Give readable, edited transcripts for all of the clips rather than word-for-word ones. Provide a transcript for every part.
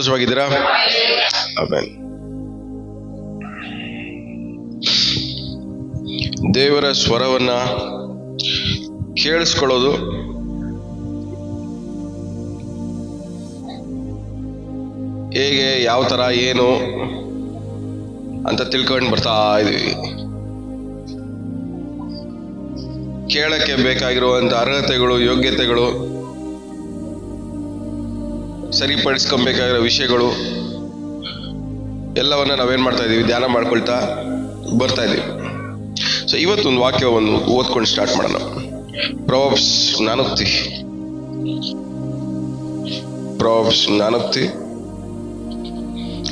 ಸಂತೋಷವಾಗಿದ್ದೀರಾ? Amen. ದೇವರ ಸ್ವರವನ್ನ ಕೇಳಿಸ್ಕೊಳ್ಳೋದು ಹೇಗೆ, ಯಾವ ತರ, ಏನು ಅಂತ ತಿಳ್ಕೊಂಡು ಬರ್ತಾ ಇದೀವಿ. ಕೇಳಕ್ಕೆ ಬೇಕಾಗಿರುವಂತ ಅರ್ಹತೆಗಳು, ಯೋಗ್ಯತೆಗಳು, ಸರಿಪಡಿಸ್ಕೊಬೇಕಾಗಿರೋ ವಿಷಯಗಳು ಎಲ್ಲವನ್ನ ನಾವೇನ್ ಮಾಡ್ತಾ ಇದೀವಿ, ಧ್ಯಾನ ಮಾಡ್ಕೊಳ್ತಾ ಬರ್ತಾ ಇದೀವಿ. ಸೊ ಇವತ್ತೊಂದು ವಾಕ್ಯವನ್ನು ಓದ್ಕೊಂಡು ಸ್ಟಾರ್ಟ್ ಮಾಡೋಣ. ಪ್ರಾವರ್ಬ್ಸ್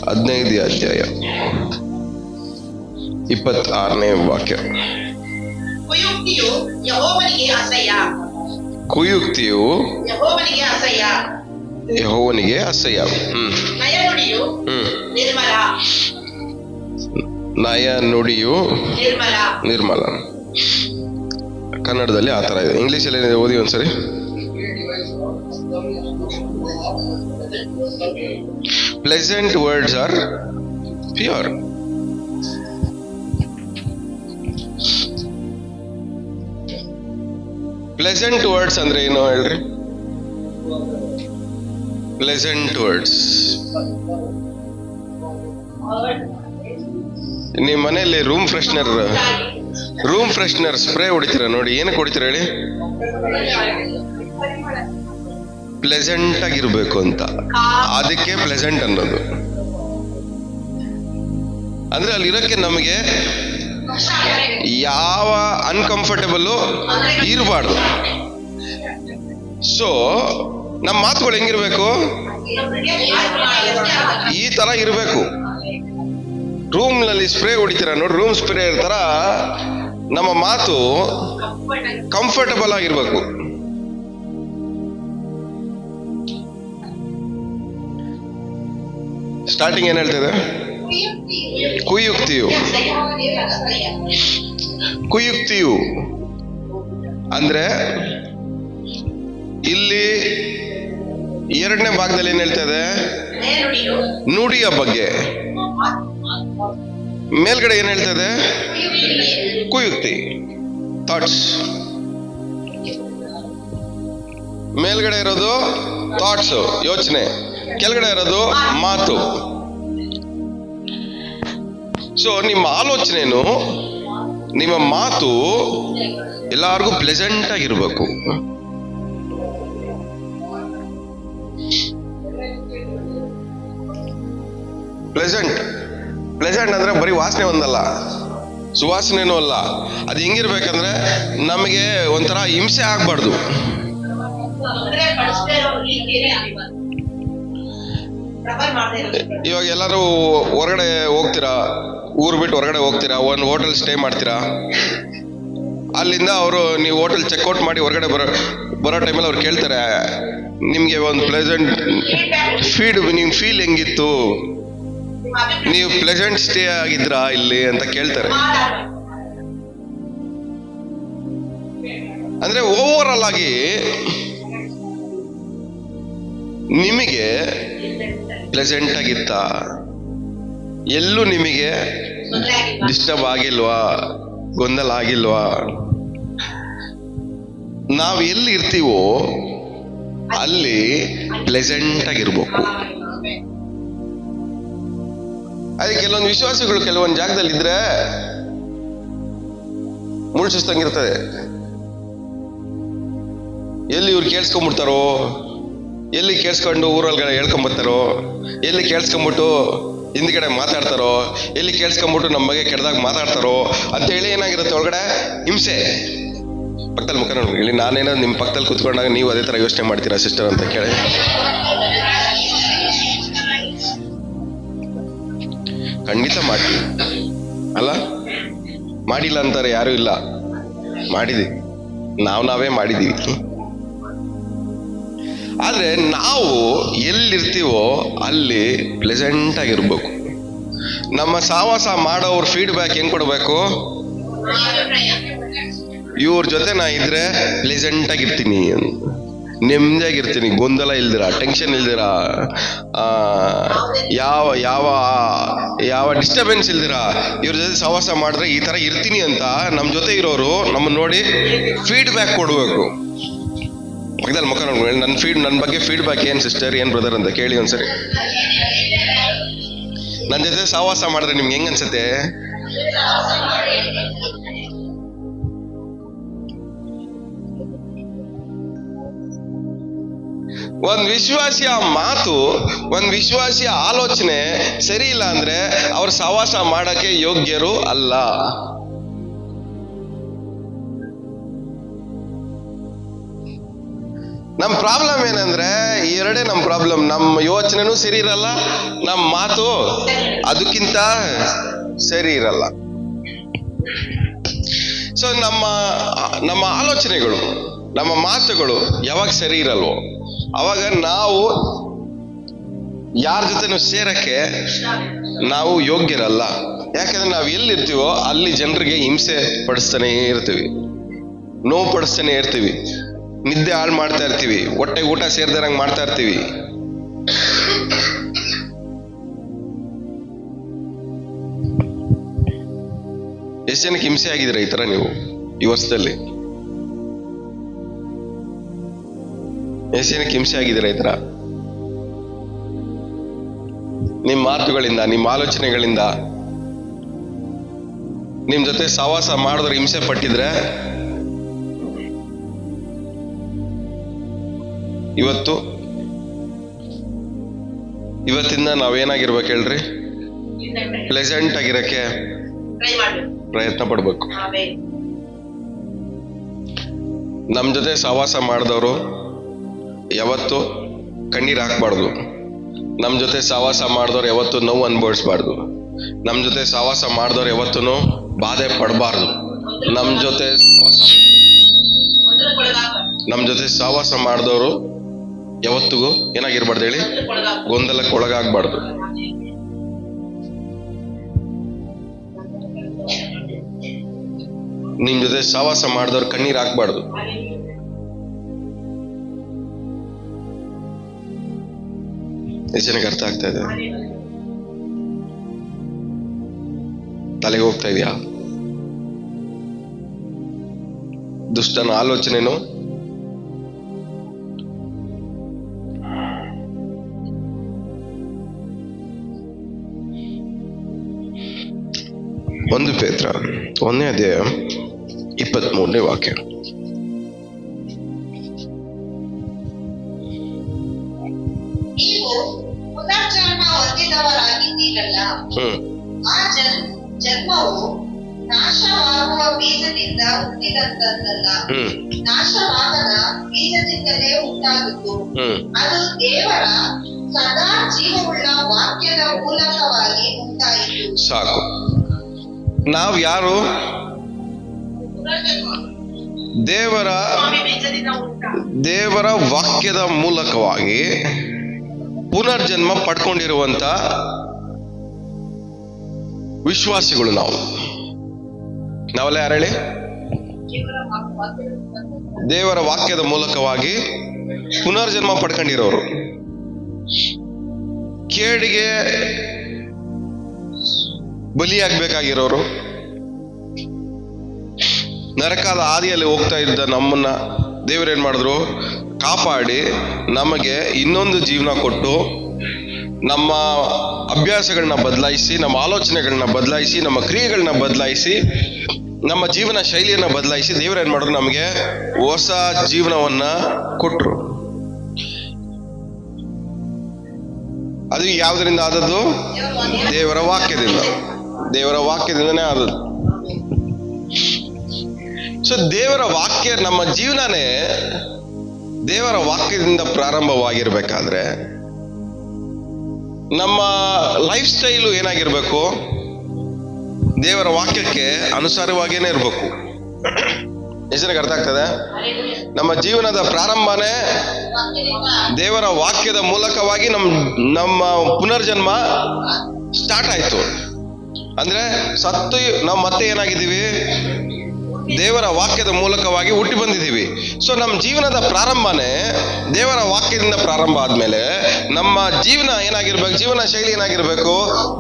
15ನೇ ಅಧ್ಯಾಯ 26ನೇ ವಾಕ್ಯ. ಕುಯುಕ್ತಿಯು ಯೆಹೋವನಿಗೆ ಅಸಹ್ಯ. ನಯ ನುಡಿಯು ನಿರ್ಮಲ. ಕನ್ನಡದಲ್ಲಿ ಆ ತರ ಇದೆ. ಇಂಗ್ಲಿಷಲ್ಲಿ ಏನಿದೆ ಓದಿ ಒಂದ್ಸರಿ. Pleasant words are pure. Pleasant words ಅಂದ್ರೆ ಏನು ಹೇಳ್ರಿ? Pleasant words. ನಿಮ್ಮ ಮನೆಯಲ್ಲಿ ರೂಮ್ ಫ್ರೆಶ್ನರ್ ಸ್ಪ್ರೇ ಹೊಡಿತೀರಾ ನೋಡಿ, ಏನಕ್ಕೆ ಹೊಡಿತೀರಾ ಹೇಳಿ? ಪ್ಲೆಸೆಂಟ್ ಆಗಿರ್ಬೇಕು ಅಂತ. ಅದಕ್ಕೆ ಪ್ಲೆಸೆಂಟ್ ಅನ್ನೋದು. ಅಂದ್ರೆ ಅಲ್ಲಿರೋಕ್ಕೆ ನಮಗೆ ಯಾವ ಅನ್ಕಂಫರ್ಟಬಲ್ ಇರಬಾರ್ದು. ಸೊ ನಮ್ಮ ಮಾತುಗಳು ಹೆಂಗಿರ್ಬೇಕು? ಈ ತರ ಇರಬೇಕು. ರೂಮ್ ನಲ್ಲಿ ಸ್ಪ್ರೇ ಹೊಡಿತೀರ ನೋಡಿ, ರೂಮ್ ಸ್ಪ್ರೇ ತರ ನಮ್ಮ ಮಾತು ಕಂಫರ್ಟಬಲ್ ಆಗಿರ್ಬೇಕು. ಸ್ಟಾರ್ಟಿಂಗ್ ಏನ್ ಹೇಳ್ತಿದೆ? ಕುಯುಕ್ತಿಯು ಅಂದ್ರೆ ಇಲ್ಲಿ 2ನೇ ಭಾಗದಲ್ಲಿ ಏನ್ ಹೇಳ್ತದೆ? ನುಡಿಯ ಬಗ್ಗೆ. ಮೇಲ್ಗಡೆ ಏನ್ ಹೇಳ್ತದೆ? ಕುಯುಕ್ತಿ, ಥಾಟ್ಸ್. ಮೇಲ್ಗಡೆ ಇರೋದು ಥಾಟ್ಸ್, ಯೋಚನೆ. ಕೆಳಗಡೆ ಇರೋದು ಮಾತು. ಸೊ ನಿಮ್ಮ ಆಲೋಚನೆನು, ನಿಮ್ಮ ಮಾತು ಎಲ್ಲಾರ್ಗೂ ಪ್ಲೆಸೆಂಟ್ ಆಗಿರ್ಬೇಕು. ಪ್ಲೆಸೆಂಟ್ ಅಂದ್ರೆ ಬರೀ ವಾಸನೆ ಒಂದಲ್ಲ, ಸುವಾಸನೆನೂ ಅಲ್ಲ. ಅದು ಹೆಂಗಿರ್ಬೇಕಂದ್ರೆ ನಮಗೆ ಒಂಥರ ಹಿಂಸೆ ಆಗ್ಬಾರ್ದು. ಇವಾಗ ಎಲ್ಲರೂ ಹೊರಗಡೆ ಹೋಗ್ತೀರಾ, ಊರು ಬಿಟ್ಟು ಹೊರಗಡೆ ಹೋಗ್ತೀರಾ, ಒಂದು ಹೋಟೆಲ್ ಸ್ಟೇ ಮಾಡ್ತೀರಾ. ಅಲ್ಲಿಂದ ಅವರು ನೀವು ಹೋಟೆಲ್ ಚೆಕ್ಔಟ್ ಮಾಡಿ ಹೊರಗಡೆ ಬರೋ ಟೈಮಲ್ಲಿ ಅವ್ರು ಕೇಳ್ತಾರೆ, ನಿಮ್ಗೆ ಒಂದು ಪ್ಲೆಸೆಂಟ್ ನಿಮ್ ಫೀಲ್ ಹೆಂಗಿತ್ತು, ನೀವು ಪ್ಲೆಸೆಂಟ್ ಸ್ಟೇ ಆಗಿದ್ರಾ ಇಲ್ಲಿ ಅಂತ ಕೇಳ್ತಾರೆ. ಅಂದ್ರೆ ಓವರ್ ಆಲ್ ಆಗಿ ನಿಮಗೆ ಪ್ಲೆಸೆಂಟ್ ಆಗಿತ್ತ? ಎಲ್ಲೂ ನಿಮಗೆ ಡಿಸ್ಟರ್ಬ್ ಆಗಿಲ್ವಾ? ಗೊಂದಲ ಆಗಿಲ್ವಾ? ನಾವು ಎಲ್ಲಿ ಇರ್ತೀವೋ ಅಲ್ಲಿ ಪ್ಲೆಸೆಂಟ್ ಆಗಿರ್ಬೇಕು. ಅದಕ್ಕೆ ಕೆಲವೊಂದು ವಿಶ್ವಾಸಗಳು ಕೆಲವೊಂದು ಜಾಗದಲ್ಲಿ ಇದ್ರೆ ಮುಳ್ಸುಸ್ತಂಗಿರ್ತದೆ. ಎಲ್ಲಿ ಇವ್ರು ಕೇಳಿಸ್ಕೊಂಡ್ಬಿಡ್ತಾರೋ, ಎಲ್ಲಿ ಕೇಳಿಸ್ಕೊಂಡು ಊರೊಳಗಡೆ ಹೇಳ್ಕೊಂಬರ್ತಾರೋ, ಎಲ್ಲಿ ಕೇಳಿಸ್ಕೊಂಡ್ಬಿಟ್ಟು ಹಿಂದ್ಗಡೆ ಮಾತಾಡ್ತಾರೋ, ಎಲ್ಲಿ ಕೇಳಿಸ್ಕೊಂಡ್ಬಿಟ್ಟು ನಮ್ಮ ಬಗ್ಗೆ ಕೆಟ್ಟದಾಗ ಮಾತಾಡ್ತಾರೋ ಅಂತ ಹೇಳಿ ಏನಾಗಿರುತ್ತೆ ಒಳಗಡೆ ಹಿಂಸೆ. ಪಕ್ಕದಲ್ಲಿ ಮುಖ ನೋಡಿ, ಇಲ್ಲಿ ನಾನೇನೋ ನಿಮ್ಮ ಪಕ್ಕದಲ್ಲಿ ಕುತ್ಕೊಂಡಾಗ ನೀವು ಅದೇ ತರ ಯೋಚನೆ ಮಾಡ್ತೀರಾ ಸಿಸ್ಟರ್ ಅಂತ ಕೇಳಿ. ಖಂಡಿತ ಮಾಡ್ತೀವಿ ಅಲ್ಲ? ಮಾಡಿಲ್ಲ ಅಂತಾರೆ ಯಾರು ಇಲ್ಲ, ಮಾಡಿದೀವಿ. ನಾವೇ ಮಾಡಿದೀವಿ. ಆದ್ರೆ ನಾವು ಎಲ್ಲಿರ್ತೀವೋ ಅಲ್ಲಿ ಪ್ಲೆಸೆಂಟ್ ಆಗಿರ್ಬೇಕು. ನಮ್ಮ ಸಹವಾಸ ಮಾಡೋವ್ರ ಫೀಡ್ಬ್ಯಾಕ್ ಹೆಂಗ್ ಕೊಡ್ಬೇಕು? ಇವ್ರ ಜೊತೆ ನಾ ಇದ್ರೆ ಪ್ಲೆಸೆಂಟ್ ಆಗಿರ್ತೀನಿ. ನೆಮ್ಮದಿಯಾಗಿರ್ತೀನಿ, ಗೊಂದಲ ಇಲ್ದಿರ, ಟೆನ್ಷನ್ ಇಲ್ದಿರ, ಯಾವ ಯಾವ ಯಾವ ಡಿಸ್ಟರ್ಬೆನ್ಸ್ ಇಲ್ದಿರ ಇವ್ರ ಜೊತೆ ಸಹವಾಸ ಮಾಡಿದ್ರೆ ಈ ತರ ಇರ್ತೀನಿ ಅಂತ ನಮ್ಮ ಜೊತೆ ಇರೋರು ನಮ್ಮನ್ನ ನೋಡಿ ಫೀಡ್ಬ್ಯಾಕ್ ಕೊಡ್ಬೇಕು. ಮಗದಲ್ಲಿ ಮುಖ ನೋಡ್ಕೊಂಡು ನನ್ನ ಬಗ್ಗೆ ಫೀಡ್ಬ್ಯಾಕ್ ಏನ್ ಸಿಸ್ಟರ್, ಏನ್ ಬ್ರದರ್ ಅಂತ ಕೇಳಿ ಒಂದ್ಸರಿ. ನನ್ನ ಜೊತೆ ಸಹವಾಸ ಮಾಡಿದ್ರೆ ನಿಮ್ಗೆ ಹೆಂಗ್ ಅನ್ಸುತ್ತೆ? ಒಂದ್ ವಿಶ್ವಾಸಿಯ ಮಾತು, ಒಂದ್ ವಿಶ್ವಾಸಿಯ ಆಲೋಚನೆ ಸರಿ ಇಲ್ಲ ಅಂದ್ರೆ ಅವ್ರ ಸಹವಾಸ ಮಾಡಕ್ಕೆ ಯೋಗ್ಯರು ಅಲ್ಲ. ನಮ್ ಪ್ರಾಬ್ಲಮ್ ಏನಂದ್ರೆ ಎರಡೇ ನಮ್ ಪ್ರಾಬ್ಲಮ್. ನಮ್ಮ ಯೋಚನೆನೂ ಸರಿ ಇರಲ್ಲ, ನಮ್ಮ ಮಾತು ಅದಕ್ಕಿಂತ ಸರಿ ಇರಲ್ಲ. ಸೊ ನಮ್ಮ ಆಲೋಚನೆಗಳು, ನಮ್ಮ ಮಾತುಗಳು ಯಾವಾಗ ಸರಿ ಇರಲ್ವೋ ಅವಾಗ ನಾವು ಯಾರ ಜೊತೆನೂ ಸೇರಕ್ಕೆ ನಾವು ಯೋಗ್ಯರಲ್ಲ. ಯಾಕಂದ್ರೆ ನಾವು ಎಲ್ಲಿರ್ತೀವೋ ಅಲ್ಲಿ ಜನರಿಗೆ ಹಿಂಸೆ ಪಡಿಸ್ತಾನೆ ಇರ್ತೀವಿ, ನೋವು ಪಡಿಸ್ತಾನೆ ಇರ್ತೀವಿ, ನಿದ್ದೆ ಹಾಳು ಮಾಡ್ತಾ ಇರ್ತೀವಿ, ಹೊಟ್ಟೆಗೆ ಊಟ ಸೇರ್ದಾರಂಗ್ ಮಾಡ್ತಾ ಇರ್ತೀವಿ. ಎಷ್ಟು ಜನಕ್ಕೆ ಹಿಂಸೆ ಆಗಿದ್ದೀರಾ ಈ ತರ ನೀವು ಈ ವರ್ಷದಲ್ಲಿ? ಎಷ್ಟು ಜನಕ್ಕೆ ಹಿಂಸೆ ಆಗಿದ್ದೀರಾ ಈ ತರ? ನಿಮ್ಮ ಮಾತುಗಳಿಂದ, ನಿಮ್ಮ ಆಲೋಚನೆಗಳಿಂದ, ನಿಮ್ ಜೊತೆ ಸಹವಾಸ ಮಾಡಿದ್ರೆ ಹಿಂಸೆ ಪಟ್ಟಿದ್ರೆ ಇವತ್ತಿಂದ ನಾವೇನಾಗಿರ್ಬೇಕು ಹೇಳ್ರಿ? ಪ್ಲೆಸೆಂಟ್ ಆಗಿರಕ್ಕೆ ಪ್ರಯತ್ನ ಪಡ್ಬೇಕು. ನಮ್ ಜೊತೆ ಸಹವಾಸ ಮಾಡಿದವರು ಯಾವತ್ತು ಕಣ್ಣೀರ್ ಹಾಕ್ಬಾರ್ದು. ನಮ್ ಜೊತೆ ಸಹವಾಸ ಮಾಡಿದವ್ರು ಯಾವತ್ತು ನೋವು ಅನುಭವಿಸ್ಬಾರ್ದು. ನಮ್ ಜೊತೆ ಸಹವಾಸ ಮಾಡಿದವ್ರು ಯಾವತ್ತೂ ಬಾಧೆ ಪಡಬಾರ್ದು. ನಮ್ ಜೊತೆ ಸಹವಾಸ ಮಾಡಿದವರು ಯಾವತ್ತಿಗೂ ಏನಾಗಿರ್ಬಾರ್ದು ಹೇಳಿ? ಗೊಂದಲಕ್ಕೆ ಒಳಗಾಗ್ಬಾರ್ದು. ನಿಮ್ ಜೊತೆ ಸಹವಾಸ ಮಾಡಿದವ್ರು ಕಣ್ಣೀರ್ ಹಾಕ್ಬಾರ್ದು. ಎಷ್ಟು ಜನಕ್ಕೆ ಅರ್ಥ ಆಗ್ತಾ ಇದೆ? ತಲೆಗೆ ಹೋಗ್ತಾ ಇದೆಯಾ? ದುಷ್ಟನ ಆಲೋಚನೆನು ಒಂದು ಪೇತ್ರ 1ನೇ ಅಧ್ಯಾಯ 23ನೇ ವಾಕ್ಯ. ನೀವು ಪುನರ್ಜನ್ಮ ಹೊಂದಿದವರಾಗಿದ್ದೀರಲ್ಲ, ಆ ಜನ್ಮವು ನಾಶವಾಗುವ ಬೀಜದಿಂದ ಹುಟ್ಟಿದಂತದ್ದಲ್ಲ, ನಾಶವಾಗದ ಬೀಜದಿಂದಲೇ ಉಂಟಾಗಿತ್ತು. ಅದು ದೇವರ ಸದಾ ಜೀವವುಳ್ಳ ವಾಕ್ಯದ ಮೂಲಕವಾಗಿ ಉಂಟಾಯಿತು. ಸಾಕು. ನಾವ್ ಯಾರು? ದೇವರ ವಾಕ್ಯದ ಮೂಲಕವಾಗಿ ಪುನರ್ಜನ್ಮ ಪಡ್ಕೊಂಡಿರುವಂತ ವಿಶ್ವಾಸಿಗಳು ನಾವೆಲ್ಲ ಯಾರು ಹೇಳಿ? ದೇವರ ವಾಕ್ಯದ ಮೂಲಕವಾಗಿ ಪುನರ್ಜನ್ಮ ಪಡ್ಕೊಂಡಿರೋರು. ಕೇಡಿಗೆ ಬಲಿಯಾಗಬೇಕಾಗಿರೋರು, ನರಕದ ಹಾದಿಯಲ್ಲಿ ಹೋಗ್ತಾ ಇದ್ದ ನಮ್ಮನ್ನ ದೇವರೇನ್ ಮಾಡಿದ್ರು? ಕಾಪಾಡಿ ನಮಗೆ ಇನ್ನೊಂದು ಜೀವನ ಕೊಟ್ಟು, ನಮ್ಮ ಅಭ್ಯಾಸಗಳನ್ನ ಬದಲಾಯಿಸಿ, ನಮ್ಮ ಆಲೋಚನೆಗಳನ್ನ ಬದಲಾಯಿಸಿ, ನಮ್ಮ ಕ್ರಿಯೆಗಳನ್ನ ಬದಲಾಯಿಸಿ, ನಮ್ಮ ಜೀವನ ಶೈಲಿಯನ್ನ ಬದಲಾಯಿಸಿ ದೇವರೇನ್ ಮಾಡಿದ್ರು? ನಮಗೆ ಹೊಸ ಜೀವನವನ್ನ ಕೊಟ್ರು. ಅದು ಯಾವುದರಿಂದ ಆದದ್ದು? ದೇವರ ವಾಕ್ಯದಿಂದ. ದೇವರ ವಾಕ್ಯದಿಂದನೇ ಆದದ್ದು. ಸೊ ದೇವರ ವಾಕ್ಯ, ನಮ್ಮ ಜೀವನನೇ ದೇವರ ವಾಕ್ಯದಿಂದ ಪ್ರಾರಂಭವಾಗಿರ್ಬೇಕಾದ್ರೆ ನಮ್ಮ ಲೈಫ್ ಸ್ಟೈಲು ಏನಾಗಿರ್ಬೇಕು? ದೇವರ ವಾಕ್ಯಕ್ಕೆ ಅನುಸಾರವಾಗಿಯೇ ಇರಬೇಕು. ಹೆಸರಿಗೆ ಅರ್ಥ ಆಗ್ತದೆ? ನಮ್ಮ ಜೀವನದ ಪ್ರಾರಂಭನೇ ದೇವರ ವಾಕ್ಯದ ಮೂಲಕವಾಗಿ ನಮ್ಮ ಪುನರ್ಜನ್ಮ ಸ್ಟಾರ್ಟ್ ಆಯ್ತು. ಅಂದ್ರೆ ಸತ್ತು ನಾವು ಮತ್ತೆ ಏನಾಗಿದ್ದೀವಿ? ದೇವರ ವಾಕ್ಯದ ಮೂಲಕವಾಗಿ ಹುಟ್ಟಿ ಬಂದಿದ್ದೀವಿ. ಸೊ ನಮ್ಮ ಜೀವನದ ಪ್ರಾರಂಭನೇ ದೇವರ ವಾಕ್ಯದಿಂದ ಪ್ರಾರಂಭ ಆದ್ಮೇಲೆ ನಮ್ಮ ಜೀವನ ಏನಾಗಿರ್ಬೇಕು, ಜೀವನ ಶೈಲಿ ಏನಾಗಿರ್ಬೇಕು,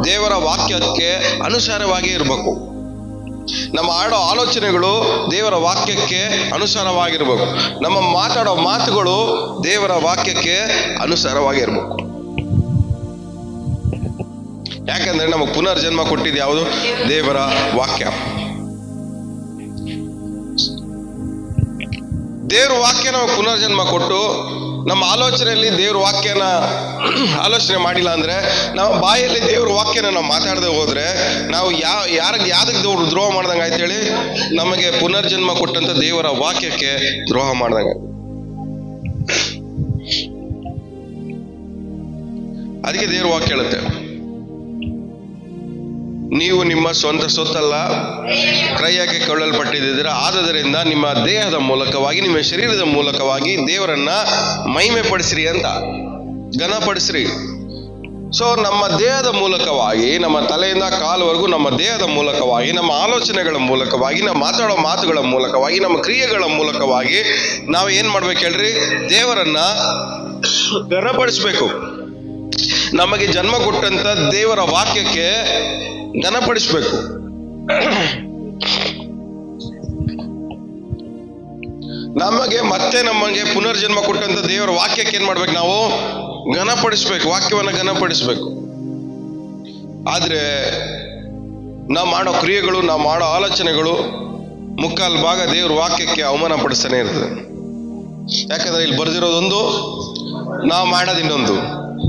ದೇವರ ವಾಕ್ಯಕ್ಕೆ ಅನುಸಾರವಾಗಿ ಇರಬೇಕು. ನಮ್ಮ ಆಡೋ ಆಲೋಚನೆಗಳು ದೇವರ ವಾಕ್ಯಕ್ಕೆ ಅನುಸಾರವಾಗಿರ್ಬೇಕು. ನಮ್ಮ ಮಾತಾಡೋ ಮಾತುಗಳು ದೇವರ ವಾಕ್ಯಕ್ಕೆ ಅನುಸಾರವಾಗಿರ್ಬೇಕು. ಯಾಕಂದ್ರೆ ನಮಗೆ ಪುನರ್ಜನ್ಮ ಕೊಟ್ಟಿದ್ದು ಯಾವುದು? ದೇವರ ವಾಕ್ಯ. ದೇವ್ರ ವಾಕ್ಯ ನಮಗೆ ಪುನರ್ಜನ್ಮ ಕೊಟ್ಟು ನಮ್ಮ ಆಲೋಚನೆಯಲ್ಲಿ ದೇವ್ರ ವಾಕ್ಯನ ಆಲೋಚನೆ ಮಾಡಿಲ್ಲ ಅಂದ್ರೆ, ನಾವು ಬಾಯಲ್ಲಿ ದೇವ್ರ ವಾಕ್ಯನ ನಾವು ಮಾತಾಡದೆ ಹೋದ್ರೆ ನಾವು ಯಾವ್ದಕ್ಕೆ ದೇವ್ರು ದ್ರೋಹ ಮಾಡ್ದಂಗೆ ಆಯ್ತು ಹೇಳಿ? ನಮಗೆ ಪುನರ್ಜನ್ಮ ಕೊಟ್ಟಂತ ದೇವರ ವಾಕ್ಯಕ್ಕೆ ದ್ರೋಹ ಮಾಡ್ದಂಗೆ. ಅದಕ್ಕೆ ದೇವ್ರ ವಾಕ್ಯ ಹೇಳುತ್ತೆ, ನೀವು ನಿಮ್ಮ ಸ್ವಂತ ಸೊತ್ತಲ್ಲ, ಕ್ರಯಕ್ಕೆ ಕೊಳ್ಳಲ್ಪಟ್ಟಿದ್ದೀರಾ. ಆದುದರಿಂದ ನಿಮ್ಮ ದೇಹದ ಮೂಲಕವಾಗಿ, ನಿಮ್ಮ ಶರೀರದ ಮೂಲಕವಾಗಿ ದೇವರನ್ನ ಮಹಿಮೆ ಪಡಿಸ್ರಿ ಅಂತ, ಘನಪಡಿಸ್ರಿ. ಸೊ ನಮ್ಮ ದೇಹದ ಮೂಲಕವಾಗಿ, ನಮ್ಮ ತಲೆಯಿಂದ ಕಾಲುವರೆಗೂ ನಮ್ಮ ದೇಹದ ಮೂಲಕವಾಗಿ, ನಮ್ಮ ಆಲೋಚನೆಗಳ ಮೂಲಕವಾಗಿ, ನಮ್ಮ ಮಾತಾಡೋ ಮಾತುಗಳ ಮೂಲಕವಾಗಿ, ನಮ್ಮ ಕ್ರಿಯೆಗಳ ಮೂಲಕವಾಗಿ ನಾವು ಏನ್ ಮಾಡ್ಬೇಕು ಹೇಳ್ರಿ? ದೇವರನ್ನ ಘನಪಡಿಸ್ಬೇಕು. ನಮಗೆ ಜನ್ಮ ಕೊಟ್ಟಂತ ದೇವರ ವಾಕ್ಯಕ್ಕೆ ಘನಪಡಿಸ್ಬೇಕು. ನಮಗೆ ಪುನರ್ಜನ್ಮ ಕೊಟ್ಟಂತ ದೇವರ ವಾಕ್ಯಕ್ಕೆ ಏನ್ ಮಾಡ್ಬೇಕು? ನಾವು ಘನಪಡಿಸ್ಬೇಕು, ವಾಕ್ಯವನ್ನ ಘನಪಡಿಸ್ಬೇಕು. ಆದ್ರೆ ನಾವು ಮಾಡೋ ಕ್ರಿಯೆಗಳು, ನಾವು ಮಾಡೋ ಆಲೋಚನೆಗಳು ಮುಕ್ಕಾಲು ಭಾಗ ದೇವ್ರ ವಾಕ್ಯಕ್ಕೆ ಅವಮಾನ ಪಡಿಸ್ತಾನೆ ಇರ್ತದೆ. ಯಾಕಂದ್ರೆ ಇಲ್ಲಿ ಬರ್ದಿರೋದೊಂದು, ನಾವು ಮಾಡೋದು ಇನ್ನೊಂದು.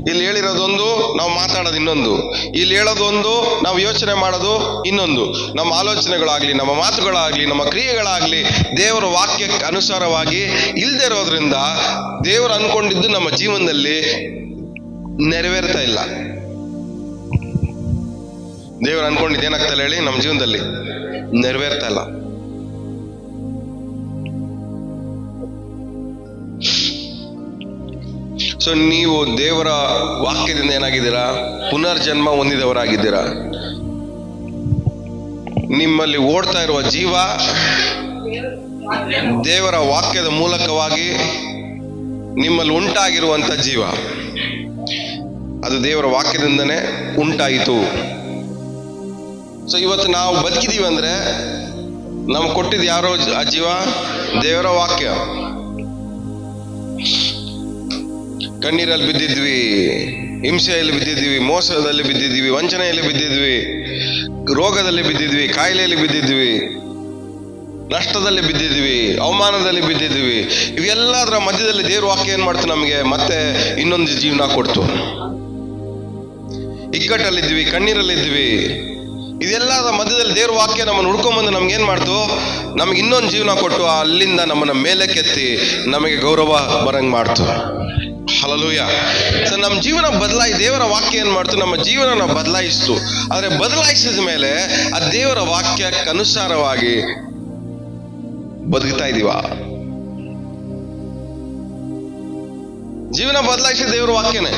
ಇಲ್ಲಿ ಹೇಳಿರೋದೊಂದು, ನಾವು ಮಾತಾಡೋದು ಇನ್ನೊಂದು. ಇಲ್ಲಿ ಹೇಳೋದೊಂದು, ನಾವು ಯೋಚನೆ ಮಾಡೋದು ಇನ್ನೊಂದು. ನಮ್ಮ ಆಲೋಚನೆಗಳಾಗ್ಲಿ, ನಮ್ಮ ಮಾತುಗಳಾಗ್ಲಿ, ನಮ್ಮ ಕ್ರಿಯೆಗಳಾಗ್ಲಿ ದೇವರ ವಾಕ್ಯಕ್ಕೆ ಅನುಸಾರವಾಗಿ ಇಲ್ಲದೆ ಇರೋದ್ರಿಂದ ದೇವರು ಅನ್ಕೊಂಡಿದ್ದು ನಮ್ಮ ಜೀವನದಲ್ಲಿ ನೆರವೇರ್ತಾ ಇಲ್ಲ. ದೇವರು ಅನ್ಕೊಂಡಿದ್ದು ಏನಾಗ್ತಲ್ಲ ಹೇಳಿ? ನಮ್ಮ ಜೀವನದಲ್ಲಿ ನೆರವೇರ್ತಾ ಇಲ್ಲ. ಸೊ ನೀವು ದೇವರ ವಾಕ್ಯದಿಂದ ಏನಾಗಿದ್ದೀರಾ? ಪುನರ್ಜನ್ಮ ಹೊಂದಿದವರಾಗಿದ್ದೀರಾ. ನಿಮ್ಮಲ್ಲಿ ಓಡ್ತಾ ಇರುವ ಜೀವ ದೇವರ ವಾಕ್ಯದ ಮೂಲಕವಾಗಿ ನಿಮ್ಮಲ್ಲಿ ಉಂಟಾಗಿರುವಂತ ಜೀವ, ಅದು ದೇವರ ವಾಕ್ಯದಿಂದನೇ ಉಂಟಾಯಿತು. ಸೊ ಇವತ್ತು ನಾವು ಬದುಕಿದೀವಿ ಅಂದ್ರೆ ನಮ್ಗೆ ಕೊಟ್ಟಿದ್ದು ಯಾರೋ ಆ ಜೀವ? ದೇವರ ವಾಕ್ಯ. ಕಣ್ಣೀರಲ್ಲಿ ಬಿದ್ದಿದ್ವಿ, ಹಿಂಸೆಯಲ್ಲಿ ಬಿದ್ದಿದ್ವಿ, ಮೋಸದಲ್ಲಿ ಬಿದ್ದಿದ್ವಿ, ವಂಚನೆಯಲ್ಲಿ ಬಿದ್ದಿದ್ವಿ, ರೋಗದಲ್ಲಿ ಬಿದ್ದಿದ್ವಿ, ಕಾಯಿಲೆಯಲ್ಲಿ ಬಿದ್ದಿದ್ವಿ, ನಷ್ಟದಲ್ಲಿ ಬಿದ್ದಿದ್ವಿ, ಅವಮಾನದಲ್ಲಿ ಬಿದ್ದಿದ್ವಿ. ಇವೆಲ್ಲದರ ಮಧ್ಯದಲ್ಲಿ ದೇವ್ರ ವಾಕ್ಯ ಏನ್ ಮಾಡ್ತು? ನಮಗೆ ಮತ್ತೆ ಇನ್ನೊಂದು ಜೀವನ ಕೊಡ್ತು. ಇಕ್ಕಟ್ಟಲ್ಲಿದ್ವಿ, ಕಣ್ಣೀರಲ್ಲಿದ್ವಿ. ಇದೆಲ್ಲದ ಮಧ್ಯದಲ್ಲಿ ದೇವ್ರ ವಾಕ್ಯ ನಮ್ಮನ್ನು ಹುಡ್ಕೊಂಬಂದು ನಮ್ಗೆ ಏನ್ ಮಾಡ್ತು? ನಮ್ಗೆ ಇನ್ನೊಂದು ಜೀವನ ಕೊಟ್ಟು ಅಲ್ಲಿಂದ ನಮ್ಮನ್ನ ಮೇಲೆ ಕೆತ್ತಿ ನಮಗೆ ಗೌರವ ಬರಂಗ್ ಮಾಡ್ತು. ಹಲ್ಲೆಲೂಯ. ಸೊ ನಮ್ಮ ಜೀವನ ದೇವರ ವಾಕ್ಯ ಏನ್ ಮಾಡ್ತು? ನಮ್ಮ ಜೀವನ ಬದಲಾಯಿಸ್ತು. ಆದ್ರೆ ಬದಲಾಯಿಸಿದ ಮೇಲೆ ಆ ದೇವರ ವಾಕ್ಯಕ್ಕೆ ಅನುಸಾರವಾಗಿ ಬದುಕ್ತಾ ಇದೀವ? ಜೀವನ ಬದಲಾಯಿಸಿದ ದೇವರ ವಾಕ್ಯನೇ,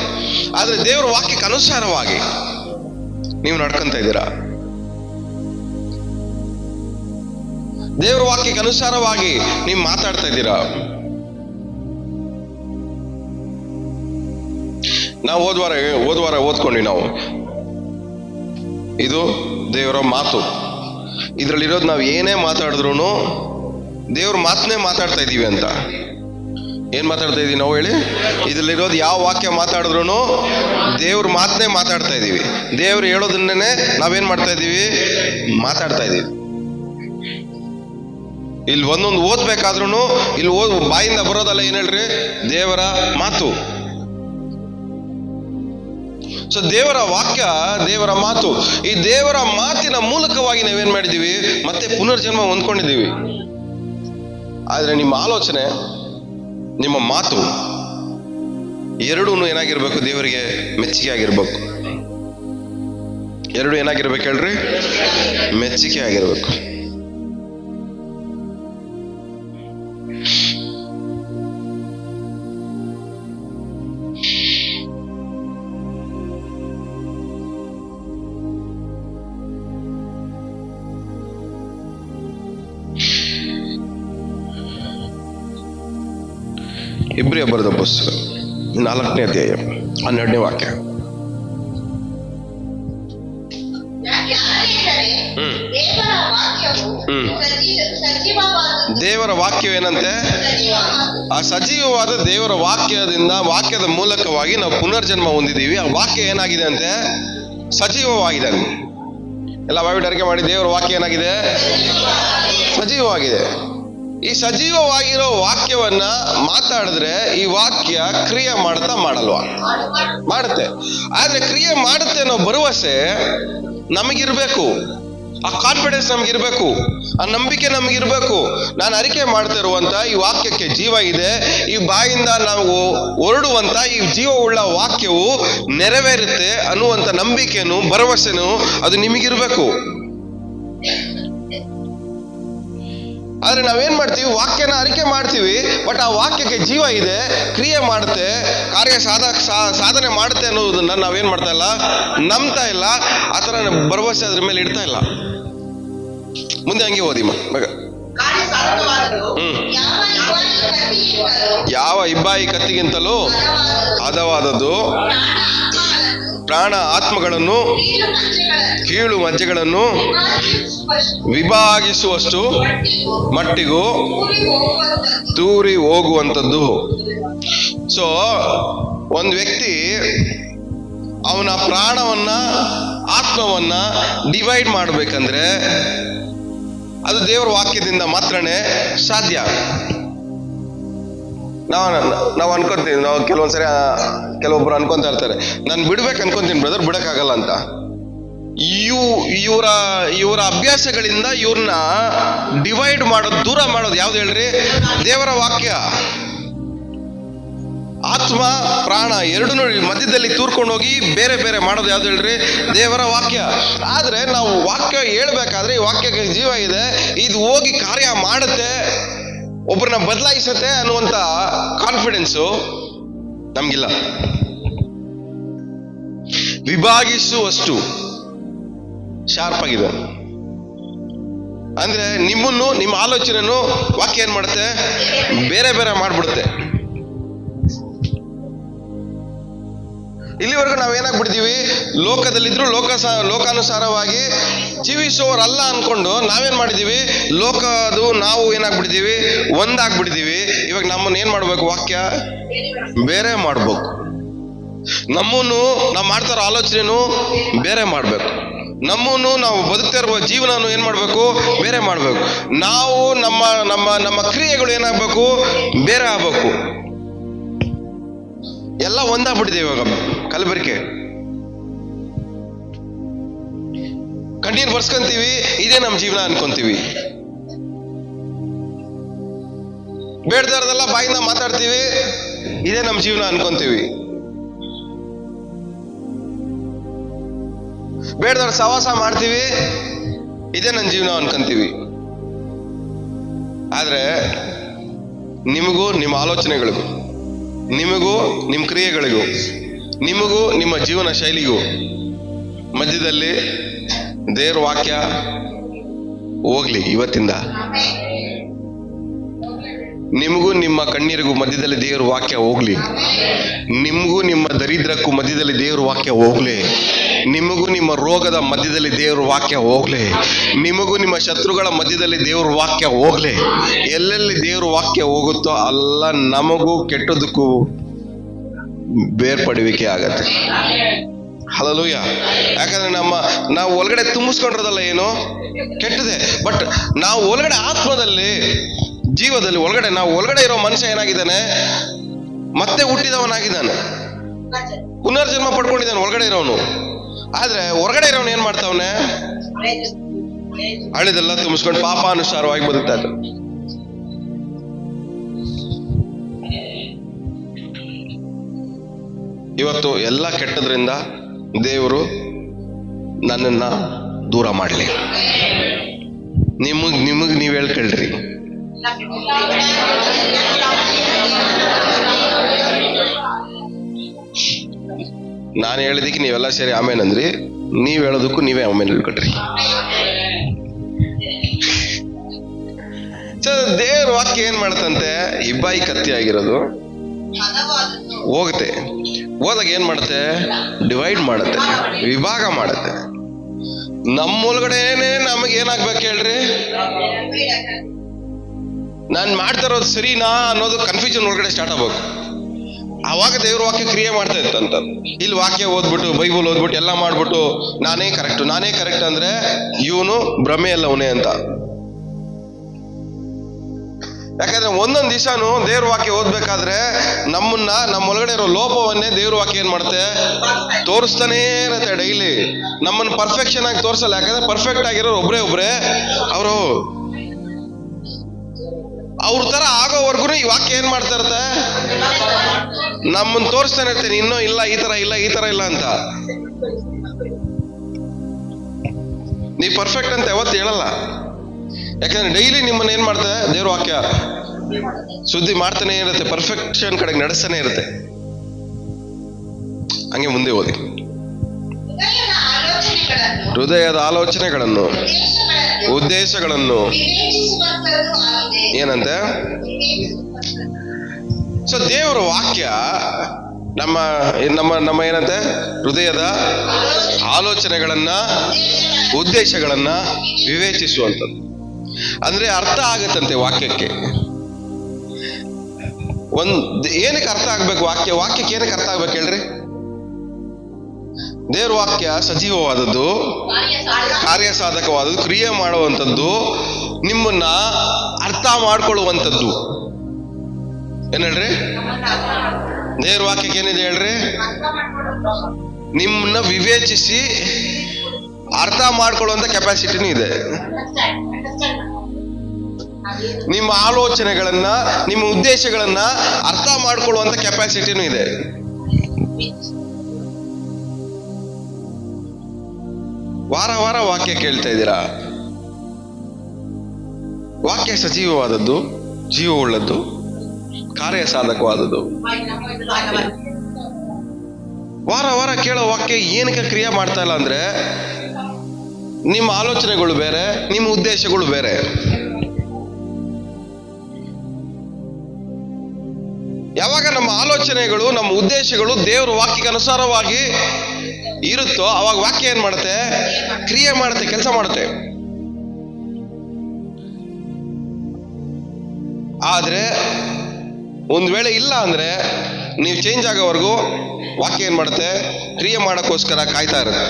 ಆದ್ರೆ ದೇವರ ವಾಕ್ಯಕ್ಕೆ ಅನುಸಾರವಾಗಿ ನೀವು ನಡ್ಕೊಂತ ಇದ್ದೀರಾ? ದೇವರ ವಾಕ್ಯಕ್ಕೆ ಅನುಸಾರವಾಗಿ ನೀವು ಮಾತಾಡ್ತಾ ಇದ್ದೀರಾ? ನಾವು ಹೋದ್ವಾರ ಓದ್ಕೊಂಡ್ವಿ ನಾವು, ಇದು ದೇವರ ಮಾತು. ಇದ್ರಲ್ಲಿರೋದು ನಾವು ಏನೇ ಮಾತಾಡಿದ್ರು ದೇವ್ರ ಮಾತನ್ನೇ ಮಾತಾಡ್ತಾ ಇದೀವಿ ಅಂತ. ಏನ್ ಮಾತಾಡ್ತಾ ಇದೀವಿ ನಾವು ಹೇಳಿ? ಇದ್ರಲ್ಲಿರೋದು ಯಾವ ವಾಕ್ಯ ಮಾತಾಡಿದ್ರು ದೇವ್ರ ಮಾತನ್ನೇ ಮಾತಾಡ್ತಾ ಇದೀವಿ. ದೇವ್ರು ಹೇಳೋದನ್ನೇ ನಾವೇನ್ ಮಾಡ್ತಾ ಇದೀವಿ? ಮಾತಾಡ್ತಾ ಇದೀವಿ. ಇಲ್ಲಿ ಒಂದೊಂದು ಓದ್ಬೇಕಾದ್ರೂ ಇಲ್ಲಿ ಬಾಯಿಂದ ಬರೋದಲ್ಲ, ಏನ್ ಹೇಳ್ರಿ? ದೇವರ ಮಾತು. ಸೊ ದೇವರ ವಾಕ್ಯ, ದೇವರ ಮಾತು. ಈ ದೇವರ ಮಾತಿನ ಮೂಲಕವಾಗಿ ನಾವೇನ್ ಮಾಡಿದೀವಿ? ಮತ್ತೆ ಪುನರ್ಜನ್ಮ ಹೊಂದ್ಕೊಂಡಿದ್ದೀವಿ. ಆದ್ರೆ ನಿಮ್ಮ ಆಲೋಚನೆ, ನಿಮ್ಮ ಮಾತು ಎರಡೂ ಏನಾಗಿರ್ಬೇಕು? ದೇವರಿಗೆ ಮೆಚ್ಚುಗೆ ಆಗಿರ್ಬೇಕು. ಎರಡು ಏನಾಗಿರ್ಬೇಕು ಹೇಳ್ರಿ? ಮೆಚ್ಚುಗೆ ಆಗಿರ್ಬೇಕು. ಇಬ್ರಿಯ ಬರೆದ ಪುಸ್ತಕ 4ನೇ ಅಧ್ಯಾಯ 12ನೇ ವಾಕ್ಯ. ದೇವರ ವಾಕ್ಯವು ಸಜೀವವಾದದ್ದು. ದೇವರ ವಾಕ್ಯವೇನಂತೆ? ಆ ಸಜೀವವಾದ ದೇವರ ವಾಕ್ಯದ ಮೂಲಕವಾಗಿ ನಾವು ಪುನರ್ಜನ್ಮ ಹೊಂದಿದ್ದೀವಿ. ಆ ವಾಕ್ಯ ಏನಾಗಿದೆ ಅಂತೆ? ಸಜೀವವಾಗಿದೆ. ಎಲ್ಲ ಬಾವಿಡ್ ಅರಿಕೆ ಮಾಡಿ, ದೇವರ ವಾಕ್ಯ ಏನಾಗಿದೆ? ಸಜೀವವಾಗಿದೆ. ಈ ಸಜೀವವಾಗಿರೋ ವಾಕ್ಯವನ್ನ ಮಾತಾಡಿದ್ರೆ ಈ ವಾಕ್ಯ ಕ್ರಿಯೆ ಮಾಡುತ್ತಾ ಮಾಡಲ್ವಾ? ಮಾಡುತ್ತೆ. ಆದ್ರೆ ಕ್ರಿಯೆ ಮಾಡುತ್ತೆ ಅನ್ನೋ ಭರವಸೆ ನಮಗಿರ್ಬೇಕು, ಆ ಕಾನ್ಫಿಡೆನ್ಸ್ ನಮಗಿರ್ಬೇಕು, ಆ ನಂಬಿಕೆ ನಮಗಿರ್ಬೇಕು. ನಾನು ಅರಿಕೆ ಮಾಡ್ತಾ ಇರುವಂತ ಈ ವಾಕ್ಯಕ್ಕೆ ಜೀವ ಇದೆ, ಈ ಬಾಯಿಂದ ನಾವು ಹೊರಡುವಂತ ಈ ಜೀವವುಳ್ಳ ವಾಕ್ಯವು ನೆರವೇರುತ್ತೆ ಅನ್ನುವಂತ ನಂಬಿಕೆನು ಭರವಸೆನು ಅದು ನಿಮಗಿರ್ಬೇಕು. ಆದ್ರೆ ನಾವೇನ್ ಮಾಡ್ತೀವಿ? ವಾಕ್ಯನ ಅರಿಕೆ ಮಾಡ್ತೀವಿ, ಬಟ್ ಆ ವಾಕ್ಯಕ್ಕೆ ಜೀವ ಇದೆ, ಕ್ರಿಯೆ ಮಾಡುತ್ತೆ, ಸಾಧನೆ ಮಾಡುತ್ತೆ ಅನ್ನೋದನ್ನ ನಾವೇನ್ ಮಾಡ್ತಾ ಇಲ್ಲ, ನಂಬ್ತಾ ಇಲ್ಲ. ಆ ತರ ಭರವಸೆ ಅದ್ರ ಮೇಲೆ ಇಡ್ತಾ ಇಲ್ಲ. ಮುಂದೆ ಹಂಗೆ ಓದಿ ಮಗ. ಯಾವ ಇಬ್ಬಾಯಿ ಕತ್ತಿಗಿಂತಲೂ ಹದವಾದದ್ದು ಪ್ರಾಣ ಆತ್ಮಗಳನ್ನು ಕೀಳು ಮಜ್ಜೆಗಳನ್ನು ವಿಭಾಗಿಸುವಷ್ಟು ಮಟ್ಟಿಗೂ ತೂರಿ ಹೋಗುವಂಥದ್ದು. ಸೊ ಒಂದು ವ್ಯಕ್ತಿ ಅವನ ಪ್ರಾಣವನ್ನ ಆತ್ಮವನ್ನ ಡಿವೈಡ್ ಮಾಡಬೇಕಂದ್ರೆ ಅದು ದೇವರ ವಾಕ್ಯದಿಂದ ಮಾತ್ರನೇ ಸಾಧ್ಯ. ನಾವು ಅನ್ಕೊಂತೀವಿ, ನಾವು ಕೆಲವೊಂದ್ಸರಿ ಕೆಲವೊಬ್ರು ಅನ್ಕೊಂತಾ ಇರ್ತಾರೆ, ನಾನು ಬಿಡ್ಬೇಕು ಅನ್ಕೊಂತೀನಿ ಬ್ರದರ್, ಬಿಡಕ್ಕಾಗಲ್ಲ ಅಂತ. ಇವರ ಅಭ್ಯಾಸಗಳಿಂದ ಇವ್ರನ್ನ ಡಿವೈಡ್ ಮಾಡೋದು, ದೂರ ಮಾಡೋದು ಯಾವ್ದು ಹೇಳ್ರಿ? ದೇವರ ವಾಕ್ಯ. ಆತ್ಮ ಪ್ರಾಣ ಎರಡನ್ನೂ ಮಧ್ಯದಲ್ಲಿ ತೂರ್ಕೊಂಡು ಹೋಗಿ ಬೇರೆ ಬೇರೆ ಮಾಡೋದು ಯಾವ್ದು ಹೇಳ್ರಿ? ದೇವರ ವಾಕ್ಯ. ಆದ್ರೆ ನಾವು ವಾಕ್ಯ ಹೇಳ್ಬೇಕಾದ್ರೆ ಈ ವಾಕ್ಯಕ್ಕೆ ಜೀವ ಇದೆ, ಇದು ಹೋಗಿ ಕಾರ್ಯ ಮಾಡುತ್ತೆ, ಒಬ್ಬರನ್ನ ಬದಲಾಯಿಸುತ್ತೆ ಅನ್ನುವಂತ ಕಾನ್ಫಿಡೆನ್ಸು ನಮ್ಗಿಲ್ಲ. ವಿಭಾಗಿಸುವಷ್ಟು ಶಾರ್ಪ್ ಆಗಿದೆ. ಅಂದ್ರೆ ನಿಮ್ಮನ್ನು, ನಿಮ್ಮ ಆಲೋಚನೆಯನ್ನು ವಾಕ್ಯ ಏನ್ ಮಾಡುತ್ತೆ? ಬೇರೆ ಬೇರೆ ಮಾಡ್ಬಿಡುತ್ತೆ. ಇಲ್ಲಿವರೆಗೂ ನಾವೇನಾಗ್ಬಿಡ್ತೀವಿ? ಲೋಕದಲ್ಲಿದ್ರು ಲೋಕಾನುಸಾರವಾಗಿ ಜೀವಿಸುವವರಲ್ಲ ಅನ್ಕೊಂಡು ನಾವೇನ್ ಮಾಡಿದೀವಿ? ಲೋಕದು ನಾವು ಏನಾಗ್ಬಿಡ್ತೀವಿ? ಒಂದಾಗ್ಬಿಡ್ತೀವಿ. ಇವಾಗ ನಮ್ಮನ್ನ ಏನ್ ಮಾಡ್ಬೇಕು? ವಾಕ್ಯ ಬೇರೆ ಮಾಡ್ಬೇಕು. ನಮ್ಮನ್ನು ನಾವು ಮಾಡ್ತಾ ಇರೋ ಆಲೋಚನೆನು ಬೇರೆ ಮಾಡ್ಬೇಕು. ನಮ್ಮನ್ನು ನಾವು ಬದುಕ್ತಾ ಇರುವ ಜೀವನನು ಏನ್ ಮಾಡ್ಬೇಕು? ಬೇರೆ ಮಾಡ್ಬೇಕು. ನಾವು ನಮ್ಮ ನಮ್ಮ ನಮ್ಮ ಕ್ರಿಯೆಗಳು ಏನಾಗ್ಬೇಕು? ಬೇರೆ ಆಗ್ಬೇಕು. ಎಲ್ಲ ಒಂದಾಗ್ಬಿಟ್ಟಿದೆ ಇವಾಗ. ಕಲಬೆರಕೆ ಕಣ್ಣೀರ್ ಬರ್ಸ್ಕೊಂತೀವಿ, ಇದೇ ನಮ್ಮ ಜೀವನ ಅನ್ಕೊಂತೀವಿ. ಬೇಡದಾರದೆಲ್ಲ ಬಾಯಿಂದ ಮಾತಾಡ್ತೀವಿ, ಇದೇ ನಮ್ಮ ಜೀವನ ಅನ್ಕೊಂತೀವಿ. ಬೇಡದವ್ರ ಸವಾಸ ಮಾಡ್ತೀವಿ, ಇದೇ ನನ್ನ ಜೀವನ ಅನ್ಕೊಂತೀವಿ. ಆದ್ರೆ ನಿಮಗೂ ನಿಮ್ಮ ಆಲೋಚನೆಗಳಿಗೂ, ನಿಮಗೂ ನಿಮ್ಮ ಕ್ರಿಯೆಗಳಿಗೂ, ನಿಮಗೂ ನಿಮ್ಮ ಜೀವನ ಶೈಲಿಗೂ ಮಧ್ಯದಲ್ಲಿ ದೇವರ ವಾಕ್ಯ ಹೋಗ್ಲಿ. ಇವತ್ತಿಂದ ನಿಮಗೂ ನಿಮ್ಮ ಕಣ್ಣೀರಿಗೂ ಮಧ್ಯದಲ್ಲಿ ದೇವರ ವಾಕ್ಯ ಹೋಗ್ಲಿ. ನಿಮಗೂ ನಿಮ್ಮ ದರಿದ್ರಕ್ಕೂ ಮಧ್ಯದಲ್ಲಿ ದೇವರ ವಾಕ್ಯ ಹೋಗ್ಲಿ. ನಿಮಗೂ ನಿಮ್ಮ ರೋಗದ ಮಧ್ಯದಲ್ಲಿ ದೇವರ ವಾಕ್ಯ ಹೋಗ್ಲಿ. ನಿಮಗೂ ನಿಮ್ಮ ಶತ್ರುಗಳ ಮಧ್ಯದಲ್ಲಿ ದೇವರ ವಾಕ್ಯ ಹೋಗ್ಲಿ. ಎಲ್ಲೆಲ್ಲಿ ದೇವರ ವಾಕ್ಯ ಹೋಗುತ್ತೋ ಅಲ್ಲ ನಮಗೂ ಕೆಟ್ಟದಕ್ಕೂ ಬೇರ್ಪಡುವಿಕೆ ಆಗತ್ತೆ. ಹಲ್ಲೆಲೂಯ. ಯಾಕಂದ್ರೆ ನಾವು ಒಳಗಡೆ ತುಂಬಿಸ್ಕೊಂಡಿರೋದಲ್ಲ ಏನು ಕೆಟ್ಟದೆ, ಬಟ್ ನಾವು ಒಳಗಡೆ ಆತ್ಮದಲ್ಲಿ, ಜೀವದಲ್ಲಿ ಒಳಗಡೆ, ನಾವು ಒಳಗಡೆ ಇರೋ ಮನುಷ್ಯ ಏನಾಗಿದ್ದಾನೆ? ಮತ್ತೆ ಹುಟ್ಟಿದವನಾಗಿದ್ದಾನೆ, ಪುನರ್ಜನ್ಮ ಪಡ್ಕೊಂಡಿದ್ದಾನೆ ಒಳಗಡೆ ಇರೋನು. ಆದ್ರೆ ಹೊರಗಡೆ ಇರೋನು ಏನ್ ಮಾಡ್ತಾವನೆ? ಹಳೆದೆಲ್ಲ ತುಂಬಿಸ್ಕೊಂಡು ಪಾಪಾನುಸಾರವಾಗಿ ಬದುಕ್ತಾ ಇದ್ದ. ಇವತ್ತು ಎಲ್ಲ ಕೆಟ್ಟದ್ರಿಂದ ದೇವರು ನನ್ನನ್ನ ದೂರ ಮಾಡಲಿ. ನಿಮಗ್ ನೀವ್ ಹೇಳ್ಕೊಳ್ರಿ. ನಾನು ಹೇಳಿದಕ್ಕೆ ನೀವೆಲ್ಲ ಸೇರಿ ಆಮೇನ್ ಅಂದ್ರಿ, ನೀವ್ ಹೇಳೋದಕ್ಕೂ ನೀವೇ ಆಮೇನ್ ಹೇಳ್ಕೊಳ್ರಿ. ದೇವ್ರ ವಾಕ್ಯ ಏನ್ ಮಾಡ್ತಂತೆ? ಇಬ್ಬಾಯಿ ಕತ್ತಿ ಆಗಿರೋದು ಹದವಾದದ್ದು ಹೋಗುತ್ತೆ. ಹೋದಾಗ ಏನ್ ಮಾಡುತ್ತೆ? ಡಿವೈಡ್ ಮಾಡುತ್ತೆ, ವಿಭಾಗ ಮಾಡುತ್ತೆ. ನಮ್ಮೊಳಗಡೆನೆ ನಮಗೆ ಏನಾಗ್ಬೇಕು ಹೇಳ್ರಿ? ನಾನ್ ಮಾಡ್ತಾ ಇರೋದು ಸರಿನಾ ಅನ್ನೋದು ಕನ್ಫ್ಯೂಷನ್ ಒಳಗಡೆ ಸ್ಟಾರ್ಟ್ ಆಗ್ಬೇಕು. ಆವಾಗ ದೇವ್ರ ವಾಕ್ಯ ಕ್ರಿಯೆ ಮಾಡ್ತಾ ಇತ್ತಂತ. ಇಲ್ಲಿ ವಾಕ್ಯ ಓದ್ಬಿಟ್ಟು ಬೈಬಲ್ ಓದ್ಬಿಟ್ಟು ಎಲ್ಲ ಮಾಡ್ಬಿಟ್ಟು ನಾನೇ ಕರೆಕ್ಟ್ ಅಂದ್ರೆ ಇವನು ಭ್ರಮೆ ಅಲ್ಲವನೇ ಅಂತ. ಯಾಕಂದ್ರೆ ಒಂದೊಂದ್ ದಿವಸನು ದೇವ್ರ ವಾಕ್ಯ ಓದ್ಬೇಕಾದ್ರೆ ನಮ್ಮೊಳಗಡೆ ಇರೋ ಲೋಪವನ್ನೇ ದೇವ್ರ ವಾಕ್ಯ ಏನ್ ಮಾಡುತ್ತೆ? ತೋರಿಸ್ತಾನೇ ಇರತ್ತೆ ಡೈಲಿ. ನಮ್ಮನ್ನ ಪರ್ಫೆಕ್ಷನ್ ಆಗಿ ತೋರ್ಸಲ್ಲ. ಯಾಕಂದ್ರೆ ಪರ್ಫೆಕ್ಟ್ ಆಗಿರೋ ಒಬ್ರೇ ಅವ್ರ ತರ ಆಗೋವರೆಗೂ ಈ ವಾಕ್ಯ ಏನ್ ಮಾಡ್ತಾ ಇರತ್ತೆ? ನಮ್ಮನ್ನ ತೋರಿಸ್ತಾನೆ ಇರ್ತೇನೆ, ಇನ್ನೂ ಇಲ್ಲ, ಈ ತರ ಇಲ್ಲ ಅಂತ. ನೀವ್ ಪರ್ಫೆಕ್ಟ್ ಅಂತ ಯಾವತ್ತು ಹೇಳಲ್ಲ. ಯಾಕಂದ್ರೆ ಡೈಲಿ ನಿಮ್ಮನ್ನ ಏನ್ ಮಾಡ್ತಾರೆ? ದೇವ್ರ ವಾಕ್ಯ ಸುದ್ದಿ ಮಾಡ್ತಾನೆ ಇರುತ್ತೆ, ಪರ್ಫೆಕ್ಷನ್ ಕಡೆಗೆ ನಡೆಸ್ತಾನೆ ಇರುತ್ತೆ. ಹಂಗೆ ಮುಂದೆ ಓದಿ. ಹೃದಯದ ಆಲೋಚನೆಗಳನ್ನು ಉದ್ದೇಶಗಳನ್ನು ಏನಂತೆ? ಸೊ ದೇವರ ವಾಕ್ಯ ನಮ್ಮ ಏನಂತೆ? ಹೃದಯದ ಆಲೋಚನೆಗಳನ್ನ ಉದ್ದೇಶಗಳನ್ನ ವಿವೇಚಿಸುವಂಥದ್ದು. ಅಂದ್ರೆ ಅರ್ಥ ಆಗತ್ತಂತೆ ವಾಕ್ಯಕ್ಕೆ. ಏನಕ್ಕೆ ಅರ್ಥ ಆಗ್ಬೇಕು? ವಾಕ್ಯಕ್ಕೆ ಏನಕ್ಕೆ ಅರ್ಥ ಆಗ್ಬೇಕು ಹೇಳ್ರಿ? ದೇವ್ರ ವಾಕ್ಯ ಸಜೀವವಾದದ್ದು, ಕಾರ್ಯಸಾಧಕವಾದದ್ದು, ಕ್ರಿಯೆ ಮಾಡುವಂಥದ್ದು, ನಿಮ್ಮನ್ನ ಅರ್ಥ ಮಾಡ್ಕೊಳ್ಳುವಂಥದ್ದು. ಏನ್ ಹೇಳ್ರಿ? ದೇವ್ರ ವಾಕ್ಯಕ್ಕೆ ಏನಿದೆ ಹೇಳ್ರಿ? ನಿಮ್ಮನ್ನ ವಿವೇಚಿಸಿ ಅರ್ಥ ಮಾಡ್ಕೊಳ್ಳುವಂತ ಕೆಪಾಸಿಟಿನೂ ಇದೆ. ನಿಮ್ಮ ಆಲೋಚನೆಗಳನ್ನ, ನಿಮ್ಮ ಉದ್ದೇಶಗಳನ್ನ ಅರ್ಥ ಮಾಡ್ಕೊಳ್ಳುವಂತ ಕೆಪಾಸಿಟಿನೂ ಇದೆ. ವಾರ ವಾಕ್ಯ ಕೇಳ್ತಾ ಇದ್ದೀರಾ? ವಾಕ್ಯ ಸಜೀವವಾದದ್ದು, ಜೀವವುಳ್ಳದ್ದು, ಕಾರ್ಯ ಸಾಧಕವಾದದ್ದು. ವಾರ ಕೇಳೋ ವಾಕ್ಯ ಏನಕ್ಕೆ ಕ್ರಿಯೆ ಮಾಡ್ತಾ ಇಲ್ಲ ಅಂದ್ರೆ, ನಿಮ್ಮ ಆಲೋಚನೆಗಳು ಬೇರೆ, ನಿಮ್ಮ ಉದ್ದೇಶಗಳು ಬೇರೆ. ಯಾವಾಗ ನಮ್ಮ ಆಲೋಚನೆಗಳು, ನಮ್ಮ ಉದ್ದೇಶಗಳು ದೇವರ ವಾಕ್ಯಕ್ಕೆ ಅನುಸಾರವಾಗಿ ಇರುತ್ತೋ ಅವಾಗ ವಾಕ್ಯ ಏನ್ ಮಾಡುತ್ತೆ? ಕ್ರಿಯೆ ಮಾಡುತ್ತೆ, ಕೆಲಸ ಮಾಡುತ್ತೆ. ಆದ್ರೆ ಒಂದ್ ವೇಳೆ ಇಲ್ಲ ಅಂದ್ರೆ ನೀವು ಚೇಂಜ್ ಆಗೋವರೆಗೂ ವಾಕ್ಯ ಏನ್ ಮಾಡುತ್ತೆ? ಕ್ರಿಯೆ ಮಾಡಕ್ಕೋಸ್ಕರ ಕಾಯ್ತಾ ಇರುತ್ತೆ.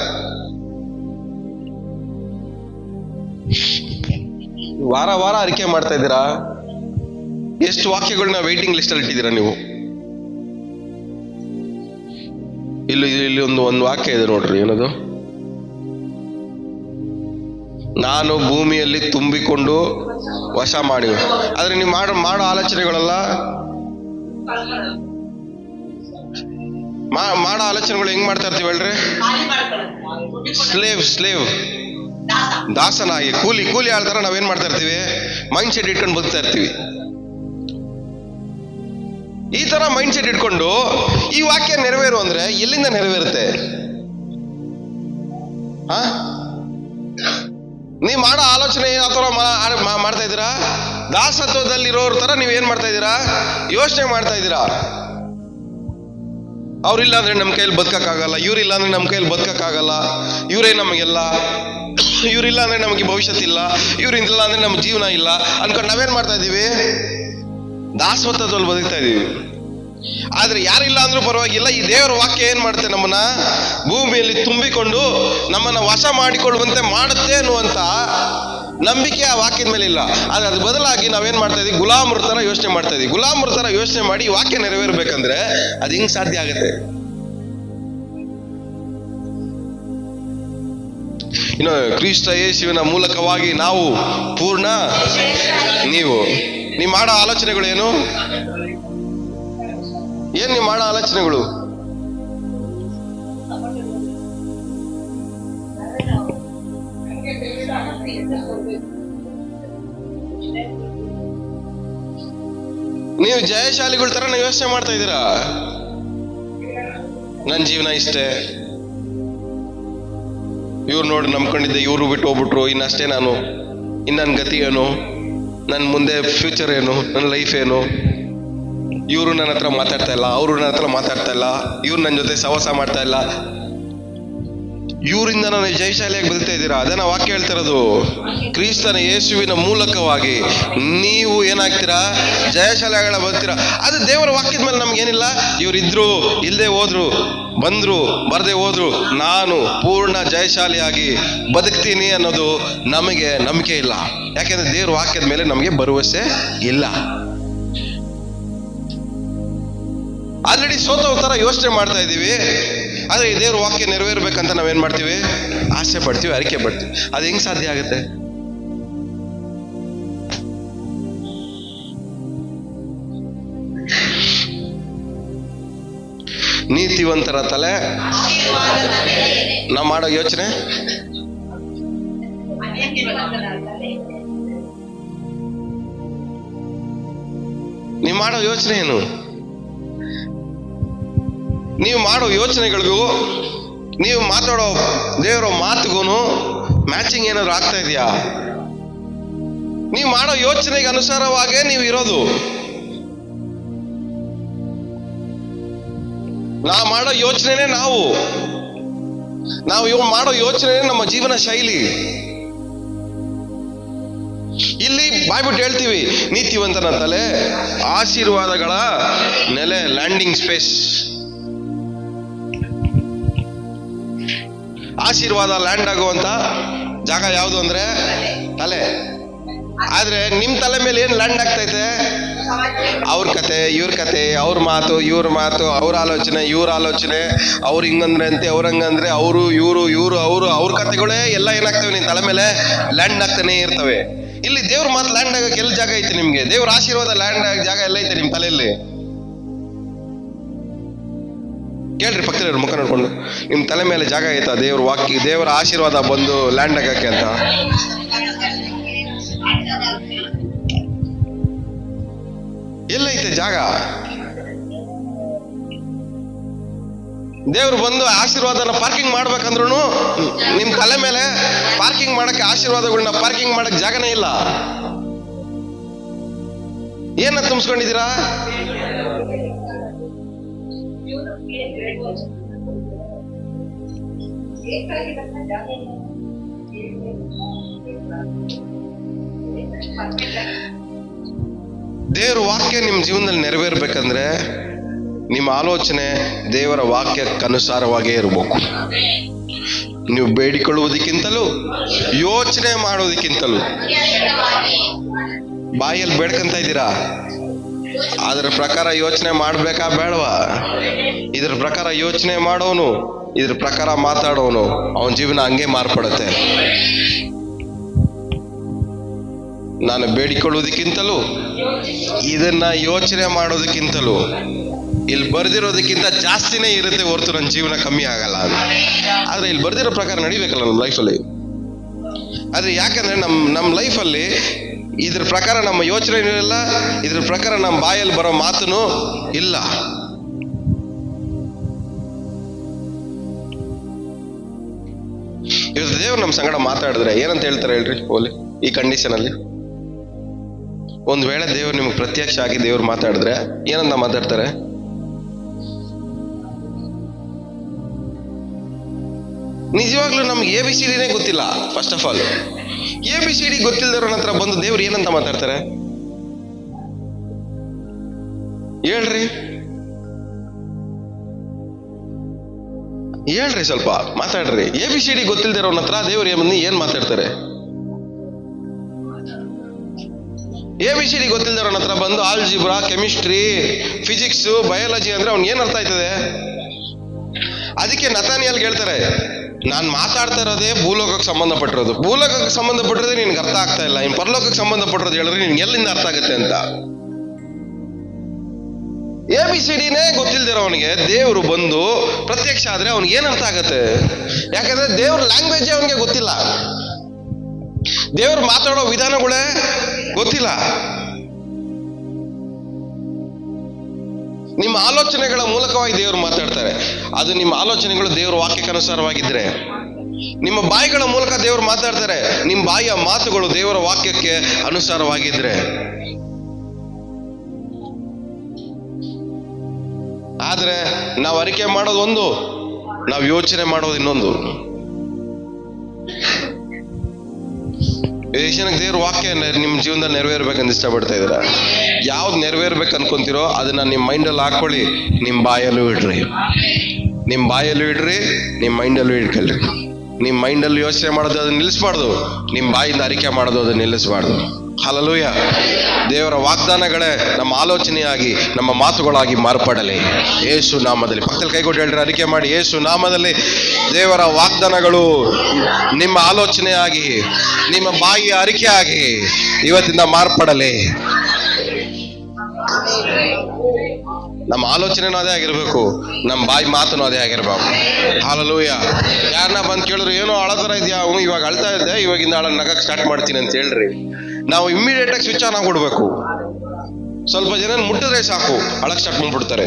ವಾರ ಅರಿಕೆ ಮಾಡ್ತಾ ಇದ್ದೀರಾ? ಎಷ್ಟು ವಾಕ್ಯಗಳನ್ನ ವೇಟಿಂಗ್ ಲಿಸ್ಟ್ ಅಲ್ಲಿ ಇಟ್ಟಿದ್ದೀರಾ ನೀವು? ಇಲ್ಲಿ ಒಂದು ವಾಕ್ಯ ಇದೆ ನೋಡ್ರಿ. ಏನದು? ನಾನು ಭೂಮಿಯಲ್ಲಿ ತುಂಬಿಕೊಂಡು ವಶ ಮಾಡಿ. ಆದ್ರೆ ನೀವು ಮಾಡೋ ಆಲೋಚನೆಗಳೆಲ್ಲ ಮಾಡೋ ಆಲೋಚನೆಗಳು ಹೆಂಗ್ ಮಾಡ್ತಾ ಇರ್ತೀವಿ ಹೇಳ್ರಿ? ಸ್ಲೇವ್ ದಾಸನಾಗಿ, ಕೂಲಿ ಆಳ್ತಾರ ನಾವೇನ್ ಮಾಡ್ತಾ ಇರ್ತೀವಿ? ಮೈಂಡ್ ಸೆಟ್ ಇಟ್ಕೊಂಡು ಬದುಕ್ತಾ ಇರ್ತೀವಿ. ಈ ತರ ಮೈಂಡ್ ಸೆಟ್ ಇಟ್ಕೊಂಡು ಈ ವಾಕ್ಯ ನೆರವೇರು ಅಂದ್ರೆ ಎಲ್ಲಿಂದ ನೆರವೇರುತ್ತೆ? ನೀವ್ ಮಾಡೋ ಆಲೋಚನೆ ಯಾವ ತರ ಮಾಡ್ತಾ ಇದ್ದೀರಾ? ದಾಸತ್ವದಲ್ಲಿರೋರ್ ತರ ನೀವೇನ್ ಮಾಡ್ತಾ ಇದ್ದೀರಾ? ಯೋಚನೆ ಮಾಡ್ತಾ ಇದ್ದೀರಾ. ಅವ್ರಿಲ್ಲ ಅಂದ್ರೆ ನಮ್ ಕೈಯಲ್ಲಿ ಬದುಕಕ್ಕಾಗಲ್ಲ, ಇವ್ರಿಲ್ಲ ಅಂದ್ರೆ ನಮ್ ಕೈಯಲ್ಲಿ ಬದುಕಕ್ಕಾಗಲ್ಲ, ಇವರೇ ನಮಗೆಲ್ಲ, ಇವ್ರಿಲ್ಲ ಅಂದ್ರೆ ನಮಗೆ ಭವಿಷ್ಯತ್ ಇಲ್ಲ, ಇವ್ರಿಲ್ಲ ಅಂದ್ರೆ ನಮ್ ಜೀವನ ಇಲ್ಲ ಅನ್ಕೊಂಡು ನಾವೇನ್ ಮಾಡ್ತಾ ಇದೀವಿ? ದಾಸತ್ವದಲ್ಲಿ ಬದುಕ್ತಾ ಇದೀವಿ. ಆದ್ರೆ ಯಾರಿಲ್ಲ ಅಂದ್ರೂ ಪರವಾಗಿಲ್ಲ, ಈ ದೇವರ ವಾಕ್ಯ ಏನ್ ಮಾಡುತ್ತೆ? ನಮ್ಮನ್ನ ಭೂಮಿಯಲ್ಲಿ ತುಂಬಿಕೊಂಡು ನಮ್ಮನ್ನ ವಶ ಮಾಡಿಕೊಳ್ಳುವಂತೆ ಮಾಡುತ್ತೆ ಅನ್ನುವಂತ ನಂಬಿಕೆ ಆ ವಾಕ್ಯದ ಮೇಲೆ ಇಲ್ಲ. ಆದ್ರೆ ಅದ್ರ ಬದಲಾಗಿ ನಾವೇನ್ ಮಾಡ್ತಾ ಇದೀವಿ? ಗುಲಾಮರ ತರ ಯೋಚನೆ ಮಾಡ್ತಾ ಇದೀವಿ. ಗುಲಾಮರ ತರ ಯೋಚನೆ ಮಾಡಿ ಈ ವಾಕ್ಯ ನೆರವೇರ್ಬೇಕಂದ್ರೆ ಅದು ಹಿಂಗ್ ಸಾಧ್ಯ ಆಗತ್ತೆ? ಇನ್ನು ಕ್ರಿಸ್ತ ಯೇಸುವಿನ ಮೂಲಕವಾಗಿ ನಾವು ಪೂರ್ಣ, ನೀವು ಮಾಡೋ ಆಲೋಚನೆಗಳು ಏನು? ನೀವು ಮಾಡೋ ಆಲೋಚನೆಗಳು? ನೀವು ಜಯಶಾಲಿಗಳ ತರ ಯೋಚನೆ ಮಾಡ್ತಾ ಇದ್ದೀರಾ? ನನ್ನ ಜೀವನ ಇಷ್ಟೇ, ಇವ್ರು ನೋಡಿ ನಂಬ್ಕೊಂಡಿದ್ದೆ, ಇವ್ರು ಬಿಟ್ಟು ಹೋಗ್ಬಿಟ್ರು, ಇನ್ನಷ್ಟೇ ನಾನು, ನನ್ನ ಗತಿ ಏನು, ನನ್ನ ಮುಂದೆ ಫ್ಯೂಚರ್ ಏನು, ನನ್ನ ಲೈಫ್ ಏನು? ಇವರು ನನ್ನ ಹತ್ರ ಮಾತಾಡ್ತಾ ಇಲ್ಲ, ಅವರು ನನ್ನ ಹತ್ರ ಮಾತಾಡ್ತಾ ಇಲ್ಲ, ಇವ್ರು ನನ್ನ ಜೊತೆ ಸಹವಾಸ ಮಾಡ್ತಾ ಇಲ್ಲ, ಇವರಿಂದ ನಾನು ಜಯಶಾಲಿಯಾಗಿ ಬದುಕ್ತಾ ಇದ್ದೀರಾ? ಅದನ್ನ ವಾಕ್ಯ ಹೇಳ್ತಿರೋದು. ಕ್ರಿಸ್ತನ ಯೇಸುವಿನ ಮೂಲಕವಾಗಿ ನೀವು ಏನಾಗ್ತೀರಾ? ಜಯಶಾಲಿಗಳ ಬದುಕ್ತೀರಾ. ಅದು ದೇವರ ವಾಕ್ಯದ ಮೇಲೆ ನಮ್ಗೇನಿಲ್ಲ, ಇವರಿದ್ರು ಇಲ್ಲದೆ ಹೋದ್ರು, ಬಂದ್ರು ಬರದೆ ಹೋದ್ರು, ನಾನು ಪೂರ್ಣ ಜಯಶಾಲಿಯಾಗಿ ಬದುಕ್ತೀನಿ ಅನ್ನೋದು ನಮಗೆ ನಂಬಿಕೆ ಇಲ್ಲ. ಯಾಕೆಂದ್ರೆ ದೇವರ ವಾಕ್ಯದ ಮೇಲೆ ನಮಗೆ ಭರವಸೆ ಇಲ್ಲ. ಆಲ್ರೆಡಿ ಸೋತವ ತರ ಯೋಚನೆ ಮಾಡ್ತಾ ಇದ್ದೀವಿ. ಆದ್ರೆ ಈ ದೇವ್ರ ವಾಕ್ಯ ನೆರವೇರ್ಬೇಕಂತ ನಾವೇನ್ ಮಾಡ್ತೀವಿ? ಆಸೆ ಪಡ್ತೀವಿ, ಅರಿಕೆ ಪಡ್ತೀವಿ. ಅದು ಹೆಂಗ್ ಸಾಧ್ಯ ಆಗುತ್ತೆ? ನೀತಿವಂತರ ತಲೆ ನಾವು ಮಾಡೋ ಯೋಚನೆ, ನೀವು ಮಾಡೋ ಯೋಚನೆ ಏನು? ನೀವು ಮಾಡೋ ಯೋಚನೆಗಳಿಗೂ ನೀವು ಮಾತಾಡೋ ದೇವರ ಮಾತುಗೂ ಮ್ಯಾಚಿಂಗ್ ಏನಾದ್ರು ಆಗ್ತಾ ಇದೆಯಾ? ನೀವು ಮಾಡೋ ಯೋಚನೆಗೆ ಅನುಸಾರವಾಗೇ ನೀವು ಇರೋದು. ನಾವು ಮಾಡೋ ಯೋಚನೆನೇ ನಾವು ಇವ್ ಮಾಡೋ ಯೋಚನೆ ನಮ್ಮ ಜೀವನ ಶೈಲಿ. ಇಲ್ಲಿ ಬಾಯ್ಬಿಟ್ಟು ಹೇಳ್ತೀವಿ, ನೀತಿವಂತನ ತಲೆ ಆಶೀರ್ವಾದಗಳ ನೆಲೆ, ಲ್ಯಾಂಡಿಂಗ್ ಸ್ಪೇಸ್. ಆಶೀರ್ವಾದ ಲ್ಯಾಂಡ್ ಆಗುವಂತ ಜಾಗ ಯಾವುದು ಅಂದ್ರೆ ತಲೆ. ಆದ್ರೆ ನಿಮ್ ತಲೆ ಮೇಲೆ ಏನ್ ಲ್ಯಾಂಡ್ ಆಗ್ತೈತೆ? ಅವ್ರ ಕತೆ, ಇವ್ರ ಕತೆ, ಅವ್ರ ಮಾತು, ಇವ್ರ ಮಾತು, ಅವ್ರ ಆಲೋಚನೆ, ಇವ್ರ ಆಲೋಚನೆ, ಅವ್ರು ಹಿಂಗಂದ್ರೆ ಅಂತೆ, ಅವ್ರ ಹಂಗಂದ್ರೆ, ಅವರು ಇವರು ಅವ್ರ ಕತೆಗಳೇ ಎಲ್ಲ ಏನಾಗ್ತವೆ ನಿನ್ ತಲೆ ಮೇಲೆ ಲ್ಯಾಂಡ್ ಆಗ್ತಾನೆ ಇರ್ತವೆ. ಇಲ್ಲಿ ದೇವ್ರ ಮಾತು ಲ್ಯಾಂಡ್ ಆಗಕ್ಕೆ ಎಲ್ಲಿ ಜಾಗ ಐತೆ ನಿಮ್ಗೆ? ದೇವ್ರ ಆಶೀರ್ವಾದ ಲ್ಯಾಂಡ್ ಆಗ ಜಾಗ ಎಲ್ಲ ಐತೆ ನಿಮ್ ತಲೆಯಲ್ಲಿ? ಕೇಳ್ರಿ ಪಕ್ಕದವ್ರ ಮುಖ ನೋಡ್ಕೊಂಡು, ನಿಮ್ ತಲೆ ಮೇಲೆ ಜಾಗ ಐತಾ ದೇವ್ರ ವಾಕ್ಯ, ದೇವರ ಆಶೀರ್ವಾದ ಬಂದು ಲ್ಯಾಂಡ್ ಆಗಕ್ಕೆ ಅಂತ? ಎಲ್ಲೈತೆ ಜಾಗ? ದೇವ್ರು ಬಂದು ಆಶೀರ್ವಾದನ ಪಾರ್ಕಿಂಗ್ ಮಾಡ್ಬೇಕಂದ್ರೂ ನಿಮ್ ತಲೆ ಮೇಲೆ ಪಾರ್ಕಿಂಗ್ ಮಾಡಕ್ಕೆ, ಆಶೀರ್ವಾದಗಳನ್ನ ಪಾರ್ಕಿಂಗ್ ಮಾಡಕ್ ಜಾಗನೇ ಇಲ್ಲ. ಏನ ತುಂಬಿಸ್ಕೊಂಡಿದ್ದೀರಾ? ದೇವರ ವಾಕ್ಯ ನಿಮ್ಮ ಜೀವನದಲ್ಲಿ ನೆರವೇರ್ಬೇಕಂದ್ರೆ ನಿಮ್ಮ ಆಲೋಚನೆ ದೇವರ ವಾಕ್ಯಕ್ಕನುಸಾರವಾಗೇ ಇರಬೇಕು. ನೀವು ಬೇಡಿಕೊಳ್ಳುವುದಕ್ಕಿಂತಲೂ ಯೋಚನೆ ಮಾಡೋದಕ್ಕಿಂತಲೂ, ಬಾಯಲ್ಲಿ ಬೇಡ್ಕಂತ ಇದ್ದೀರಾ, ಅದರ ಪ್ರಕಾರ ಯೋಚನೆ ಮಾಡ್ಬೇಕಾ ಬೇಡವಾ? ಇದ್ರ ಪ್ರಕಾರ ಯೋಚನೆ ಮಾಡೋನು, ಇದ್ರ ಪ್ರಕಾರ ಮಾತಾಡೋನು, ಅವನ ಜೀವನ ಹಂಗೆ ಮಾರ್ಪಡುತ್ತೆ. ನಾನು ಬೇಡಿಕೊಳ್ಳುವುದಕ್ಕಿಂತಲೂ ಇದನ್ನ ಯೋಚನೆ ಮಾಡೋದಕ್ಕಿಂತಲೂ ಇಲ್ಲಿ ಬರ್ದಿರೋದಕ್ಕಿಂತ ಜಾಸ್ತಿನೇ ಇರುತ್ತೆ ಹೊರತು ನನ್ನ ಜೀವನ ಕಮ್ಮಿ ಆಗಲ್ಲ. ಆದ್ರೆ ಇಲ್ಲಿ ಬರ್ದಿರೋ ಪ್ರಕಾರ ನಡಿಬೇಕಲ್ಲ ನಮ್ಮ ಲೈಫಲ್ಲಿ. ಆದ್ರೆ ಯಾಕಂದ್ರೆ ನಮ್ಮ ಲೈಫಲ್ಲಿ ಇದ್ರ ಪ್ರಕಾರ ನಮ್ಮ ಯೋಚನೆ ಇಲ್ಲ, ಇದ್ರ ಪ್ರಕಾರ ನಮ್ಮ ಬಾಯಲ್ಲಿ ಬರೋ ಮಾತುನು ಇಲ್ಲ. ಇವತ್ತು ದೇವ್ರು ನಮ್ಮ ಸಂಗಡ ಮಾತಾಡಿದ್ರೆ ಏನಂತ ಹೇಳ್ತಾರೆ ಹೇಳ್ರಿ? ಓಲಿ ಈ ಕಂಡೀಷನ್ ಅಲ್ಲಿ ಒಂದ್ ವೇಳೆ ದೇವ್ರು ನಿಮ್ಗೆ ಪ್ರತ್ಯಕ್ಷ ಆಗಿ ದೇವ್ರು ಮಾತಾಡಿದ್ರೆ ಏನಂತ ಮಾತಾಡ್ತಾರೆ? ನಿಜವಾಗ್ಲೂ ನಮ್ಗೆ ABCDನೇ ಗೊತ್ತಿಲ್ಲ. ಫಸ್ಟ್ ಆಫ್ ಆಲ್ ABCD ಗೊತ್ತಿಲ್ಲದವ್ರ ಹತ್ರ ಬಂದು ದೇವ್ರು ಏನಂತ ಮಾತಾಡ್ತಾರೆ ಹೇಳ್ರಿ? ಸ್ವಲ್ಪ ಮಾತಾಡ್ರಿ. ABCD ಗೊತ್ತಿಲ್ದಿರೋನ ಹತ್ರ ದೇವ್ರು ಏನ್ ಮಾತಾಡ್ತಾರೆ? ABCD ಗೊತ್ತಿಲ್ದಿರೋನ ಹತ್ರ ಬಂದು ಆಲ್ಜಿಬ್ರಾ, ಕೆಮಿಸ್ಟ್ರಿ, ಫಿಸಿಕ್ಸ್, ಬಯಾಲಜಿ ಅಂದ್ರೆ ಅವ್ನ್ ಏನ್ ಅರ್ಥ ಆಯ್ತದೆ? ಅದಕ್ಕೆ ನತಾನಿಯಲ್ಗೆ ಹೇಳ್ತಾರೆ, ನಾನ್ ಮಾತಾಡ್ತಾ ಇರೋದೇ ಭೂಲೋಕಕ್ಕೆ ಸಂಬಂಧಪಟ್ಟಿರೋದು. ಭೂಲೋಕಕ್ಕೆ ಸಂಬಂಧಪಟ್ಟಿರೋದೇ ನಿನ್ಗೆ ಅರ್ಥ ಆಗ್ತಾ ಇಲ್ಲ, ಇನ್ ಪರಲೋಕಕ್ಕೆ ಸಂಬಂಧಪಟ್ಟಿರೋದು ಹೇಳಿದ್ರೆ ನಿನ್ಗೆ ಎಲ್ಲಿಂದ ಅರ್ಥ ಆಗುತ್ತೆ ಅಂತ. ABCDನೇ ಗೊತ್ತಿಲ್ದಿರೋವನಿಗೆ ದೇವ್ರು ಬಂದು ಪ್ರತ್ಯಕ್ಷ ಆದ್ರೆ ಅವ್ನಿಗೆ ಏನ್ ಅರ್ಥ ಆಗತ್ತೆ? ಯಾಕಂದ್ರೆ ದೇವ್ರ ಲ್ಯಾಂಗ್ವೇಜ್ ಅವನಿಗೆ ಗೊತ್ತಿಲ್ಲ, ದೇವ್ರು ಮಾತಾಡೋ ವಿಧಾನಗಳೇ ಗೊತ್ತಿಲ್ಲ. ನಿಮ್ಮ ಆಲೋಚನೆಗಳ ಮೂಲಕವಾಗಿ ದೇವರು ಮಾತಾಡ್ತಾರೆ. ಅದು ನಿಮ್ಮ ಆಲೋಚನೆಗಳು ದೇವರ ವಾಕ್ಯಕ್ಕನುಸಾರವಾಗಿದ್ರೆ, ನಿಮ್ಮ ಬಾಯಿಗಳ ಮೂಲಕ ದೇವರು ಮಾತಾಡ್ತಾರೆ. ನಿಮ್ಮ ಬಾಯಿಯ ಮಾತುಗಳು ದೇವರ ವಾಕ್ಯಕ್ಕೆ ಅನುಸಾರವಾಗಿದ್ರೆ. ಆದ್ರೆ ನಾವು ಅರಿಕೆ ಮಾಡೋದು ಒಂದು, ನಾವು ಯೋಚನೆ ಮಾಡೋದು ಇನ್ನೊಂದು. ಏಷ್ಯನಿಗೆ ದೇವ್ರ ವಾಕ್ಯ ನಿಮ್ಮ ಜೀವನದಲ್ಲಿ ನೆರವೇರ್ಬೇಕಂತ ಇಷ್ಟಪಡ್ತಾ ಇದ್ದೀರ. ಯಾವ್ದು ನೆರವೇರ್ಬೇಕು ಅನ್ಕೊಂತೀರೋ ಅದನ್ನ ನಿಮ್ಮ ಮೈಂಡಲ್ಲಿ ಹಾಕೊಳ್ಳಿ, ನಿಮ್ಮ ಬಾಯಲ್ಲೂ ಇಡ್ರಿ. ನಿಮ್ಮ ಬಾಯಲ್ಲೂ ಇಡ್ರಿ, ನಿಮ್ಮ ಮೈಂಡಲ್ಲೂ ಇಟ್ಕೊಳ್ರಿ. ನಿಮ್ಮ ಮೈಂಡಲ್ಲಿ ಯೋಚನೆ ಮಾಡೋದು ಅದನ್ನ ನಿಲ್ಲಿಸ್ಬಾರ್ದು, ನಿಮ್ಮ ಬಾಯಿಂದ ಅರಿಕೆ ಮಾಡೋದು ಅದನ್ನ ನಿಲ್ಲಿಸ್ಬಾರ್ದು. ಹಲ್ಲೆಲೂಯಾ. ದೇವರ ವಾಗ್ದಾನಗಳೇ ನಮ್ಮ ಆಲೋಚನೆಯಾಗಿ ನಮ್ಮ ಮಾತುಗಳಾಗಿ ಮಾರ್ಪಡಲಿ ಯೇಸು ನಾಮದಲ್ಲಿ. ಪಕ್ಕದಲ್ಲಿ ಕೈಗೊಟ್ಟು ಹೇಳ್ರಿ, ಅರಿಕೆ ಮಾಡಿ, ಯೇಸು ನಾಮದಲ್ಲಿ ದೇವರ ವಾಗ್ದಾನಗಳು ನಿಮ್ಮ ಆಲೋಚನೆಯಾಗಿ ನಿಮ್ಮ ಬಾಯಿಯ ಅರಿಕೆಯಾಗಿ ಇವತ್ತಿಂದ ಮಾರ್ಪಡಲಿ. ನಮ್ಮ ಆಲೋಚನೆನೂ ಅದೇ ಆಗಿರ್ಬೇಕು, ನಮ್ಮ ಬಾಯಿ ಮಾತನು ಅದೇ ಆಗಿರ್ಬೇಕು. ಹಲ್ಲೆಲೂಯಾ. ಯಾರನ್ನ ಬಂದು ಕೇಳಿದ್ರು, ಏನೋ ಅಳತರ ಇದೆಯಾ, ಇವಾಗ ಅಳ್ತಾ ಇದ್ದೆ, ಇವಾಗಿಂದ ನಗಕ್ಕೆ ಸ್ಟಾರ್ಟ್ ಮಾಡ್ತೀನಿ ಅಂತ ಹೇಳ್ರಿ. ನಾವು ಇಮ್ಮಿಡಿಯೇಟ್ ಆಗಿ ಸ್ವಿಚ್ ಆನ್ ಆಗ್ಬಿಡ್ಬೇಕು. ಸ್ವಲ್ಪ ಜನ ಮುಟ್ಟಿದ್ರೆ ಸಾಕು ಅಳಕ್ ಸ್ಟಾರ್ಟ್ ಮಾಡ್ಬಿಡ್ತಾರೆ.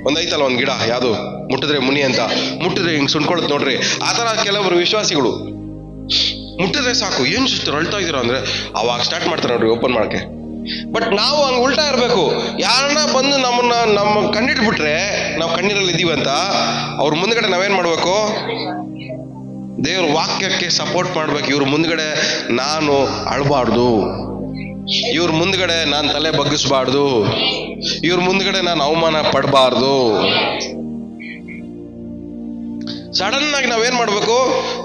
ಒಂದೈತಲ್ಲ ಒಂದ್ ಗಿಡ ಯಾವುದು ಮುಟ್ಟಿದ್ರೆ ಮುನಿ ಅಂತ, ಮುಟ್ಟಿದ್ರೆ ಹಿಂಗ್ ಸುಣ್ಕೊಳತ್ ನೋಡ್ರಿ. ಆತರ ಕೆಲವರು ವಿಶ್ವಾಸಿಗಳು ಮುಟ್ಟಿದ್ರೆ ಸಾಕು, ಏನ್ ಸಿಸ್ಟರ್ ಅಳ್ತಾ ಇದೀರ ಅಂದ್ರೆ ಅವಾಗ ಸ್ಟಾರ್ಟ್ ಮಾಡ್ತಾರೆ ನೋಡ್ರಿ ಓಪನ್ ಮಾಡಕ್ಕೆ. ಬಟ್ ನಾವು ಹಂಗ್ ಉಲ್ಟಾ ಇರ್ಬೇಕು. ಯಾರನ್ನ ಬಂದು ನಮ್ಮ ಕಣ್ಣಿಟ್ಬಿಟ್ರೆ ನಾವು ಕಣ್ಣೀರಲ್ಲಿ ಇದೀವಂತ ಅವ್ರ ಮುಂದ್ಗಡೆ ನಾವೇನ್ ಮಾಡ್ಬೇಕು, ದೇವ್ರ ವಾಕ್ಯಕ್ಕೆ ಸಪೋರ್ಟ್ ಮಾಡ್ಬೇಕು. ಇವ್ರ ಮುಂದ್ಗಡೆ ನಾನು ಅಳಬಾರ್ದು, ಇವ್ರ ಮುಂದ್ಗಡೆ ನಾನು ತಲೆ ಬಗ್ಗಿಸ್ಬಾರ್ದು, ಇವ್ರ ಮುಂದ್ಗಡೆ ನಾನು ಅವಮಾನ ಪಡಬಾರ್ದು. ಸಡನ್ ಆಗಿ ನಾವೇನ್ ಮಾಡ್ಬೇಕು,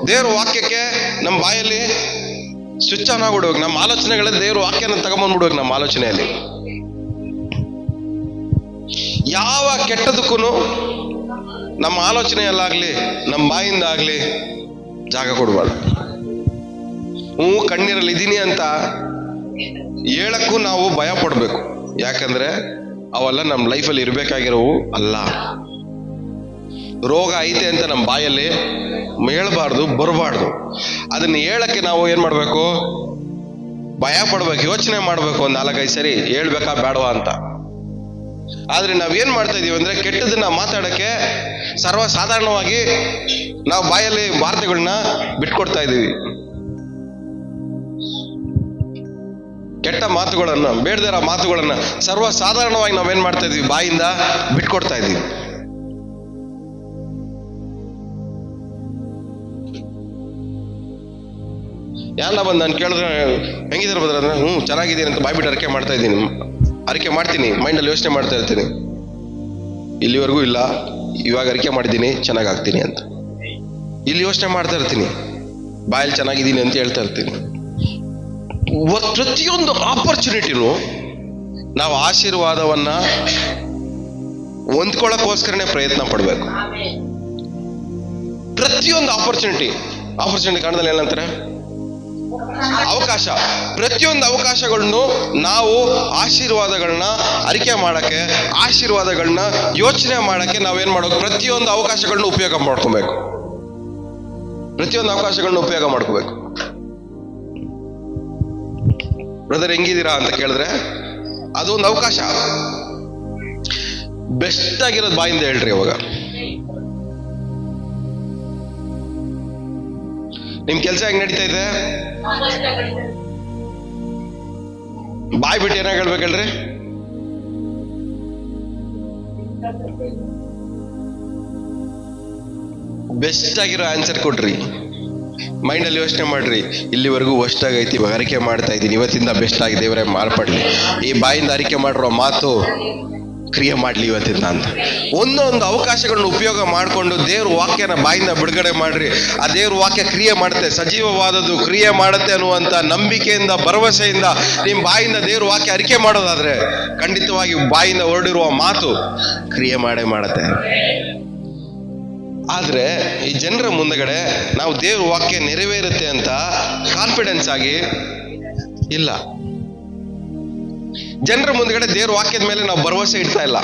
ದೇವ್ರ ವಾಕ್ಯಕ್ಕೆ ನಮ್ಮ ಬಾಯಲ್ಲಿ ಸ್ವಿಚ್ ಆನ್ ಆಗ್ಬಿಡ್ಬೇಕು. ನಮ್ಮ ಆಲೋಚನೆಗಳಲ್ಲಿ ದೇವ್ರ ವಾಕ್ಯನ ತಗೊಂಡ್ಬಂದ್ಬಿಡ್ಬೇಕು. ನಮ್ಮ ಆಲೋಚನೆಯಲ್ಲಿ ಯಾವ ಕೆಟ್ಟದಕ್ಕೂ ನಮ್ಮ ಆಲೋಚನೆಯಲ್ಲಾಗ್ಲಿ ನಮ್ಮ ಬಾಯಿಂದ ಆಗ್ಲಿ ಜಾಗ ಕೊಡಬಾರ್ದು. ಕಣ್ಣೀರಲ್ಲಿ ಇದೀನಿ ಅಂತ ಹೇಳಕ್ಕೂ ನಾವು ಭಯ ಪಡ್ಬೇಕು. ಯಾಕಂದ್ರೆ ಅವೆಲ್ಲ ನಮ್ಮ ಲೈಫಲ್ಲಿ ಇರ್ಬೇಕಾಗಿರೋವು ಅಲ್ಲ. ರೋಗ ಐತೆ ಅಂತ ನಮ್ಮ ಬಾಯಲ್ಲಿ ಹೇಳಬಾರ್ದು, ಬರಬಾರ್ದು. ಅದನ್ನ ಹೇಳಕ್ಕೆ ನಾವು ಏನ್ ಮಾಡ್ಬೇಕು, ಭಯ ಪಡ್ಬೇಕು, ಯೋಚನೆ ಮಾಡ್ಬೇಕು. ಒಂದ್ 4-5 ಸರಿ ಹೇಳ್ಬೇಕಾ ಬೇಡವಾ ಅಂತ. ಆದ್ರೆ ನಾವೇನ್ ಮಾಡ್ತಾ ಇದೀವಿ ಅಂದ್ರೆ ಕೆಟ್ಟದನ್ನ ಮಾತಾಡಕ್ಕೆ ಸರ್ವಸಾಧಾರಣವಾಗಿ ನಾವು ಬಾಯಲ್ಲಿ ವಾರ್ತೆಗಳನ್ನ ಬಿಟ್ಕೊಡ್ತಾ ಇದೀವಿ. ಕೆಟ್ಟ ಮಾತುಗಳನ್ನ, ಬೇಡದಿರೋ ಮಾತುಗಳನ್ನ ಸರ್ವಸಾಧಾರಣವಾಗಿ ನಾವೇನ್ ಮಾಡ್ತಾ ಇದೀವಿ, ಬಾಯಿಂದ ಬಿಟ್ಕೊಡ್ತಾ ಇದೀವಿ. ಯಾರನ್ನ ಬಂದು ನಾನು ಕೇಳಿದ್ರೆ ಹೆಂಗಿದಾರೆ ಬದ್ರ ಅಂದ್ರೆ ಚೆನ್ನಾಗಿದ್ದೀನಿ ಅಂತ ಬಾಯ್ಬಿಟ್ಟು ಅರಿಕೆ ಮಾಡ್ತಾ ಇದ್ದೀನಿ, ಅರಿಕೆ ಮಾಡ್ತೀನಿ, ಮೈಂಡಲ್ಲಿ ಯೋಚನೆ ಮಾಡ್ತಾ ಇರ್ತೀನಿ. ಇಲ್ಲಿವರೆಗೂ ಇಲ್ಲ, ಇವಾಗ ಅರಿಕೆ ಮಾಡಿದ್ದೀನಿ ಚೆನ್ನಾಗಾಗ್ತೀನಿ ಅಂತ ಇಲ್ಲಿ ಯೋಚನೆ ಮಾಡ್ತಾ ಇರ್ತೀನಿ, ಬಾಯಲ್ಲಿ ಚೆನ್ನಾಗಿದ್ದೀನಿ ಅಂತ ಹೇಳ್ತಾ ಇರ್ತೀನಿ. ಪ್ರತಿಯೊಂದು ಆಪರ್ಚುನಿಟಿನೂ ನಾವು ಆಶೀರ್ವಾದವನ್ನ ಹೊಂದ್ಕೊಳ್ಳೋಕ್ಕೋಸ್ಕರನೇ ಪ್ರಯತ್ನ ಪಡ್ಬೇಕು. ಪ್ರತಿಯೊಂದು ಆಪರ್ಚುನಿಟಿ ಕಾರಣದಲ್ಲಿ ಏನಂತಾರೆ, ಅವಕಾಶ. ಪ್ರತಿಯೊಂದು ಅವಕಾಶಗಳನ್ನು ನಾವು ಆಶೀರ್ವಾದಗಳನ್ನ ಅರಿಕೆ ಮಾಡಕ್ಕೆ, ಆಶೀರ್ವಾದಗಳನ್ನ ಯೋಚನೆ ಮಾಡಕ್ಕೆ ನಾವೇನ್ ಮಾಡಬೇಕು, ಪ್ರತಿಯೊಂದು ಅವಕಾಶಗಳನ್ನ ಉಪಯೋಗ ಮಾಡ್ಕೋಬೇಕು. ಪ್ರತಿಯೊಂದು ಅವಕಾಶಗಳನ್ನ ಉಪಯೋಗ ಮಾಡ್ಕೋಬೇಕು. ಬ್ರದರ್ ಹೆಂಗಿದ್ದೀರಾ ಅಂತ ಕೇಳಿದ್ರೆ ಅದೊಂದು ಅವಕಾಶ. ಬೆಸ್ಟ್ ಆಗಿರೋದು ಬಾಯಿಂದ ಹೇಳ್ರಿ. ಅವಾಗ ನಿಮ್ ಕೆಲಸ ಹೆಂಗ್ ನಡೀತಾ ಇದೆ, ಬಾಯ್ ಬಿಟ್ಟು ಏನಾಗ ಹೇಳ್ಬೇಕು ಹೇಳ್ರಿ. ಬೆಸ್ಟ್ ಆಗಿರೋ ಆನ್ಸರ್ ಕೊಡ್ರಿ. ಮೈಂಡಲ್ಲಿ ಯೋಚನೆ ಮಾಡ್ರಿ, ಇಲ್ಲಿವರೆಗೂ ವರ್ಸ್ಟ್ ಆಗೈತಿ, ಇವಾಗ ಅರಿಕೆ ಮಾಡ್ತಾ ಇದ್ದೀನಿ, ಇವತ್ತಿಂದ ಬೆಸ್ಟ್ ಆಗಿ ದೇವರೇ ಮಾರ್ಪಡ್ಲಿ. ಈ ಬಾಯಿಂದ ಅರಿಕೆ ಮಾಡಿರೋ ಮಾತು ಕ್ರಿಯೆ ಮಾಡ್ಲಿ ಇವತ್ತಿಂದ ಅಂತ. ಒಂದೊಂದು ಅವಕಾಶಗಳನ್ನ ಉಪಯೋಗ ಮಾಡಿಕೊಂಡು ದೇವ್ರ ವಾಕ್ಯನ ಬಾಯಿಂದ ಬಿಡುಗಡೆ ಮಾಡ್ರಿ. ಆ ದೇವ್ರ ವಾಕ್ಯ ಕ್ರಿಯೆ ಮಾಡುತ್ತೆ, ಸಜೀವವಾದದ್ದು ಕ್ರಿಯೆ ಮಾಡುತ್ತೆ ಅನ್ನುವಂಥ ನಂಬಿಕೆಯಿಂದ, ಭರವಸೆಯಿಂದ ನಿಮ್ಮ ಬಾಯಿಂದ ದೇವ್ರ ವಾಕ್ಯ ಅರಿಕೆ ಮಾಡೋದಾದ್ರೆ ಖಂಡಿತವಾಗಿ ಬಾಯಿಂದ ಹೊರಡಿರುವ ಮಾತು ಕ್ರಿಯೆ ಮಾಡೇ ಮಾಡುತ್ತೆ. ಆದ್ರೆ ಈ ಜನರ ಮುಂದಗಡೆ ನಾವು ದೇವ್ರ ವಾಕ್ಯ ನೆರವೇರುತ್ತೆ ಅಂತ ಕಾನ್ಫಿಡೆನ್ಸ್ ಆಗಿ ಇಲ್ಲ. ಜನರ ಮುಂದಗಡೆ ದೇವ್ರ ವಾಕ್ಯದ ಮೇಲೆ ನಾವು ಭರವಸೆ ಇಡ್ತಾ ಇಲ್ಲ.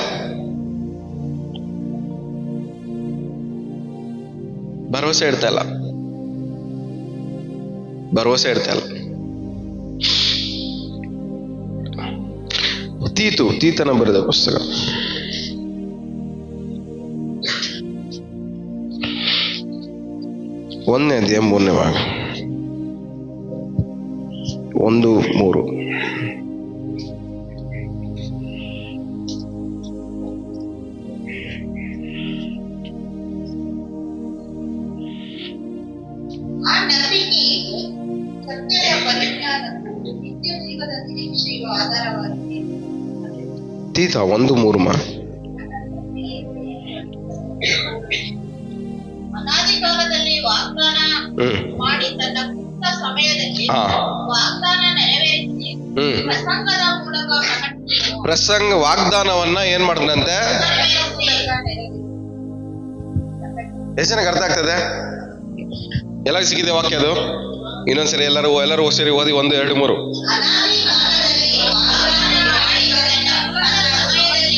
ಭರವಸೆ ಇಡ್ತಾ ಇಲ್ಲ. ತೀತನ ಬರೆದ ಪುಸ್ತಕ 1ನೇ ಅಧ್ಯಾಯ 3ನೇ ಭಾಗ 1:3. ಮುಗೀತಾ 1:3 ಅನಾದಿ ಕಾಲದಲ್ಲಿ ವಾಗ್ದಾನ ಮಾಡಿ ತನ್ನ ಗುಪ್ತ ಸಮಯದಲ್ಲಿ ಹಾ. ವಾಗ್ದಾನ ನೆರವೇರಿಸಿ ಪ್ರಸಂಗದ ಮೂಲಕ ಪ್ರಕಟಿಸಿದನು. ಪ್ರಸಂಗ ವಾಗ್ದಾನವನ್ನ ಏನ್ ಮಾಡಿದಂತೆ? ಎಷ್ಟು ಜನಕ್ಕೆ ಅರ್ಥ ಆಗ್ತದೆ? ಎಲ್ಲ ಸಿಕ್ಕಿದೆ ವಾಕ್ಯ ಅದು? ಇನ್ನೊಂದ್ಸರಿ ಎಲ್ಲರೂ ಸೇರಿ ಓದಿ 1, 2, 3. ಅನಾದಿ ಕಾಲದಲ್ಲಿ ವಾಗ್ದಾನ ಮಾಡಿ ತನ್ನ ಗುಪ್ತ ಸಮಯದಲ್ಲಿ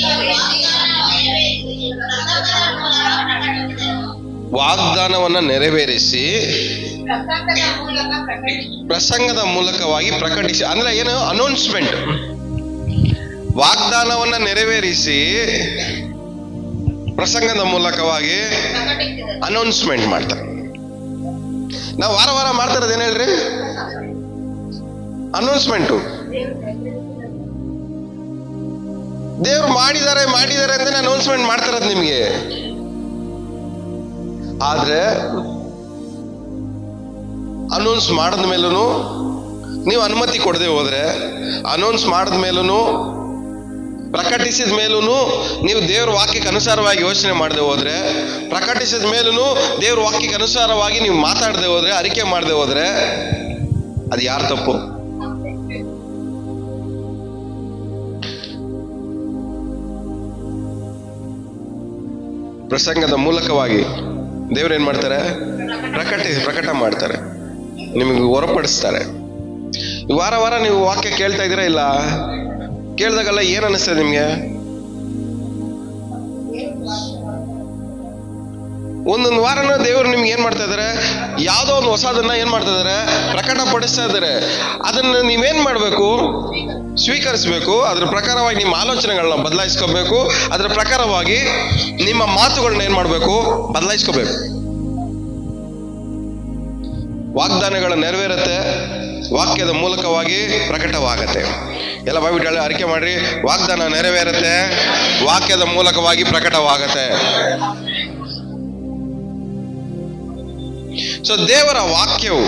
ವಾಗ್ದಾನ ನೆರವೇರಿಸಿ ಪ್ರಸಂಗದ ಮೂಲಕ ಪ್ರಕಟಿಸಿದನು. ವಾಗ್ದಾನವನ್ನ ನೆರವೇರಿಸಿ ಪ್ರಸಂಗದ ಮೂಲಕವಾಗಿ ಪ್ರಕಟಿಸಿ. ಅಂದ್ರೆ ಏನು? ಅನೌನ್ಸ್ಮೆಂಟ್. ವಾಗ್ದಾನವನ್ನ ನೆರವೇರಿಸಿ ಪ್ರಸಂಗದ ಮೂಲಕವಾಗಿ ಅನೌನ್ಸ್ಮೆಂಟ್ ಮಾಡ್ತಾರೆ. ನಾವು ವಾರ ಮಾಡ್ತಾ ಇರೋದು ಏನ್ ಹೇಳ್ರಿ? ಅನೌನ್ಸ್ಮೆಂಟು. ದೇವ್ರು ಮಾಡಿದ್ದಾರೆ ಅಂತ ಅನೌನ್ಸ್ಮೆಂಟ್ ಮಾಡ್ತಾ ಇರೋದು ನಿಮ್ಗೆ. ಆದ್ರೆ ಅನೌನ್ಸ್ ಮಾಡಿದ ಮೇಲೂ ನೀವು ಅನುಮತಿ ಕೊಡದೆ ಹೋದ್ರೆ, ಅನೌನ್ಸ್ ಮಾಡಿದ ಮೇಲೂ ಪ್ರಕಟಿಸಿದ ಮೇಲೂ ನೀವು ದೇವ್ರ ವಾಕ್ಯಕ್ಕೆ ಅನುಸಾರವಾಗಿ ಯೋಚನೆ ಮಾಡದೆ ಹೋದ್ರೆ, ಪ್ರಕಟಿಸಿದ ಮೇಲೂ ದೇವ್ರ ವಾಕ್ಯಕ್ಕೆ ಅನುಸಾರವಾಗಿ ನೀವು ಮಾತಾಡದೆ ಹೋದ್ರೆ, ಅರಿಕೆ ಮಾಡದೆ ಹೋದ್ರೆ, ಅದು ಯಾರ ತಪ್ಪು? ಪ್ರಸಂಗದ ಮೂಲಕವಾಗಿ ದೇವ್ರೇನ್ ಮಾಡ್ತಾರೆ? ಪ್ರಕಟ ಮಾಡ್ತಾರೆ, ನಿಮಗೆ ಹೊರಪಡಿಸ್ತಾರೆ. ವಾರ ನೀವು ವಾಕ್ಯ ಕೇಳ್ತಾ ಇದ್ದೀರಾ? ಇಲ್ಲ ಕೇಳಿದಾಗಲ್ಲ ಏನ್ ಅನಿಸ್ತದೆ ನಿಮ್ಗೆ? ಒಂದೊಂದು ವಾರನ ದೇವರು ನಿಮ್ಗೆ ಏನ್ ಮಾಡ್ತಾ ಇದಾರೆ? ಯಾವ್ದೋ ಒಂದು ಹೊಸದನ್ನ ಏನ್ ಮಾಡ್ತಾ ಇದಾರೆ? ಪ್ರಕಟ ಪಡಿಸ್ತಾ ಇದಾರೆ. ಅದನ್ನ ನೀವೇನ್ ಮಾಡ್ಬೇಕು? ಸ್ವೀಕರಿಸಬೇಕು. ಅದ್ರ ಪ್ರಕಾರವಾಗಿ ನಿಮ್ಮ ಆಲೋಚನೆಗಳನ್ನ ಬದಲಾಯಿಸ್ಕೋಬೇಕು. ಅದ್ರ ಪ್ರಕಾರವಾಗಿ ನಿಮ್ಮ ಮಾತುಗಳನ್ನ ಏನ್ ಮಾಡ್ಬೇಕು? ಬದಲಾಯಿಸ್ಕೋಬೇಕು. ವಾಗ್ದಾನಗಳು ನೆರವೇರುತ್ತೆ, ವಾಕ್ಯದ ಮೂಲಕವಾಗಿ ಪ್ರಕಟವಾಗತ್ತೆ. ಎಲ್ಲ ಬಾಯ್ಬಿಟ್ಟು ಅರಿಕೆ ಮಾಡ್ರಿ, ವಾಗ್ದಾನ ನೆರವೇರುತ್ತೆ, ವಾಕ್ಯದ ಮೂಲಕವಾಗಿ ಪ್ರಕಟವಾಗತ್ತೆ. ಸೊ ದೇವರ ವಾಕ್ಯವು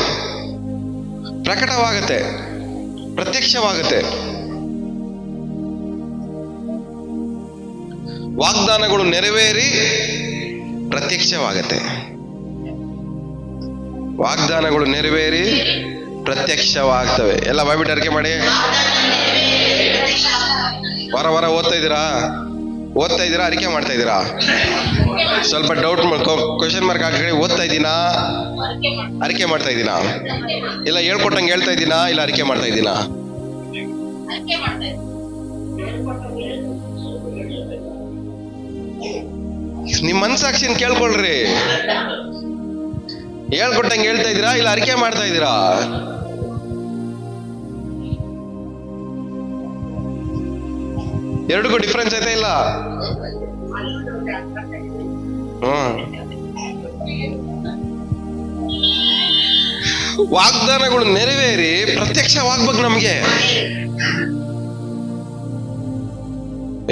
ಪ್ರಕಟವಾಗತ್ತೆ, ಪ್ರತ್ಯಕ್ಷವಾಗತ್ತೆ. ವಾಗ್ದಾನಗಳು ನೆರವೇರಿ ಪ್ರತ್ಯಕ್ಷವಾಗತ್ತೆ. ವಾಗ್ದಾನಗಳು ನೆರವೇರಿ ಪ್ರತ್ಯಕ್ಷವಾಗ್ತವೆ. ಎಲ್ಲ ಬಾಯ್ಬಿಟ್ಟು ಅರಿಕೆ ಮಾಡಿ. ವಾರ ಓದ್ತಾ ಇದ್ದೀರಾ? ಅರಿಕೆ ಮಾಡ್ತಾ ಇದ್ದೀರಾ? ಸ್ವಲ್ಪ ಡೌಟ್ ಕ್ವೆಶನ್ ಮಾರ್ಕ್ ಹಾಕಿ. ಓದ್ತಾ ಇದ್ದೀನಾ? ಅರಿಕೆ ಮಾಡ್ತಾ ಇದ್ದೀನಾ? ಇಲ್ಲ ಹೇಳ್ಕೊಟ್ಟಂಗೆ ಹೇಳ್ತಾ ಇದ್ದೀನಾ? ಇಲ್ಲ ಅರಿಕೆ ಮಾಡ್ತಾ ಇದ್ದೀನಾ? ನಿಮ್ ಮನ್ಸಾಕ್ಷಿನ ಕೇಳ್ಕೊಳ್ರಿ. ಹೇಳ್ಕೊಟ್ಟಂಗೆ ಹೇಳ್ತಾ ಇದ್ದೀರಾ? ಇಲ್ಲ ಅರಿಕೆ ಮಾಡ್ತಾ ಇದ್ದೀರಾ? ಎರಡಕ್ಕೂ ಡಿಫ್ರೆನ್ಸ್ ಐತೆ ಇಲ್ಲ? ವಾಗ್ದಾನಗಳು ನೆರವೇರಿ ಪ್ರತ್ಯಕ್ಷವಾಗ್ಬೇಕು ನಮ್ಗೆ.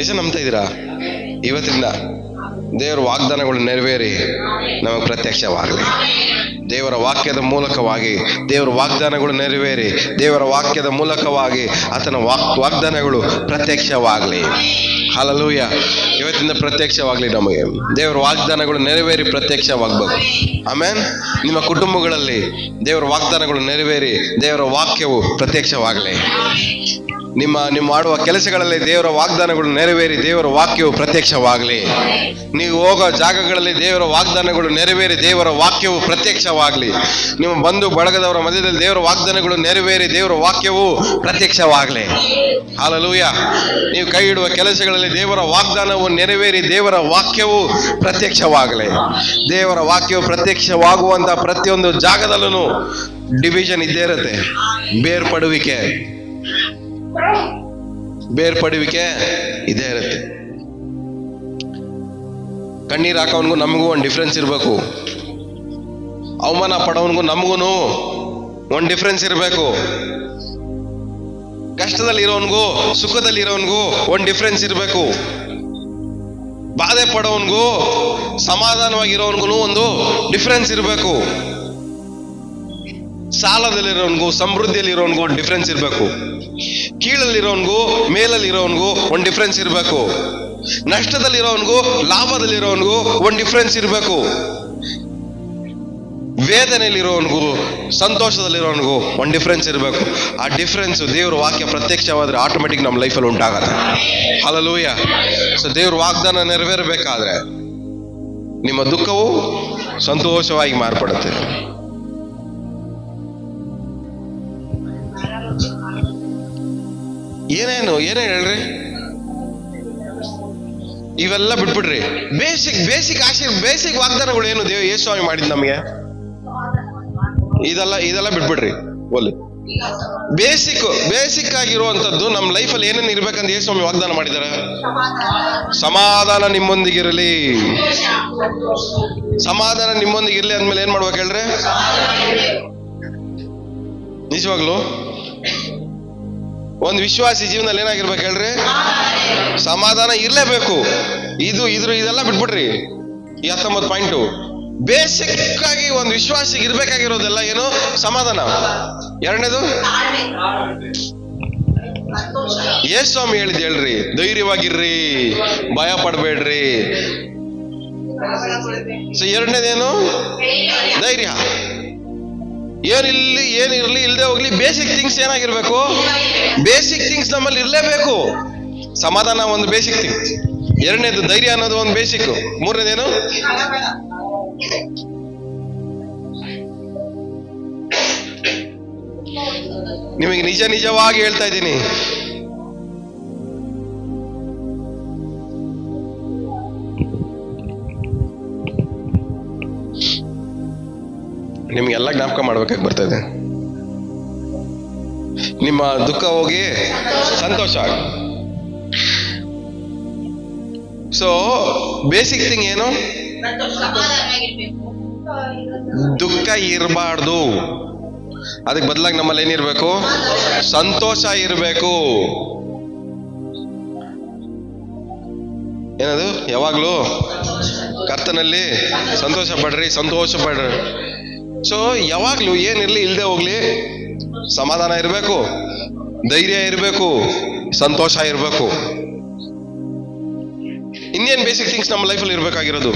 ಎಷ್ಟು ನಂಬ್ತಾ ಇದ್ದೀರಾ? ಇವತ್ತಿಂದ ದೇವರ ವಾಗ್ದಾನಗಳು ನೆರವೇರಿ ನಮಗೆ ಪ್ರತ್ಯಕ್ಷವಾಗಲಿ. ದೇವರ ವಾಕ್ಯದ ಮೂಲಕವಾಗಿ ದೇವರ ವಾಗ್ದಾನಗಳು ನೆರವೇರಿ ದೇವರ ವಾಕ್ಯದ ಮೂಲಕವಾಗಿ ಆತನ ವಾಗ್ದಾನಗಳು ಪ್ರತ್ಯಕ್ಷವಾಗಲಿ. ಹಲ್ಲೆಲೂಯಾ. ಇವತ್ತಿಂದ ಪ್ರತ್ಯಕ್ಷವಾಗಲಿ. ನಮಗೆ ದೇವರ ವಾಗ್ದಾನಗಳು ನೆರವೇರಿ ಪ್ರತ್ಯಕ್ಷವಾಗಬೇಕು. ಆಮೇನ್. ನಿಮ್ಮ ಕುಟುಂಬಗಳಲ್ಲಿ ದೇವರ ವಾಗ್ದಾನಗಳು ನೆರವೇರಿ ದೇವರ ವಾಕ್ಯವು ಪ್ರತ್ಯಕ್ಷವಾಗಲಿ. ನಿಮ್ಮ ಮಾಡುವ ಕೆಲಸಗಳಲ್ಲಿ ದೇವರ ವಾಗ್ದಾನಗಳು ನೆರವೇರಿ ದೇವರ ವಾಕ್ಯವು ಪ್ರತ್ಯಕ್ಷವಾಗಲಿ. ನೀವು ಹೋಗೋ ಜಾಗಗಳಲ್ಲಿ ದೇವರ ವಾಗ್ದಾನಗಳು ನೆರವೇರಿ ದೇವರ ವಾಕ್ಯವು ಪ್ರತ್ಯಕ್ಷವಾಗಲಿ. ನಿಮ್ಮ ಬಂಧು ಬಳಗದವರ ಮಧ್ಯದಲ್ಲಿ ದೇವರ ವಾಗ್ದಾನಗಳು ನೆರವೇರಿ ದೇವರ ವಾಕ್ಯವು ಪ್ರತ್ಯಕ್ಷವಾಗಲಿ. ಹಲ್ಲೆಲೂಯಾ. ನೀವು ಕೈ ಇಡುವ ಕೆಲಸಗಳಲ್ಲಿ ದೇವರ ವಾಗ್ದಾನವು ನೆರವೇರಿ ದೇವರ ವಾಕ್ಯವು ಪ್ರತ್ಯಕ್ಷವಾಗಲಿ. ದೇವರ ವಾಕ್ಯವು ಪ್ರತ್ಯಕ್ಷವಾಗುವಂತ ಪ್ರತಿಯೊಂದು ಜಾಗದಲ್ಲೂ ಡಿವಿಷನ್ ಇದ್ದೇ ಇರುತ್ತೆ. ಬೇರ್ಪಡುವಿಕೆ ಇದೇ ಇರುತ್ತೆ. ಕಣ್ಣೀರು ಹಾಕೋನ್ಗೂ ನಮಗೂ ಒಂದು ಡಿಫ್ರೆನ್ಸ್ ಇರಬೇಕು. ಅವಮಾನ ಪಡೋನ್ಗೂ ನಮಗೂ ಒಂದು ಡಿಫ್ರೆನ್ಸ್ ಇರಬೇಕು. ಕಷ್ಟದಲ್ಲಿ ಇರೋನ್ಗೂ ಸುಖದಲ್ಲಿ ಇರೋನ್ಗೂ ಒಂದು ಡಿಫ್ರೆನ್ಸ್ ಇರಬೇಕು. ಬಾಧೆ ಪಡೋನ್ಗೂ ಸಮಾಧಾನವಾಗಿರೋನ್ಗೂ ಒಂದು ಡಿಫ್ರೆನ್ಸ್ ಇರಬೇಕು. ಸಾಲದಲ್ಲಿರೋನ್ಗೂ ಸಮೃದ್ಧಿಯಲ್ಲಿರೋನ್ಗೂ ಒಂದು ಡಿಫ್ರೆನ್ಸ್ ಇರಬೇಕು. ಕೀಳಲ್ಲಿರೋನ್ಗೂ ಮೇಲಲ್ಲಿರೋನ್ಗೂ ಒಂದು ಡಿಫ್ರೆನ್ಸ್ ಇರಬೇಕು. ನಷ್ಟದಲ್ಲಿರೋನ್ಗೂ ಲಾಭದಲ್ಲಿರೋನ್ಗೂ ಒಂದು ಡಿಫ್ರೆನ್ಸ್ ಇರಬೇಕು. ವೇದನೆಯಲ್ಲಿರೋನ್ಗೂ ಸಂತೋಷದಲ್ಲಿರೋನ್ಗೂ ಒಂದು ಡಿಫ್ರೆನ್ಸ್ ಇರಬೇಕು. ಆ ಡಿಫ್ರೆನ್ಸ್ ದೇವ್ರ ವಾಕ್ಯ ಪ್ರತ್ಯಕ್ಷವಾದ್ರೆ ಆಟೋಮೆಟಿಕ್ ನಮ್ಮ ಲೈಫಲ್ಲಿ ಉಂಟಾಗತ್ತೆ. ಹಲ್ಲೆಲೂಯಾ. ಸೊ ದೇವ್ರ ವಾಗ್ದಾನ ನೆರವೇರಬೇಕಾದ್ರೆ ನಿಮ್ಮ ದುಃಖವು ಸಂತೋಷವಾಗಿ ಮಾರ್ಪಡುತ್ತೆ. ಏನೇನು ಹೇಳ್ರಿ, ಇವೆಲ್ಲ ಬಿಟ್ಬಿಡ್ರಿ. ಬೇಸಿಕ್ ವಾಗ್ದಾನಗಳು ಏನು ದೇವ ಯೇಸು ಸ್ವಾಮಿ ಮಾಡಿದ್ ನಮಗೆ, ಇದೆಲ್ಲ ಬಿಟ್ಬಿಡ್ರಿ. ಒಲ್ಲಿ ಬೇಸಿಕ್ ಆಗಿರುವಂತದ್ದು ನಮ್ಮ ಲೈಫಲ್ಲಿ ಏನೇನು ಇರ್ಬೇಕಂತ ಯೇಸು ಸ್ವಾಮಿ ವಾಗ್ದಾನ ಮಾಡಿದ್ದಾರೆ. ಸಮಾಧಾನ ನಿಮ್ಮೊಂದಿಗಿರಲಿ. ಸಮಾಧಾನ ನಿಮ್ಮೊಂದಿಗಿರ್ಲಿ ಅಂದ್ಮೇಲೆ ಏನ್ ಮಾಡ್ಬೇಕು ಹೇಳ್ರಿ? ನಿಜವಾಗ್ಲು ಒಂದು ವಿಶ್ವಾಸಿ ಜೀವನದಲ್ಲಿ ಏನಾಗಿರ್ಬೇಕು ಹೇಳ್ರಿ? ಸಮಾಧಾನ ಇರ್ಲೇಬೇಕು. ಇದೆಲ್ಲ ಬಿಟ್ಬಿಡ್ರಿ. ಈ 19 ಪಾಯಿಂಟು ಬೇಸಿಕ್ ಆಗಿ ಒಂದು ವಿಶ್ವಾಸಿಗೆ ಇರ್ಬೇಕಾಗಿರೋದೆಲ್ಲ ಏನು? ಸಮಾಧಾನ. ಎರಡನೇದು ಯೇಸು ಸ್ವಾಮಿ ಹೇಳಿದ್ ಹೇಳ್ರಿ, ಧೈರ್ಯವಾಗಿರ್ರಿ, ಭಯ ಪಡ್ಬೇಡ್ರಿ. ಸೊ ಎರಡನೇದೇನು? ಧೈರ್ಯ. ಏನಿರ್ಲಿ ಇಲ್ಲದೆ ಹೋಗ್ಲಿ, ಬೇಸಿಕ್ ಥಿಂಗ್ಸ್ ಏನಾಗಿರ್ಬೇಕು? ಬೇಸಿಕ್ ಥಿಂಗ್ಸ್ ನಮ್ಮಲ್ಲಿ ಇರ್ಲೇಬೇಕು. ಸಮಾಧಾನ ಒಂದು ಬೇಸಿಕ್ ಥಿಂಗ್. ಎರಡನೇದು ಧೈರ್ಯ ಅನ್ನೋದು ಒಂದು ಬೇಸಿಕ್. ಮೂರನೇದೇನು? ನಿಮಗೆ ನಿಜವಾಗಿ ಹೇಳ್ತಾ ಇದ್ದೀನಿ, ನಿಮ್ಗೆಲ್ಲ ಜ್ಞಾಪಕ ಮಾಡ್ಬೇಕಾಗಿ ಬರ್ತಾ ಇದೆ. ನಿಮ್ಮ ದುಃಖ ಹೋಗಿ ಸಂತೋಷ ಆಗ. ಸೊ ಬೇಸಿಕ್ ಥಿಂಗ್ ಏನು? ದುಃಖ ಇರಬಾರ್ದು. ಅದಕ್ಕೆ ಬದಲಾಗಿ ನಮ್ಮಲ್ಲಿ ಏನಿರ್ಬೇಕು? ಸಂತೋಷ ಇರಬೇಕು. ಏನದು? ಯಾವಾಗ್ಲೂ ಕರ್ತನಲ್ಲಿ ಸಂತೋಷ ಪಡ್ರಿ. ಸೊ ಯಾವಾಗ್ಲೂ ಏನಿರ್ಲಿ ಇಲ್ಲದೆ ಹೋಗ್ಲಿ, ಸಮಾಧಾನ ಇರಬೇಕು, ಧೈರ್ಯ ಇರಬೇಕು, ಸಂತೋಷ ಇರಬೇಕು. ಇನ್ನೇನ್ ಬೇಸಿಕ್ ಥಿಂಗ್ಸ್ ನಮ್ಮ ಲೈಫಲ್ಲಿ ಇರ್ಬೇಕಾಗಿರೋದು?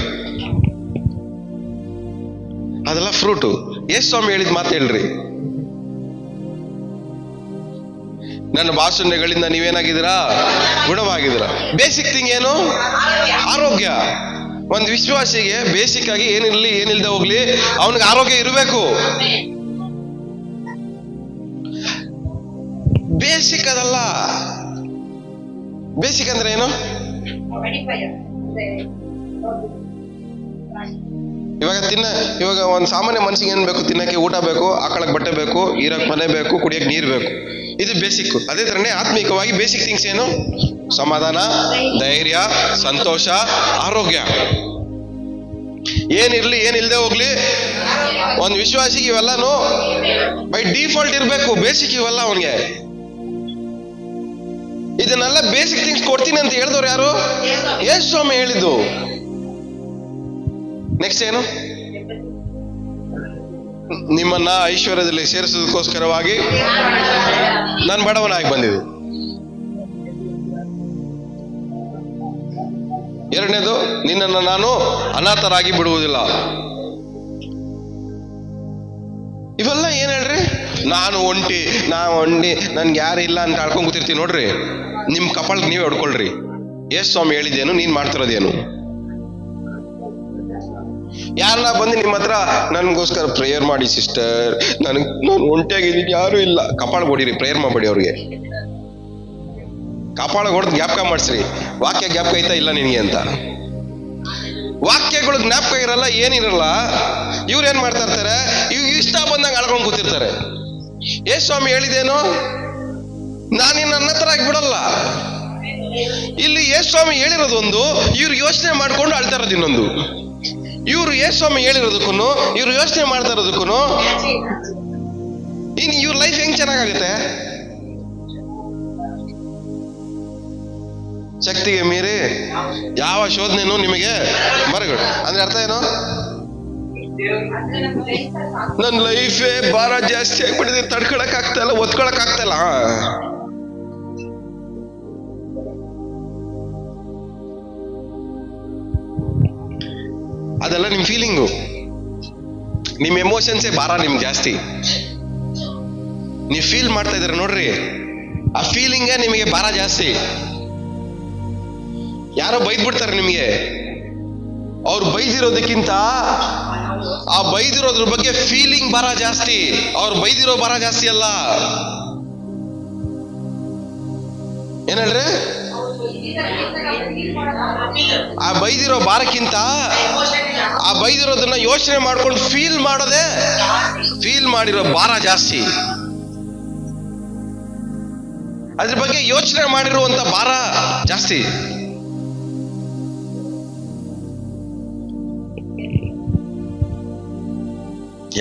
ಅದೆಲ್ಲ ಫ್ರೂಟು. ಯೇಸು ಸ್ವಾಮಿ ಹೇಳಿದ ಮಾತು ಹೇಳ್ರಿ, ನನ್ನ ಭಾಷಣಗಳಿಂದ ನೀವೇನಾಗಿದ್ದೀರಾ? ಗುಣವಾಗಿದ್ದೀರಾ. ಬೇಸಿಕ್ ಥಿಂಗ್ ಏನು? ಆರೋಗ್ಯ. ಒಂದು ವಿಶ್ವಾಸಿಗೆ ಬೇಸಿಕ್ ಆಗಿ ಏನಿರ್ಲಿ ಏನಿಲ್ದೆ ಹೋಗ್ಲಿ ಅವನಿಗೆ ಆರೋಗ್ಯ ಇರಬೇಕು. ಬೇಸಿಕ್ ಅದಲ್ಲ. ಬೇಸಿಕ್ ಅಂದ್ರೆ ಏನು? ಇವಾಗ ಒಂದು ಸಾಮಾನ್ಯ ಮನುಷ್ಯಗೆ ಏನ್ ಬೇಕು? ತಿನ್ನಕ್ಕೆ ಊಟ ಬೇಕು, ಹಾಕೊಳಕ್ ಬಟ್ಟೆ ಬೇಕು, ಇರಕ್ ಮನೆ ಬೇಕು, ಕುಡಿಯಕ್ ನೀರ್ ಬೇಕು. ಇದು ಬೇಸಿಕ್. ಅದೇ ತರನೇ ಆತ್ಮಿಕವಾಗಿ ಬೇಸಿಕ್ ಥಿಂಗ್ಸ್ ಏನು? ಸಮಾಧಾನ, ಧೈರ್ಯ, ಸಂತೋಷ, ಆರೋಗ್ಯ. ಏನಿರ್ಲಿ ಏನಿಲ್ದೆ ಹೋಗ್ಲಿ ಒಂದು ವಿಶ್ವಾಸಿಗೆ ಇವೆಲ್ಲಾನು ಬೈ ಡಿಫಾಲ್ಟ್ ಇರ್ಬೇಕು. ಬೇಸಿಕ್ ಇವೆಲ್ಲ ಅವನಿಗೆ. ಇದನ್ನೆಲ್ಲ ಬೇಸಿಕ್ ಥಿಂಗ್ಸ್ ಕೊಡ್ತೀನಿ ಅಂತ ಹೇಳಿದವ್ರು ಯಾರು? ಯೇಸು ಸ್ವಾಮಿ ಹೇಳಿದ್ದು. ನೆಕ್ಸ್ಟ್ ಏನು? ನಿಮ್ಮನ್ನ ಐಶ್ವರ್ಯದಲ್ಲಿ ಸೇರಿಸೋದಕ್ಕೋಸ್ಕರವಾಗಿ ನಾನು ಬಡವನಾಗಿ ಬಂದಿದ್ದೆ. ಎರಡನೇದು, ನಿನ್ನನ್ನು ನಾನು ಅನಾಥರಾಗಿ ಬಿಡುವುದಿಲ್ಲ. ಇವೆಲ್ಲ ಏನ್ ಹೇಳ್ರಿ? ನಾನು ಒಂಟಿ ನನ್ಗೆ ಯಾರು ಇಲ್ಲ ಅಂತ ಆಡ್ಕೊಂಡ್ ಕೂತಿರ್ತೀನಿ ನೋಡ್ರಿ. ನಿಮ್ ಕಪಾಳಕ್ಕೆ ನೀವೇ ಹೊಡ್ಕೊಳ್ರಿ. ಯೇಸು ಸ್ವಾಮಿ ಹೇಳಿದೇನು, ನೀನ್ ಮಾಡ್ತಿರೋದೇನು? ಯಾರನ್ನ ಬಂದು ನಿಮ್ಮ ಹತ್ರ ನನ್ಗೋಸ್ಕರ ಪ್ರೇಯರ್ ಮಾಡಿ ಸಿಸ್ಟರ್, ನಾನು ಒಂಟಿಯಾಗಿದ್ದೀನಿ, ಯಾರು ಇಲ್ಲ, ಕಪಾಳ ಹೊಡಿರಿ, ಪ್ರೇಯರ್ ಮಾಡಬೇಡಿ ಅವ್ರಿಗೆ. ಕಪಾಳ ಹೊಡೆದು ಜ್ಞಾಪಕ ಮಾಡಿಸ್ರಿ, ವಾಕ್ಯ ಜ್ಞಾಪಕ ಐತಾ ಇಲ್ಲ ನಿನಗೆ ಅಂತ. ವಾಕ್ಯಗಳು ಜ್ಞಾಪಕ ಇರಲ್ಲ, ಏನಿರಲ್ಲ. ಇವ್ರು ಏನ್ ಮಾಡ್ತಾ ಇರ್ತಾರೆ? ಇವ್ ಇಷ್ಟ ಬಂದಂಗೆ ಆಳ್ಕೊಂಡು ಕೂತಿರ್ತಾರೆ. ಯೇಸು ಸ್ವಾಮಿ ಹೇಳಿದೇನು? ನಾನಿನ್ನ ನನ್ನ ಹತ್ರ ಬಿಡಲ್ಲ. ಇಲ್ಲಿ ಯೇಸು ಸ್ವಾಮಿ ಹೇಳಿರೋದು ಒಂದು, ಇವ್ರು ಯೋಚನೆ ಮಾಡ್ಕೊಂಡು ಆಳ್ತಾ ಇರೋದು ಇನ್ನೊಂದು. ಇವ್ರು ಯೇಸು ಸ್ವಾಮಿ ಹೇಳಿರೋದಕ್ಕೂ ಇವ್ರು ಯೋಚನೆ ಮಾಡ್ತಾ ಇರೋದಕ್ಕೂ ಇನ್ ಇವ್ರ ಲೈಫ್ ಹೆಂಗ್ ಚೆನ್ನಾಗಾಗುತ್ತೆ? ಶಕ್ತಿಗೆ ಮೀರಿ ಯಾವ ಶೋಧನೆನೂ ನಿಮಗೆ ಬರಗಡು. ಅಂದ್ರೆ ಅರ್ಥ ಏನು? ನನ್ನ ಲೈಫೇ ಭಾರ ಜಾಸ್ತಿ ಆಗ್ಬಿಟ್ಟಿದೆ, ತಡ್ಕೊಳಕ್ ಆಗ್ತಾ ಇಲ್ಲ, ಒತ್ಕೊಳಕ್ ಆಗ್ತಾ ಇಲ್ಲ. ಅದೆಲ್ಲ ನಿಮ್ ಫೀಲಿಂಗು, ನಿಮ್ ಎಮೋಷನ್ಸೇ ಭಾರ ನಿಮ್ಗೆ ಜಾಸ್ತಿ. ನೀವು ಫೀಲ್ ಮಾಡ್ತಾ ಇದ್ದೀರ ನೋಡ್ರಿ, ಆ ಫೀಲಿಂಗೇ ನಿಮಗೆ ಭಾರ ಜಾಸ್ತಿ. ಯಾರೋ ಬೈದ್ಬಿಡ್ತಾರೆ ನಿಮಗೆ, ಅವ್ರು ಬೈದಿರೋದಕ್ಕಿಂತ ಆ ಬೈದಿರೋದ್ರ ಬಗ್ಗೆ ಫೀಲಿಂಗ್ ಭಾರ ಜಾಸ್ತಿ, ಅವ್ರು ಬೈದಿರೋ ಭಾರ ಜಾಸ್ತಿ ಅಲ್ಲ. ಏನ್ ಹೇಳ್ರಿ? ಆ ಬೈದಿರೋ ಭಾರಕ್ಕಿಂತ ಆ ಬೈದಿರೋದನ್ನ ಯೋಚನೆ ಮಾಡ್ಕೊಂಡು ಫೀಲ್ ಮಾಡೋದೇ, ಫೀಲ್ ಮಾಡಿರೋ ಭಾರ ಜಾಸ್ತಿ. ಅದ್ರ ಬಗ್ಗೆ ಯೋಚನೆ ಮಾಡಿರುವಂತ ಭಾರ ಜಾಸ್ತಿ.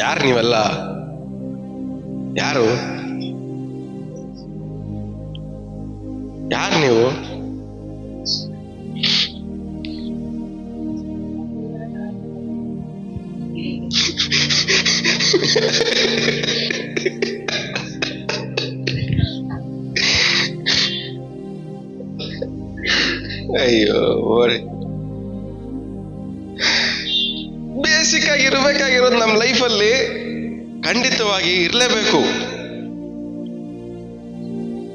ಯಾರು ನೀವೆಲ್ಲ? ಯಾರು ಯಾರು ನೀವು? ಅಯ್ಯೋ, ಬೇಸಿಕ್ ಆಗಿ ಇರಬೇಕಾಗಿರೋದು ನಮ್ಮ ಲೈಫಲ್ಲಿ ಖಂಡಿತವಾಗಿ ಇರಲೇಬೇಕು.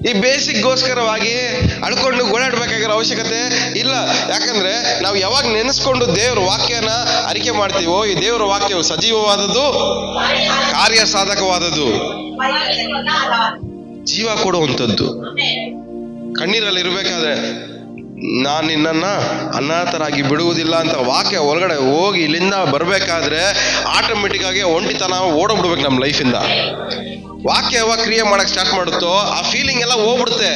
ಈ ಬೇಸಿಕ್ಗೋಸ್ಕರವಾಗಿ ಅಳ್ಕೊಂಡು ಓಡಾಡ್ಬೇಕಾಗಿರೋ ಅವಶ್ಯಕತೆ ಇಲ್ಲ. ಯಾಕಂದ್ರೆ ನಾವು ಯಾವಾಗ ನೆನೆಸ್ಕೊಂಡು ದೇವ್ರ ವಾಕ್ಯನ ಅರಿಕೆ ಮಾಡ್ತೀವೋ, ಈ ದೇವ್ರ ವಾಕ್ಯವು ಸಜೀವವಾದದ್ದು, ಕಾರ್ಯ ಸಾಧಕವಾದದ್ದು, ಜೀವ ಕೊಡುವಂಥದ್ದು. ಕಣ್ಣೀರಲ್ಲಿ ಇರ್ಬೇಕಾದ್ರೆ ನಾನು ನಿನ್ನನ್ನ ಅನಾಥರಾಗಿ ಬಿಡುವುದಿಲ್ಲ ಅಂತ ವಾಕ್ಯ ಒಳಗಡೆ ಹೋಗಿ ಇಲ್ಲಿಂದ ಬರ್ಬೇಕಾದ್ರೆ ಆಟೋಮೆಟಿಕ್ ಆಗಿ ಒಂಟಿತನ ಓಡೋಗ್ಬಿಡ್ಬೇಕು ನಮ್ಮ ಲೈಫಿಂದ. ವಾಕ್ಯ ಯಾವಾಗ ಕ್ರಿಯೆ ಮಾಡಕ್ ಸ್ಟಾರ್ಟ್ ಮಾಡುತ್ತೋ ಆ ಫೀಲಿಂಗ್ ಎಲ್ಲ ಹೋಗ್ಬಿಡುತ್ತೆ.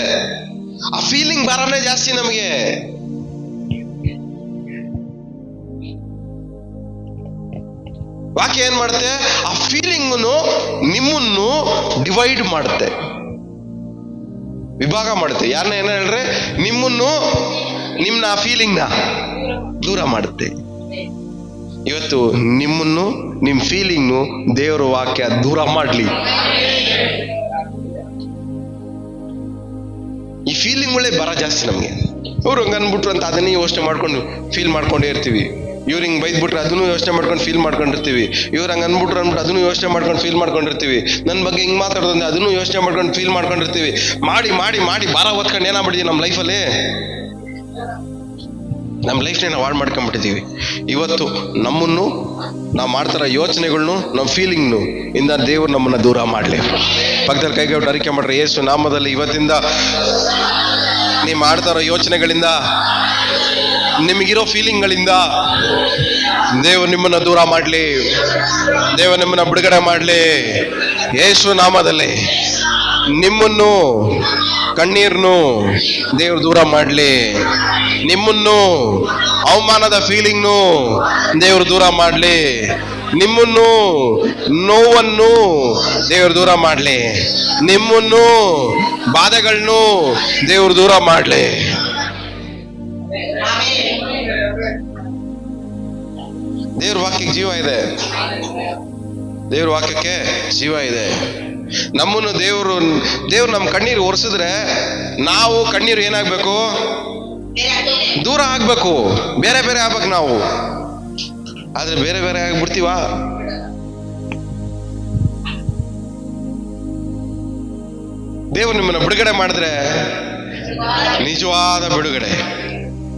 ಆ ಫೀಲಿಂಗ್ ಭಾರನೇ ಜಾಸ್ತಿ ನಮಗೆ. ವಾಕ್ಯ ಏನ್ ಮಾಡುತ್ತೆ? ಆ ಫೀಲಿಂಗ್ನು ನಿಮ್ಮನ್ನು ಡಿವೈಡ್ ಮಾಡುತ್ತೆ, ವಿಭಾಗ ಮಾಡುತ್ತೆ. ಯಾರನ್ನ ಏನ ಹೇಳ್ರೆ? ನಿಮ್ಮನ್ನು, ನಿಮ್ನ ಆ ಫೀಲಿಂಗ್ನ ದೂರ ಮಾಡುತ್ತೆ. ಇವತ್ತು ನಿಮ್ಮನ್ನು, ನಿಮ್ ಫೀಲಿಂಗ್ನು ದೇವರ ವಾಕ್ಯ ದೂರ ಮಾಡ್ಲಿ. ಈ ಫೀಲಿಂಗ್ಗಳೇ ಬರ ಜಾಸ್ತಿ ನಮ್ಗೆ. ಇವ್ರು ಹಂಗ ಅನ್ಬಿಟ್ರು ಅಂತ ಅದನ್ನೇ ಯೋಚನೆ ಮಾಡ್ಕೊಂಡು ಫೀಲ್ ಮಾಡ್ಕೊಂಡೇ ಇರ್ತೀವಿ. ಇವ್ರು ಹಿಂಗ್ ಬೈದ್ಬಿಟ್ರೆ ಅದನ್ನು ಯೋಚನೆ ಮಾಡ್ಕೊಂಡು ಫೀಲ್ ಮಾಡ್ಕೊಂಡಿರ್ತೀವಿ. ಇವ್ರು ಹಂಗ ಅನ್ಬಿಟ್ರು ಅಂದ್ಬಿಟ್ಟು ಅದನ್ನು ಯೋಚನೆ ಮಾಡ್ಕೊಂಡು ಫೀಲ್ ಮಾಡ್ಕೊಂಡಿರ್ತೀವಿ. ನನ್ನ ಬಗ್ಗೆ ಹಿಂಗ್ ಮಾತಾಡೋದಂದ್ರೆ ಅದನ್ನು ಯೋಚನೆ ಮಾಡ್ಕೊಂಡು ಫೀಲ್ ಮಾಡ್ಕೊಂಡಿರ್ತೀವಿ. ಮಾಡಿ ಮಾಡಿ ಮಾಡಿ ಭಾರ ಹೊತ್ಕೊಂಡು ಏನಾಗ್ಬಿಟ್ಟಿದೀವಿ ನಮ್ಮ ಲೈಫಲ್ಲಿ, ನಮ್ಮ ಲೈಫ್ನೇ ನಾವು ಹಾಳು ಮಾಡ್ಕೊಂಡ್ಬಿಟ್ಟಿದ್ದೀವಿ. ಇವತ್ತು ನಮ್ಮನ್ನು, ನಾವು ಮಾಡ್ತಾರ ಯೋಚನೆಗಳನ್ನು, ನಮ್ಮ ಫೀಲಿಂಗ್ನು ಇಂದ ದೇವ್ರು ನಮ್ಮನ್ನ ದೂರ ಮಾಡಲಿ. ಪಕ್ಕದಲ್ಲಿ ಕೈಗೊಟ್ಟು ಅರಿಕೆ ಮಾಡ್ರಿ, ಯೇಸು ನಾಮದಲ್ಲಿ ಇವತ್ತಿಂದ ನೀವು ಮಾಡ್ತಾರೋ ಯೋಚನೆಗಳಿಂದ, ನಿಮಗಿರೋ ಫೀಲಿಂಗ್ಗಳಿಂದ ದೇವರು ನಿಮ್ಮನ್ನ ದೂರ ಮಾಡಲಿ, ದೇವರು ನಿಮ್ಮನ್ನ ಬಿಡುಗಡೆ ಮಾಡಲಿ. ಯೇಸು ನಾಮದಲ್ಲಿ ನಿಮ್ಮನ್ನು, ಕಣ್ಣೀರ್ನು ದೇವರು ದೂರ ಮಾಡಲಿ. ನಿಮ್ಮನ್ನು ಅವಮಾನದ ಫೀಲಿಂಗ್ನು ದೇವರು ದೂರ ಮಾಡಲಿ. ನಿಮ್ಮನ್ನು ನೋವನ್ನು ದೇವರು ದೂರ ಮಾಡಲಿ. ನಿಮ್ಮನ್ನು ಬಾಧೆಗಳನ್ನು ದೇವರು ದೂರ ಮಾಡಲಿ. ದೇವ್ರ ವಾಕ್ಯಕ್ಕೆ ಜೀವ ಇದೆ, ದೇವ್ರ ವಾಕ್ಯಕ್ಕೆ ಜೀವ ಇದೆ. ನಮ್ಮನ್ನು ದೇವ್ರು ನಮ್ಮ ಕಣ್ಣೀರು ಒರೆಸಿದ್ರೆ ನಾವು ಕಣ್ಣೀರು ಏನಾಗ್ಬೇಕು? ದೂರ ಆಗ್ಬೇಕು, ಬೇರೆ ಬೇರೆ ಆಗ್ಬೇಕು ನಾವು. ಆದ್ರೆ ಬೇರೆ ಬೇರೆ ಆಗ್ಬಿಡ್ತೀವ? ದೇವ್ರು ನಿಮ್ಮನ್ನ ಬಿಡುಗಡೆ ಮಾಡಿದ್ರೆ ನಿಜವಾದ ಬಿಡುಗಡೆ.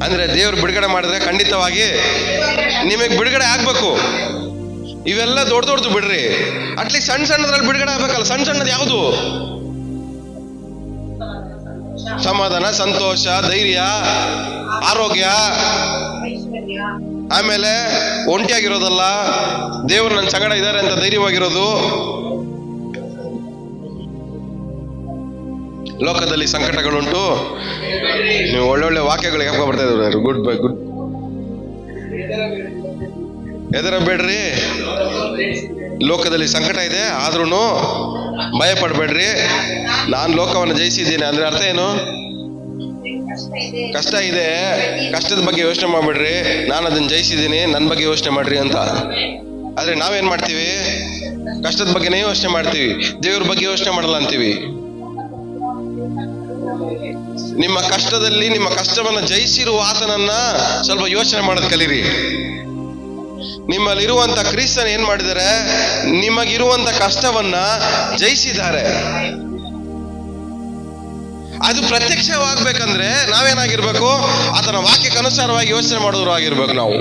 ಅಂದ್ರೆ ದೇವ್ರು ಬಿಡುಗಡೆ ಮಾಡಿದ್ರೆ ಖಂಡಿತವಾಗಿ ನಿಮಗೆ ಬಿಡುಗಡೆ ಆಗ್ಬೇಕು. ಇವೆಲ್ಲ ದೊಡ್ಡ ದೊಡ್ಡದು ಬಿಡ್ರಿ, ಅಟ್ಲೀಸ್ಟ್ ಸಣ್ಣ ಸಣ್ಣದ್ರಲ್ಲಿ ಬಿಡುಗಡೆ ಆಗ್ಬೇಕಲ್ಲ. ಸಣ್ಣ ಸಣ್ಣದು ಯಾವುದು? ಸಮಾಧಾನ, ಸಂತೋಷ, ಧೈರ್ಯ, ಆರೋಗ್ಯ, ಆಮೇಲೆ ಒಂಟಿಯಾಗಿರೋದಲ್ಲ, ದೇವ್ರು ನನ್ನ ಸಂಗಡ ಇದ್ದಾರೆ ಅಂತ ಧೈರ್ಯವಾಗಿರೋದು. ಲೋಕದಲ್ಲಿ ಸಂಕಟಗಳುಂಟು, ನೀವು ಒಳ್ಳೊಳ್ಳೆ ವಾಕ್ಯಗಳಿಗೆ ಹಾಕೋ ಬರ್ತಾ ಇದ್ದಾರೆ. ಗುಡ್ ಬೈ ಗುಡ್, ಎದರ ಬೇಡ್ರಿ. ಲೋಕದಲ್ಲಿ ಸಂಕಟ ಇದೆ, ಆದ್ರೂ ಭಯ ಪಡಬೇಡ್ರಿ. ನಾನು ಲೋಕವನ್ನು ಜಯಿಸಿದ್ದೀನಿ ಅಂದ್ರೆ ಅರ್ಥ ಏನು? ಕಷ್ಟ ಇದೆ, ಕಷ್ಟದ ಬಗ್ಗೆ ಯೋಚನೆ ಮಾಡ್ಬೇಡ್ರಿ, ನಾನು ಅದನ್ನ ಜಯಿಸಿದ್ದೀನಿ, ನನ್ನ ಬಗ್ಗೆ ಯೋಚನೆ ಮಾಡ್ರಿ ಅಂತ. ಆದ್ರೆ ನಾವೇನ್ ಮಾಡ್ತೀವಿ? ಕಷ್ಟದ ಬಗ್ಗೆನೇ ಯೋಚನೆ ಮಾಡ್ತೀವಿ, ದೇವ್ರ ಬಗ್ಗೆ ಯೋಚನೆ ಮಾಡಲ್ಲ ಅಂತೀವಿ. ನಿಮ್ಮ ಕಷ್ಟದಲ್ಲಿ ನಿಮ್ಮ ಕಷ್ಟವನ್ನ ಜಯಿಸಿರುವ ಆತನನ್ನ ಸ್ವಲ್ಪ ಯೋಚನೆ ಮಾಡೋದು ಕಲೀರಿ. ನಿಮ್ಮಲ್ಲಿರುವಂತ ಕ್ರಿಸ್ತನ್ ಏನ್ ಮಾಡಿದ್ದಾರೆ? ನಿಮಗಿರುವಂತ ಕಷ್ಟವನ್ನ ಜಯಿಸಿದ್ದಾರೆ. ಅದು ಪ್ರತ್ಯಕ್ಷವಾಗ್ಬೇಕಂದ್ರೆ ನಾವೇನಾಗಿರ್ಬೇಕು? ಆತನ ವಾಕ್ಯಕ್ಕೆ ಅನುಸಾರವಾಗಿ ಯೋಚನೆ ಮಾಡೋರು ಆಗಿರ್ಬೇಕು. ನಾವು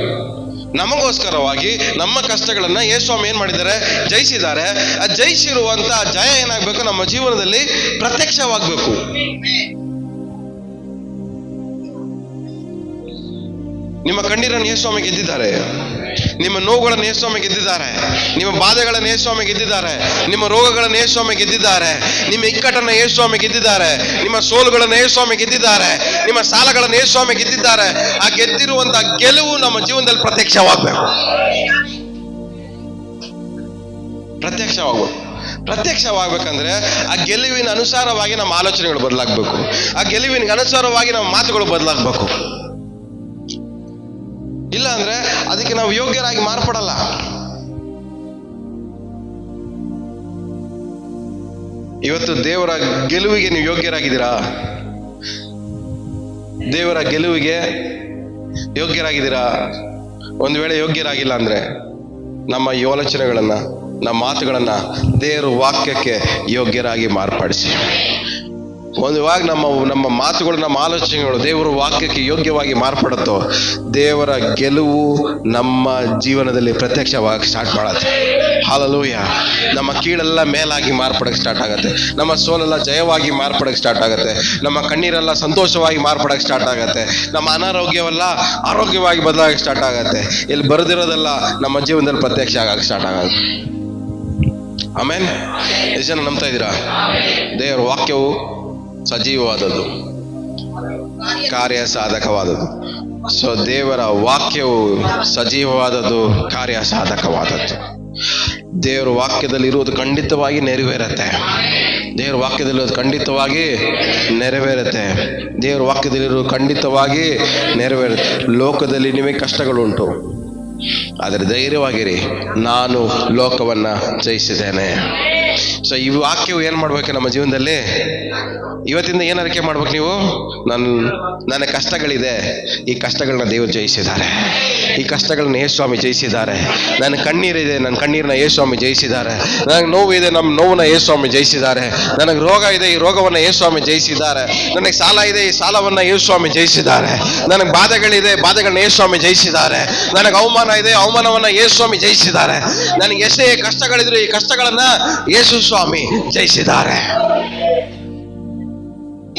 ನಮಗೋಸ್ಕರವಾಗಿ ನಮ್ಮ ಕಷ್ಟಗಳನ್ನ ಯೇಸುಸ್ವಾಮಿ ಏನ್ ಮಾಡಿದ್ದಾರೆ? ಜಯಿಸಿದ್ದಾರೆ. ಆ ಜಯಿಸಿರುವಂತ ಜಯ ಏನಾಗ್ಬೇಕು? ನಮ್ಮ ಜೀವನದಲ್ಲಿ ಪ್ರತ್ಯಕ್ಷವಾಗ್ಬೇಕು. ನಿಮ್ಮ ಕಣ್ಣೀರನ್ನು ಯೇಸುಸ್ವಾಮಿ ಗೆದ್ದಿದ್ದಾರೆ. ನಿಮ್ಮ ನೋವುಗಳನ್ನು ಯೇಸುಸ್ವಾಮಿ ಗೆದ್ದಿದ್ದಾರೆ. ನಿಮ್ಮ ಬಾಧೆಗಳನ್ನು ಯೇಸುಸ್ವಾಮಿ ಗೆದ್ದಿದ್ದಾರೆ. ನಿಮ್ಮ ರೋಗಗಳನ್ನು ಯೇಸುಸ್ವಾಮಿ ಗೆದ್ದಿದ್ದಾರೆ. ನಿಮ್ಮ ಇಕ್ಕಟ್ಟನ್ನು ಯೇಸುಸ್ವಾಮಿ ಗೆದ್ದಿದ್ದಾರೆ. ನಿಮ್ಮ ಸೋಲುಗಳನ್ನು ಯೇಸುಸ್ವಾಮಿ ಗೆದ್ದಿದ್ದಾರೆ. ನಿಮ್ಮ ಸಾಲಗಳನ್ನು ಯೇಸುಸ್ವಾಮಿ ಗೆದ್ದಿದ್ದಾರೆ. ಆ ಗೆದ್ದಿರುವಂತಹ ಗೆಲುವು ನಮ್ಮ ಜೀವನದಲ್ಲಿ ಪ್ರತ್ಯಕ್ಷವಾಗಬೇಕು. ಪ್ರತ್ಯಕ್ಷವಾಗಬೇಕಂದ್ರೆ ಆ ಗೆಲುವಿನ ಅನುಸಾರವಾಗಿ ನಮ್ಮ ಆಲೋಚನೆಗಳು ಬದಲಾಗಬೇಕು. ಆ ಗೆಲುವಿನ ಅನುಸಾರವಾಗಿ ನಮ್ಮ ಮಾತುಗಳು ಬದಲಾಗಬೇಕು. ಇಲ್ಲ ಅಂದ್ರೆ ಅದಕ್ಕೆ ನಾವು ಯೋಗ್ಯರಾಗಿ ಮಾರ್ಪಡಲ್ಲ. ಇವತ್ತು ದೇವರ ಗೆಲುವಿಗೆ ನೀವು ಯೋಗ್ಯರಾಗಿದ್ದೀರಾ? ದೇವರ ಗೆಲುವಿಗೆ ಯೋಗ್ಯರಾಗಿದ್ದೀರಾ? ಒಂದು ವೇಳೆ ಯೋಗ್ಯರಾಗಿಲ್ಲ ಅಂದ್ರೆ ನಮ್ಮ ಯೋಚನೆಗಳನ್ನ, ನಮ್ಮ ಮಾತುಗಳನ್ನ ದೇವರ ವಾಕ್ಯಕ್ಕೆ ಯೋಗ್ಯರಾಗಿ ಮಾರ್ಪಡಿಸಿ. ಒಂದು ಇವಾಗ ನಮ್ಮ ಮಾತುಗಳು, ನಮ್ಮ ಆಲೋಚನೆಗಳು ದೇವರ ವಾಕ್ಯಕ್ಕೆ ಯೋಗ್ಯವಾಗಿ ಮಾರ್ಪಡುತ್ತೋ, ದೇವರ ಗೆಲುವು ನಮ್ಮ ಜೀವನದಲ್ಲಿ ಪ್ರತ್ಯಕ್ಷವಾಗಿ ಸ್ಟಾರ್ಟ್ ಮಾಡುತ್ತೆ. ಹಲ್ಲೆಲೂಯಾ. ನಮ್ಮ ಕೀಳೆಲ್ಲ ಮೇಲಾಗಿ ಮಾರ್ಪಡಕ್ಕೆ ಸ್ಟಾರ್ಟ್ ಆಗುತ್ತೆ. ನಮ್ಮ ಸೋಲೆಲ್ಲ ಜಯವಾಗಿ ಮಾರ್ಪಡಕ್ಕೆ ಸ್ಟಾರ್ಟ್ ಆಗುತ್ತೆ. ನಮ್ಮ ಕಣ್ಣೀರೆಲ್ಲ ಸಂತೋಷವಾಗಿ ಮಾರ್ಪಡಕ್ಕೆ ಸ್ಟಾರ್ಟ್ ಆಗುತ್ತೆ. ನಮ್ಮ ಅನಾರೋಗ್ಯವೆಲ್ಲ ಆರೋಗ್ಯವಾಗಿ ಬದಲಾಗಕ್ಕೆ ಸ್ಟಾರ್ಟ್ ಆಗುತ್ತೆ. ಇಲ್ಲಿ ಬರೆದಿರೋದೆಲ್ಲ ನಮ್ಮ ಜೀವನದಲ್ಲಿ ಪ್ರತ್ಯಕ್ಷ ಆಗಕ್ಕೆ ಸ್ಟಾರ್ಟ್ ಆಗುತ್ತೆ. ಆಮೇನ್. ಎಷ್ಟು ಜನ ನಂಬ್ತಾ ಇದ್ದೀರಾ? ದೇವರ ವಾಕ್ಯವು ಸಜೀವವಾದದ್ದು, ಕಾರ್ಯ ಸಾಧಕವಾದದ್ದು. ಸೊ ದೇವರ ವಾಕ್ಯವು ಸಜೀವವಾದದ್ದು, ಕಾರ್ಯ ಸಾಧಕವಾದದ್ದು. ದೇವರ ವಾಕ್ಯದಲ್ಲಿ ಇರುವುದು ಖಂಡಿತವಾಗಿ ನೆರವೇರುತ್ತೆ. ದೇವರ ವಾಕ್ಯದಲ್ಲಿರೋದು ಖಂಡಿತವಾಗಿ ನೆರವೇರುತ್ತೆ. ದೇವರ ವಾಕ್ಯದಲ್ಲಿರೋದು ಖಂಡಿತವಾಗಿ ನೆರವೇರುತ್ತೆ. ಲೋಕದಲ್ಲಿ ನಿಮಗೆ ಕಷ್ಟಗಳುಂಟು, ಆದರೆ ಧೈರ್ಯವಾಗಿರಿ, ನಾನು ಲೋಕವನ್ನ ಜಯಿಸಿದ್ದೇನೆ. ಸೊ ಈ ವಾಕ್ಯವು ಏನ್ ಮಾಡ್ಬೇಕು ನಮ್ಮ ಜೀವನದಲ್ಲಿ? ಇವತ್ತಿಂದ ಏನ್ ಅರಿಕೆ ಮಾಡ್ಬೇಕು ನೀವು? ನನ್ನ ಕಷ್ಟಗಳಿದೆ, ಈ ಕಷ್ಟಗಳನ್ನ ದೇವರು ಜಯಿಸಿದ್ದಾರೆ. ಈ ಕಷ್ಟಗಳನ್ನ ಯೇಸುಸ್ವಾಮಿ ಜಯಿಸಿದ್ದಾರೆ. ನನ್ನ ಕಣ್ಣೀರಿದೆ, ನನ್ನ ಕಣ್ಣೀರನ್ನ ಯೇಸುಸ್ವಾಮಿ ಜಯಿಸಿದ್ದಾರೆ. ನನಗೆ ನೋವಿದೆ, ನಮ್ಮ ನೋವನ್ನ ಯೇಸುಸ್ವಾಮಿ ಜಯಿಸಿದ್ದಾರೆ. ನನಗೆ ರೋಗ ಇದೆ, ಈ ರೋಗವನ್ನ ಯೇಸುಸ್ವಾಮಿ ಜಯಿಸಿದ್ದಾರೆ. ನನಗೆ ಸಾಲ ಇದೆ, ಈ ಸಾಲವನ್ನ ಯೇಸುಸ್ವಾಮಿ ಜಯಿಸಿದ್ದಾರೆ. ನನಗೆ ಬಾಧೆಗಳಿದೆ, ಬಾಧೆಗಳನ್ನ ಯೇಸುಸ್ವಾಮಿ ಜಯಿಸಿದ್ದಾರೆ. ನನಗೆ ಅವಮಾನ ಇದೆ, ಅವಮಾನವನ್ನ ಯೇಸುಸ್ವಾಮಿ ಜಯಿಸಿದ್ದಾರೆ. ನನಗೆ ಎಷ್ಟೇ ಕಷ್ಟಗಳಿದ್ರು, ಈ ಕಷ್ಟಗಳನ್ನ ಯೇಸುಸ್ವಾಮಿ ಜಯಿಸಿದ್ದಾರೆ.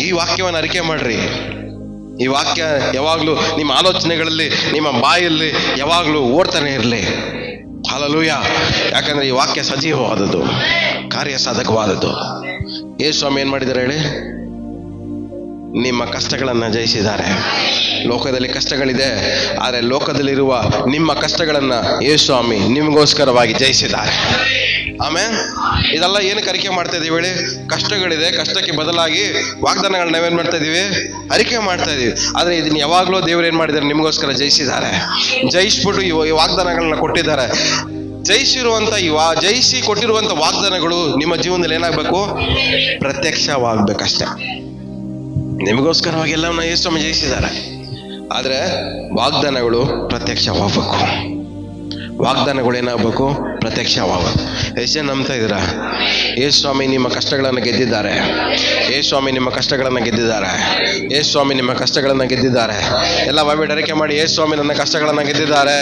ಈ ವಾಕ್ಯವನ್ನು ಅರಿಕೆ ಮಾಡ್ರಿ. ಈ ವಾಕ್ಯ ಯಾವಾಗ್ಲೂ ನಿಮ್ಮ ಆಲೋಚನೆಗಳಲ್ಲಿ, ನಿಮ್ಮ ಬಾಯಲ್ಲಿ ಯಾವಾಗ್ಲೂ ಓಡ್ತಾನೆ ಇರಲಿ. ಹಲ್ಲೆಲೂಯಾ. ಯಾಕಂದ್ರೆ ಈ ವಾಕ್ಯ ಸಜೀವವಾದದ್ದು, ಕಾರ್ಯ ಸಾಧಕವಾದದ್ದು. ಯೇಸುಸ್ವಾಮಿ ಏನ್ ಮಾಡಿದ್ದಾರೆ ಹೇಳಿ? ನಿಮ್ಮ ಕಷ್ಟಗಳನ್ನ ಜಯಿಸಿದ್ದಾರೆ. ಲೋಕದಲ್ಲಿ ಕಷ್ಟಗಳಿದೆ, ಆದರೆ ಲೋಕದಲ್ಲಿರುವ ನಿಮ್ಮ ಕಷ್ಟಗಳನ್ನ ಯೇಸುಸ್ವಾಮಿ ನಿಮಗೋಸ್ಕರವಾಗಿ ಜಯಿಸಿದ್ದಾರೆ. ಆಮೇಲೆ ಇದೆಲ್ಲ ಏನಕ್ಕೆ ಅರಿಕೆ ಮಾಡ್ತಾ ಇದೀವಿ ಹೇಳಿ? ಕಷ್ಟಗಳಿದೆ, ಕಷ್ಟಕ್ಕೆ ಬದಲಾಗಿ ವಾಗ್ದಾನಗಳನ್ನ ನಾವೇನ್ ಮಾಡ್ತಾ ಇದೀವಿ? ಅರಿಕೆ ಮಾಡ್ತಾ ಇದೀವಿ. ಆದ್ರೆ ಇದನ್ನ ಯಾವಾಗ್ಲೂ ದೇವರು ಏನ್ ಮಾಡಿದ್ದಾರೆ? ನಿಮಗೋಸ್ಕರ ಜಯಿಸಿದ್ದಾರೆ. ಜಯಿಸ್ಬಿಟ್ಟು ಈ ವಾಗ್ದಾನಗಳನ್ನ ಕೊಟ್ಟಿದ್ದಾರೆ. ಜಯಿಸಿ ಕೊಟ್ಟಿರುವಂತ ವಾಗ್ದಾನಗಳು ನಿಮ್ಮ ಜೀವನದಲ್ಲಿ ಏನಾಗಬೇಕು? ಪ್ರತ್ಯಕ್ಷವಾಗ್ಬೇಕಷ್ಟೆ. ನಿಮಗೋಸ್ಕರವಾಗಿ ಎಲ್ಲವನ್ನ ಯೇಸುಸ್ವಾಮಿ ಜಯಿಸಿದ್ದಾರೆ. ಆದ್ರೆ ವಾಗ್ದಾನಗಳು ಪ್ರತ್ಯಕ್ಷವಾಗಬೇಕು. ವಾಗ್ದಾನಗಳು ಏನಾಗಬೇಕು? ಪ್ರತ್ಯಕ್ಷವಾಗಬೇಕು. ಎಷ್ಟು ಜನ ನಂಬ್ತಾ ಇದ್ದೀರಾ? ಯೇಸುಸ್ವಾಮಿ ನಿಮ್ಮ ಕಷ್ಟಗಳನ್ನು ಗೆದ್ದಿದ್ದಾರೆ. ಯೇಸುಸ್ವಾಮಿ ನಿಮ್ಮ ಕಷ್ಟಗಳನ್ನು ಗೆದ್ದಿದ್ದಾರೆ. ಯೇಸುಸ್ವಾಮಿ ನಿಮ್ಮ ಕಷ್ಟಗಳನ್ನು ಗೆದ್ದಿದ್ದಾರೆ. ಎಲ್ಲ ಬಾಯ್ಬಿಟ್ಟು ಅರಿಕೆ ಮಾಡಿ, ಯೇಸುಸ್ವಾಮಿ ನನ್ನ ಕಷ್ಟಗಳನ್ನು ಗೆದ್ದಿದ್ದಾರೆ.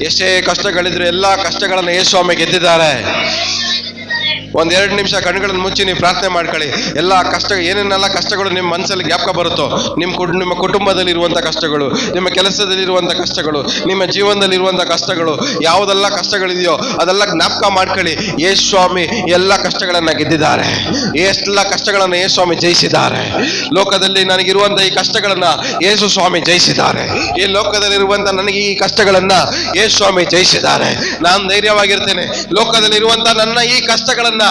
ಎಷ್ಟೇ ಕಷ್ಟಗಳಿದ್ರು ಎಲ್ಲ ಕಷ್ಟಗಳನ್ನು ಯೇಸುಸ್ವಾಮಿ ಗೆದ್ದಿದ್ದಾರೆ. ಒಂದೆರಡು ನಿಮಿಷ ಕಣ್ಣುಗಳನ್ನು ಮುಚ್ಚಿ ನೀವು ಪ್ರಾರ್ಥನೆ ಮಾಡ್ಕೊಳ್ಳಿ. ಎಲ್ಲ ಕಷ್ಟ, ಏನೇನೆಲ್ಲ ಕಷ್ಟಗಳು ನಿಮ್ಮ ಮನಸ್ಸಲ್ಲಿ ಜ್ಞಾಪಕ ಬರುತ್ತೋ, ನಿಮ್ಮ ಕುಟುಂಬದಲ್ಲಿರುವಂಥ ಕಷ್ಟಗಳು, ನಿಮ್ಮ ಕೆಲಸದಲ್ಲಿರುವಂಥ ಕಷ್ಟಗಳು, ನಿಮ್ಮ ಜೀವನದಲ್ಲಿರುವಂಥ ಕಷ್ಟಗಳು, ಯಾವುದೆಲ್ಲ ಕಷ್ಟಗಳಿದೆಯೋ ಅದೆಲ್ಲ ಜ್ಞಾಪಕ ಮಾಡ್ಕೊಳ್ಳಿ. ಯೇಸುಸ್ವಾಮಿ ಎಲ್ಲ ಕಷ್ಟಗಳನ್ನ ಗೆದ್ದಿದ್ದಾರೆ. ಎಲ್ಲ ಕಷ್ಟಗಳನ್ನು ಯೇಸುಸ್ವಾಮಿ ಜಯಿಸಿದ್ದಾರೆ. ಲೋಕದಲ್ಲಿ ನನಗಿರುವಂಥ ಈ ಕಷ್ಟಗಳನ್ನ ಯೇಸುಸ್ವಾಮಿ ಜಯಿಸಿದ್ದಾರೆ. ಈ ಲೋಕದಲ್ಲಿರುವಂಥ ನನಗೆ ಈ ಕಷ್ಟಗಳನ್ನ ಯೇಸುಸ್ವಾಮಿ ಜಯಿಸಿದ್ದಾರೆ. ನಾನು ಧೈರ್ಯವಾಗಿರ್ತೇನೆ. ಲೋಕದಲ್ಲಿರುವಂಥ ನನ್ನ ಈ ಕಷ್ಟಗಳನ್ನ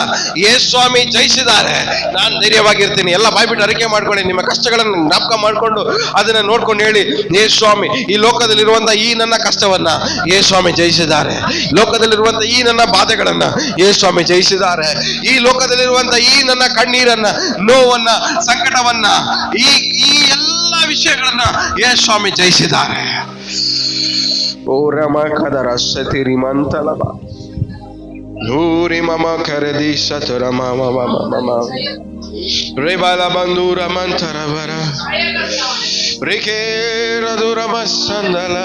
ಯೇಸು ಸ್ವಾಮಿ ಜಯಿಸಿದ್ದಾರೆ. ನಾನು ಧೈರ್ಯವಾಗಿರ್ತೀನಿ. ಎಲ್ಲ ಬಾಯ್ಬಿಟ್ಟು ಅರಿಕೆ ಮಾಡ್ಕೊಳ್ಳಿ. ನಿಮ್ಮ ಕಷ್ಟಗಳನ್ನು ಜ್ಞಾಪಕ ಮಾಡಿಕೊಂಡು ಅದನ್ನ ನೋಡ್ಕೊಂಡು ಹೇಳಿ, ಯೇಸು ಸ್ವಾಮಿ ಈ ಲೋಕದಲ್ಲಿರುವಂತ ಈ ನನ್ನ ಕಷ್ಟವನ್ನ ಯೇಸು ಸ್ವಾಮಿ ಜಯಿಸಿದ್ದಾರೆ. ಲೋಕದಲ್ಲಿರುವಂತ ಈ ನನ್ನ ಬಾಧೆಗಳನ್ನ ಯೇಸು ಸ್ವಾಮಿ ಜಯಿಸಿದ್ದಾರೆ. ಈ ಲೋಕದಲ್ಲಿರುವಂತ ಈ ನನ್ನ ಕಣ್ಣೀರನ್ನ, ನೋವನ್ನ, ಸಂಕಟವನ್ನ, ಈ ಎಲ್ಲ ವಿಷಯಗಳನ್ನ ಯೇಸು ಸ್ವಾಮಿ ಜಯಿಸಿದ್ದಾರೆ. ಓ ರಮ ಕದರ ಸತಿರಿ ಮಂತಲಬ ನೂರಿ ಮಮ ಕರದಿ ಸತರ ಮಮ ಮಮ ಮಮ ರೇಬಾಲ ಬಂದೂರ ಮಂತರ ಬರ ರೇಖೇರ ದೂರ ಮಸ್ಸಂದಲ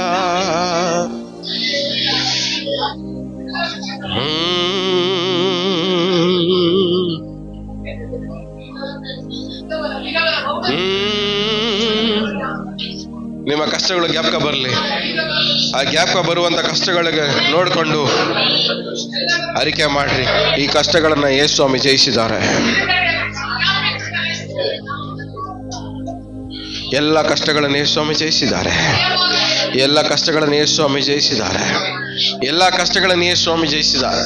ನಿಮ್ಮ ಕಷ್ಟಗಳು ಜ್ಞಾಪಕ ಬರಲಿ. ಆ ಜ್ಞಾಪಕ ಬರುವಂತ ಕಷ್ಟಗಳಿಗೆ ನೋಡಿಕೊಂಡು ಅರಿಕೆ ಮಾಡ್ರಿ, ಈ ಕಷ್ಟಗಳನ್ನ ಯೇಸು ಸ್ವಾಮಿ ಜಯಿಸಿದ್ದಾರೆ. ಎಲ್ಲ ಕಷ್ಟಗಳನ್ನು ಯೇಸು ಸ್ವಾಮಿ ಜಯಿಸಿದ್ದಾರೆ. ಎಲ್ಲ ಕಷ್ಟಗಳನ್ನು ಯೇಸು ಸ್ವಾಮಿ ಜಯಿಸಿದ್ದಾರೆ. ಎಲ್ಲ ಕಷ್ಟಗಳನ್ನು ಯೇಸು ಸ್ವಾಮಿ ಜಯಿಸಿದ್ದಾರೆ.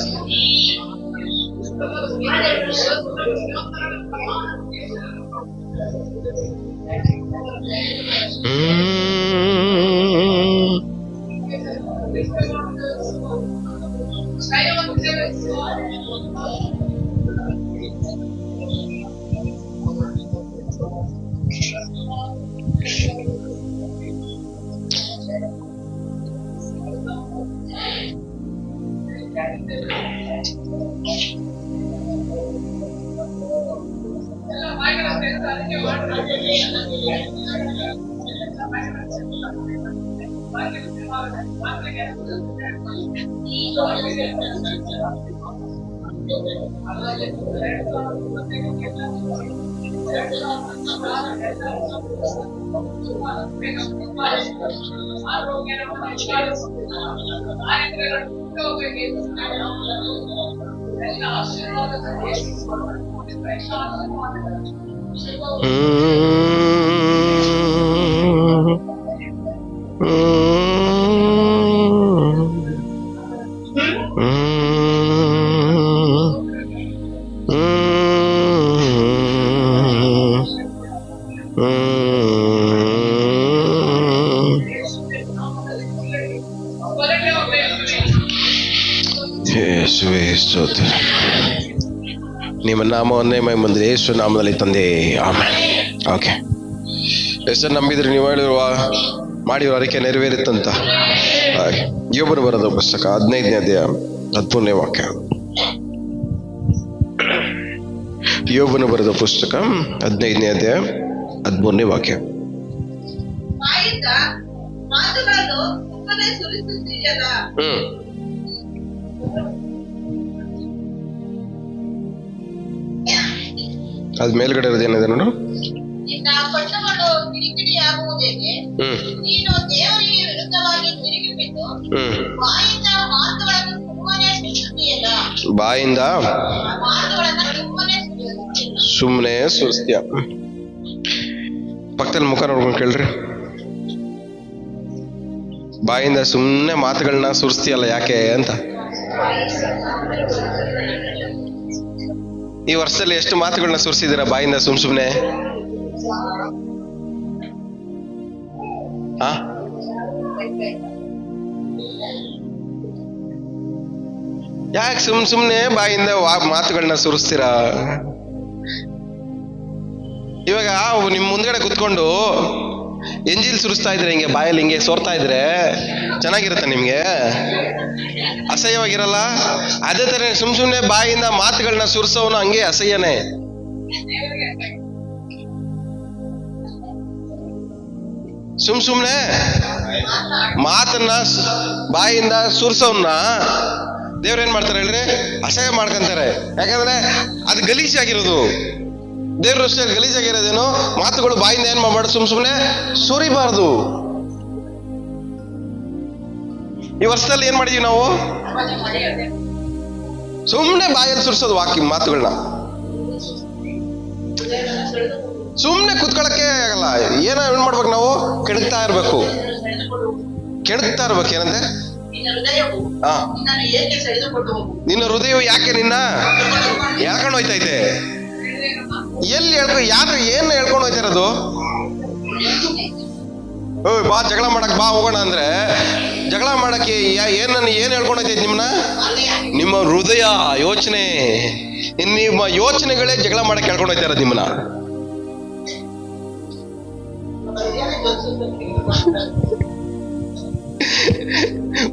ನಿಮ್ಮ ನಾಮವನ್ನೇ ಬಂದ್ರೆ ಯೇಸು ನಾಮದಲ್ಲಿ ತಂದೆ, ಆಮೆನ್. ಓಕೆ, ಹೆಸರು ನಂಬಿದ್ರೆ ನೀವು ಹೇಳಿರುವ ಮಾಡಿರೋ ಅರಿಕೆ ನೆರವೇರುತ್ತಂತ. ಯೋಬನು ಬರೆದ ಪುಸ್ತಕ 15ನೇ ಅಧ್ಯಾಯ 13ನೇ ವಾಕ್ಯ. ಯೋಬನು ಬರೆದ ಪುಸ್ತಕ 15ನೇ ಅಧ್ಯಾಯ 13ನೇ ವಾಕ್ಯ. ಅದ್ ಮೇಲ್ಗಡೆ ಇರೋದೇನಿದೆ ನೋಡು. ಬಾಯಿಂದ ಸುಮ್ಮನೆ ಸುರಿಸ್ತೀಯ. ಪಕ್ಕದಲ್ಲಿ ಮುಖ ನೋಡ್ಕೊಂಡು ಕೇಳ್ರಿ. ಬಾಯಿಂದ ಸುಮ್ಮನೆ ಮಾತುಗಳನ್ನ ಸುರಿಸ್ತೀಯಲ್ಲ, ಯಾಕೆ ಅಂತ. ಈ ವರ್ಷದಲ್ಲಿ ಎಷ್ಟು ಮಾತುಗಳನ್ನ ಸುರಿಸಿದ್ದೀರಾ ಬಾಯಿಂದ ಸುಮ್ನೆ? ಯಾಕೆ ಸುಮ್ನೆ ಬಾಯಿಂದ ಮಾತುಗಳನ್ನ ಸುರಿಸ್ತೀರಾ? ಇವಾಗ ನಿಮ್ ಮುಂದ್ಗಡೆ ಕುತ್ಕೊಂಡು ಎಂಜಿಲ್ ಸುರಿಸ್ತಾ ಇದ್ರೆ, ಹಿಂಗೆ ಬಾಯಲ್ಲಿ ಹಿಂಗೆ ಸೋರ್ತಾ ಇದ್ರೆ ಚೆನ್ನಾಗಿರುತ್ತೆ ನಿಮ್ಗೆ? ಅಸಹ್ಯವಾಗಿರಲ್ಲ? ಅದೇ ತರ ಸುಮ್ನೆ ಬಾಯಿಂದ ಮಾತುಗಳನ್ನ ಸುರಿಸೋನು ಹಂಗೆ ಅಸಹ್ಯನೇ. ಸುಮ್ನೆ ಮಾತನ್ನ ಬಾಯಿಂದ ಸುರಿಸೋನ್ನ ದೇವ್ರೇನ್ ಮಾಡ್ತಾರೆ ಹೇಳ್ರಿ? ಅಸಹ್ಯ ಮಾಡ್ಕೊಂತಾರೆ. ಯಾಕಂದ್ರೆ ಅದು ಗಲೀಜಾಗಿರೋದು. ದೇವ್ರ ಅಷ್ಟೇ ಗಲೀಜಾಗಿರೋದೇನು? ಮಾತುಗಳು ಬಾಯಿಂದ ಏನ್ ಮಾಡ್ಬಾರ್ದು, ಸುಮ್ನೆ ಸುರಿಬಾರ್ದು. ಈ ವರ್ಷದಲ್ಲಿ ಏನ್ ಮಾಡಿದೀವಿ ನಾವು? ಸುಮ್ನೆ ಬಾಯಲ್ಲಿ ಸುರಿಸೋದು ಮಾತುಗಳನ್ನ. ಸುಮ್ನೆ ಕುತ್ಕೊಳಕ್ಕೆ ಆಗಲ್ಲ. ಏನ್ ಮಾಡ್ಬೇಕು ನಾವು? ಕೆಣಕ್ತಾ ಇರ್ಬೇಕು. ಏನಂತೆ? ನಿನ್ನ ಹೃದಯವು ಹಾ. ನಿನ್ನನ್ನು ಏಕೆ ಸೆಳೆದುಕೊಂಡು ಹೋಗು? ನಿನ್ನ ಹೃದಯವು ಯಾಕೆ ನಿನ್ನ ಎಳ್ಕೊಂಡು ಹೋಯ್ತೈತೆ? ಎಲ್ಲಿ ಯಾರು ಏನ್ ಹೇಳ್ಕೊಂಡು ಹೋಯ್ತಿರೋದು? ಓಯ್ ಬಾ ಜಗಳ ಮಾಡಕ್ ಬಾ ಹೋಗೋಣ ಅಂದ್ರೆ ಜಗಳ ಮಾಡಕ್ಕೆ ಏನ್ ಹೇಳ್ಕೊಂಡು ಹೋಯ್ತೈತೆ ನಿಮ್ಮನ್ನ? ನಿಮ್ಮ ಹೃದಯ ಯೋಚನೆ, ನಿಮ್ಮ ಯೋಚನೆಗಳೇ ಜಗಳ ಮಾಡಕ್ಕೆ ಹೇಳ್ಕೊಂಡು ಹೋಯ್ತಾ ಇರೋದು ನಿಮ್ಮನ್ನ.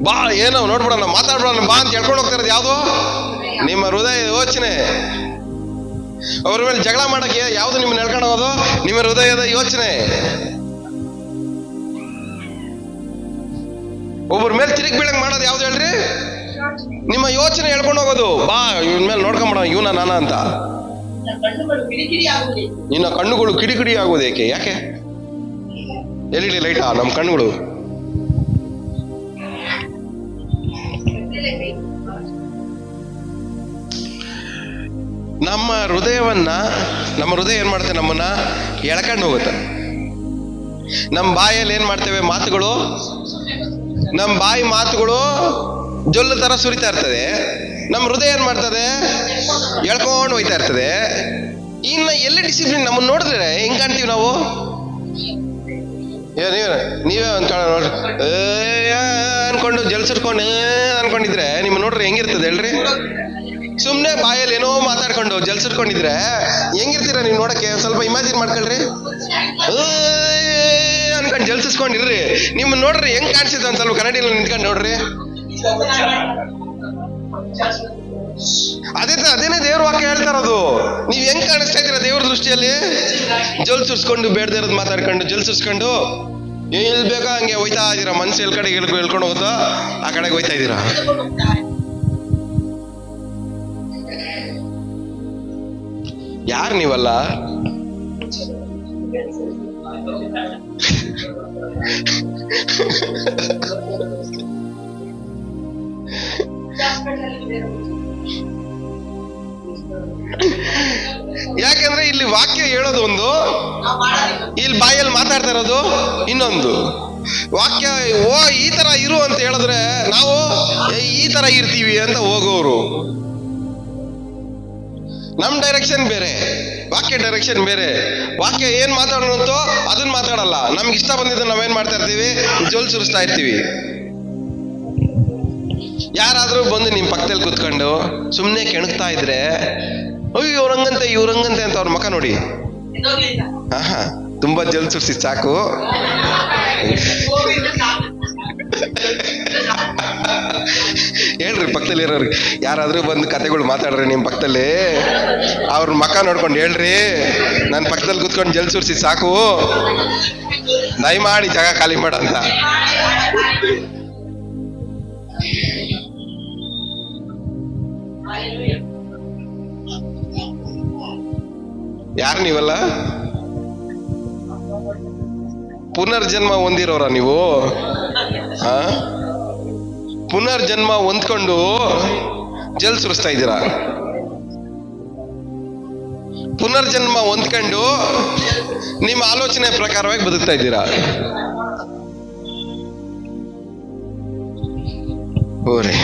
ಬಾ ಏನೋ ನೋಡ್ಬಿಡೋಣ ಮಾತಾಡ್ಬಿಡೋಣ ಬಾ ಅಂತ ಹೇಳ್ಕೊಂಡು ಹೋಗ್ತಾ ಇರೋದು ಯಾವ್ದು? ನಿಮ್ಮ ಹೃದಯ ಯೋಚನೆ. ಅವ್ರ ಮೇಲೆ ಜಗಳ ಮಾಡಕ್ಕೆ ಯಾವ್ದು ನಿಮ್ಮನ್ನ ಹೇಳ್ಕೊಂಡು ಹೋಗೋದು? ನಿಮ್ಮ ಹೃದಯದ ಯೋಚನೆ. ಒಬ್ಬರ ಮೇಲೆ ತಿರುಗಿ ಬೀಳಂಗ್ ಮಾಡೋದು ಯಾವ್ದು ಹೇಳ್ರಿ? ನಿಮ್ಮ ಯೋಚನೆ ಹೇಳ್ಕೊಂಡು ಹೋಗೋದು. ಬಾ ಇವನ್ ಮೇಲೆ ನೋಡ್ಕೊಂಬಿಡ ಇವನ ನಾನ ಅಂತ. ನಿನ್ನ ಕಣ್ಣುಗಳು ಕಿಡಿಕಿಡಿ ಆಗೋದು ಏಕೆ? ಯಾಕೆ? ಎಲ್ಲಿ ಲೈಟಾ ನಮ್ಮ ಕಣ್ಣುಗಳು? ನಮ್ಮ ಹೃದಯ ಏನ್ ಮಾಡುತ್ತೆ? ನಮ್ಮನ್ನ ಎಳ್ಕೊಂಡು ಹೋಗುತ್ತೆ. ನಮ್ಮ ಬಾಯಲ್ಲಿ ಏನ್ ಮಾಡ್ತೇವೆ? ಮಾತುಗಳು, ನಮ್ಮ ಬಾಯಿ ಮಾತುಗಳು ಜೊಲ್ಲು ತರ ಸುರಿತಾ ಇರ್ತದೆ. ನಮ್ಮ ಹೃದಯ ಏನ್ ಮಾಡ್ತದೆ? ಎಳ್ಕೊಂಡು ಹೋಯ್ತಾ ಇರ್ತದೆ. ಇನ್ನ ಎಲ್ಲಿ ಡಿಸಿಪ್ಲಿನ್? ನಮ್ಮನ್ನ ನೋಡಿದ್ರೆ ಹೆಂಗ್ ಕಾಣ್ತೀವಿ ನಾವು? ನೀವೇ ನೋಡ್ರಿ ಅನ್ಕೊಂಡು ಜಲ್ಸಿಡ್ಕೊಂಡು ಅನ್ಕೊಂಡಿದ್ರೆ ನಿಮ್ಮ ನೋಡ್ರಿ ಹೆಂಗಿರ್ತದೆ ಹೇಳ್ರಿ? ಸುಮ್ನೆ ಬಾಯಲ್ಲಿ ಏನೋ ಮಾತಾಡ್ಕೊಂಡು ಜಲ್ಸಿಡ್ಕೊಂಡಿದ್ರೆ ಹೆಂಗಿರ್ತೀರ ನೀವು ನೋಡಕ್ಕೆ? ಸ್ವಲ್ಪ ಇಮ್ಯಾಜಿನ್ ಮಾಡ್ಕೊಳ್ರಿ. ಅನ್ಕೊಂಡು ಜಲ್ಸಿಸ್ಕೊಂಡಿರ್ರಿ, ನಿಮ್ಮ ನೋಡ್ರಿ ಹೆಂಗ್ ಕಾಣಿಸುತ್ತೆ? ಒಂದ್ ಸ್ವಲ್ಪ ಕನ್ನಡಿಯಲ್ಲಿ ನಿಂತ್ಕೊಂಡು ನೋಡ್ರಿ. ಅದೇನೇ ದೇವ್ರ ವಾಕ್ಯ ಹೇಳ್ತಾ ಇರೋದು. ನೀವ್ ಹೆಂಗ್ ಕಾಣಿಸ್ತಾ ಇದ್ದೀರಾ ದೇವ್ರ ದೃಷ್ಟಿಯಲ್ಲಿ? ಜಲ್ ಸುರ್ಸ್ಕೊಂಡು ಬೇಡದೇ ಇರೋದು ಮಾತಾಡ್ಕೊಂಡು ಜಲ್ ಸುರ್ಸ್ಕೊಂಡು ಎಲ್ಲಿ ಬೇಕಾ ಹಂಗೆ ಹೋಯ್ತಾ ಇದ್ದೀರಾ. ಮನ್ಸು ಎಲ್ ಕಡೆಗೆ ಹೇಳ್ಕೊಂಡು ಹೋಗುತ್ತೋ ಆ ಕಡೆಗೆ ಹೋಯ್ತಾ ಇದ್ದೀರಾ. ಯಾರು ನೀವಲ್ಲ? ಯಾಕಂದ್ರೆ ಇಲ್ಲಿ ವಾಕ್ಯ ಹೇಳೋದು ಒಂದು, ಇಲ್ಲಿ ಬಾಯಲ್ಲಿ ಮಾತಾಡ್ತಾ ಇರೋದು ಇನ್ನೊಂದು. ವಾಕ್ಯ ಈ ತರ ಇರು ಅಂತ ಹೇಳಿದ್ರೆ ನಾವು ಈ ತರ ಇರ್ತೀವಿ ಅಂತ ಹೋಗೋರು. ನಮ್ ಡೈರೆಕ್ಷನ್ ಬೇರೆ, ವಾಕ್ಯ ಡೈರೆಕ್ಷನ್ ಬೇರೆ. ವಾಕ್ಯ ಏನ್ ಮಾತಾಡೋಣಂತೋ ಅದನ್ನ ಮಾತಾಡಲ್ಲ. ನಮ್ಗೆ ಇಷ್ಟ ಬಂದಿದ್ದು ನಾವೇನ್ ಮಾಡ್ತಾ ಇರ್ತೀವಿ? ಜೋಲ್ ಸುರಿಸ್ತಾ ಇರ್ತೀವಿ. ಯಾರಾದ್ರೂ ಬಂದು ನಿಮ್ ಪಕ್ಕದಲ್ಲಿ ಕುತ್ಕೊಂಡು ಸುಮ್ನೆ ಕೆಣಕ್ತಾ ಇದ್ರೆ ಅಯ್ಯೋ ಇವ್ರಂಗಂತೆ ಇವ್ರಂಗಂತೆ ಅಂತ ಅವ್ರ ಮುಖ ನೋಡಿ. ತುಂಬಾ ಜಲ್ ಸುರಿಸಿ ಸಾಕು. ಹೇಳ್ರಿ ಪಕ್ಕದಲ್ಲಿ ಇರೋರ್ಗೆ, ಯಾರಾದ್ರೂ ಬಂದು ಕತೆಗಳು ಮಾತಾಡ್ರಿ ನಿಮ್ ಪಕ್ಕದಲ್ಲಿ, ಅವ್ರ ಮುಖ ನೋಡ್ಕೊಂಡು ಹೇಳ್ರಿ ನನ್ ಪಕ್ಕದಲ್ಲಿ ಕುತ್ಕೊಂಡು ಜಲ್ ಸುರಿಸಿ ಸಾಕು, ದಯಮಾಡಿ ಜಾಗ ಖಾಲಿ ಮಾಡ ಅಂತ. ಯಾರು ನೀವಲ್ಲ? ಪುನರ್ಜನ್ಮ ಹೊಂದಿರೋರ ನೀವು? ಪುನರ್ಜನ್ಮ ಹೊಂದ್ಕೊಂಡು ಜಲ್ ಸುರಿಸ್ತಾ ಇದ್ದೀರಾ? ಪುನರ್ಜನ್ಮ ಹೊಂದ್ಕೊಂಡು ನಿಮ್ಮ ಆಲೋಚನೆ ಪ್ರಕಾರವಾಗಿ ಬದುಕ್ತಾ ಇದ್ದೀರಾ? ಓರೇ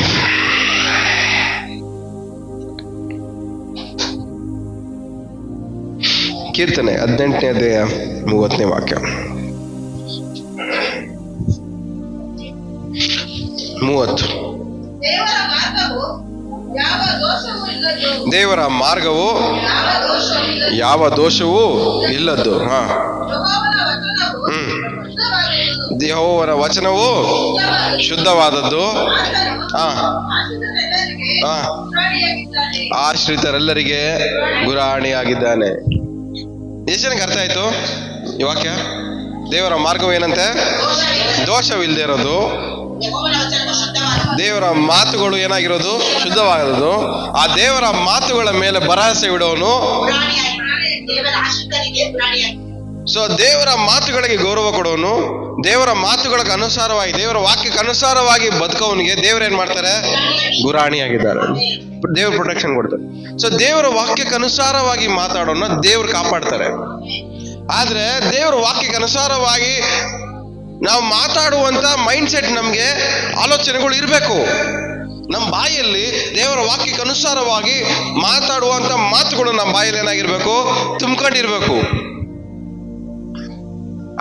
ಕೀರ್ತನೆ 18ನೇ ಅಧ್ಯಾಯ 30ನೇ ವಾಕ್ಯ. 30. ದೇವರ ಮಾರ್ಗವು ಯಾವ ದೋಷವೂ ಇಲ್ಲದ್ದು. ಯೆಹೋವನ ವಚನವು ಶುದ್ಧವಾದದ್ದು. ಆಶ್ರಿತರೆಲ್ಲರಿಗೆ ಗುರಾಣಿಯಾಗಿದ್ದಾನೆ. ಎಷ್ಟು ಜನಕ್ಕೆ ಅರ್ಥ ಆಯ್ತು ಈ ವಾಕ್ಯ? ದೇವರ ಮಾರ್ಗವು ಏನಂತೆ? ದೋಷವಿಲ್ಲದೆ ಇರೋದು. ದೇವರ ಮಾತುಗಳು ಏನಾಗಿರೋದು? ಶುದ್ಧವಾದದ್ದು. ಆ ದೇವರ ಮಾತುಗಳ ಮೇಲೆ ಭರವಸೆ ಇಡೋನು. ಸೊ ದೇವರ ಮಾತುಗಳಿಗೆ ಗೌರವ ಕೊಡೋನು, ದೇವರ ಮಾತುಗಳಿಗೆ ಅನುಸಾರವಾಗಿ, ದೇವರ ವಾಕ್ಯಕ್ಕೆ ಅನುಸಾರವಾಗಿ ಬದುಕೋವನಿಗೆ ದೇವ್ರ ಏನ್ ಮಾಡ್ತಾರೆ? ಗುರಾಣಿಯಾಗಿದ್ದಾರೆ. ದೇವ್ರ ಪ್ರೊಟೆಕ್ಷನ್ ಕೊಡ್ತಾರೆ. ಸೊ ದೇವರ ವಾಕ್ಯಕ್ಕೆ ಅನುಸಾರವಾಗಿ ಮಾತಾಡೋನ ದೇವ್ರು ಕಾಪಾಡ್ತಾರೆ. ಆದ್ರೆ ದೇವರ ವಾಕ್ಯಕ್ಕೆ ಅನುಸಾರವಾಗಿ ನಾವು ಮಾತಾಡುವಂತ ಮೈಂಡ್ ಸೆಟ್, ನಮ್ಗೆ ಆಲೋಚನೆಗಳು ಇರಬೇಕು. ನಮ್ಮ ಬಾಯಲ್ಲಿ ದೇವರ ವಾಕ್ಯಕ್ಕೆ ಅನುಸಾರವಾಗಿ ಮಾತಾಡುವಂತ ಮಾತುಗಳು ನಮ್ಮ ಬಾಯಲ್ಲಿ ಏನಾಗಿರ್ಬೇಕು, ತುಂಬ್ಕೊಂಡಿರ್ಬೇಕು.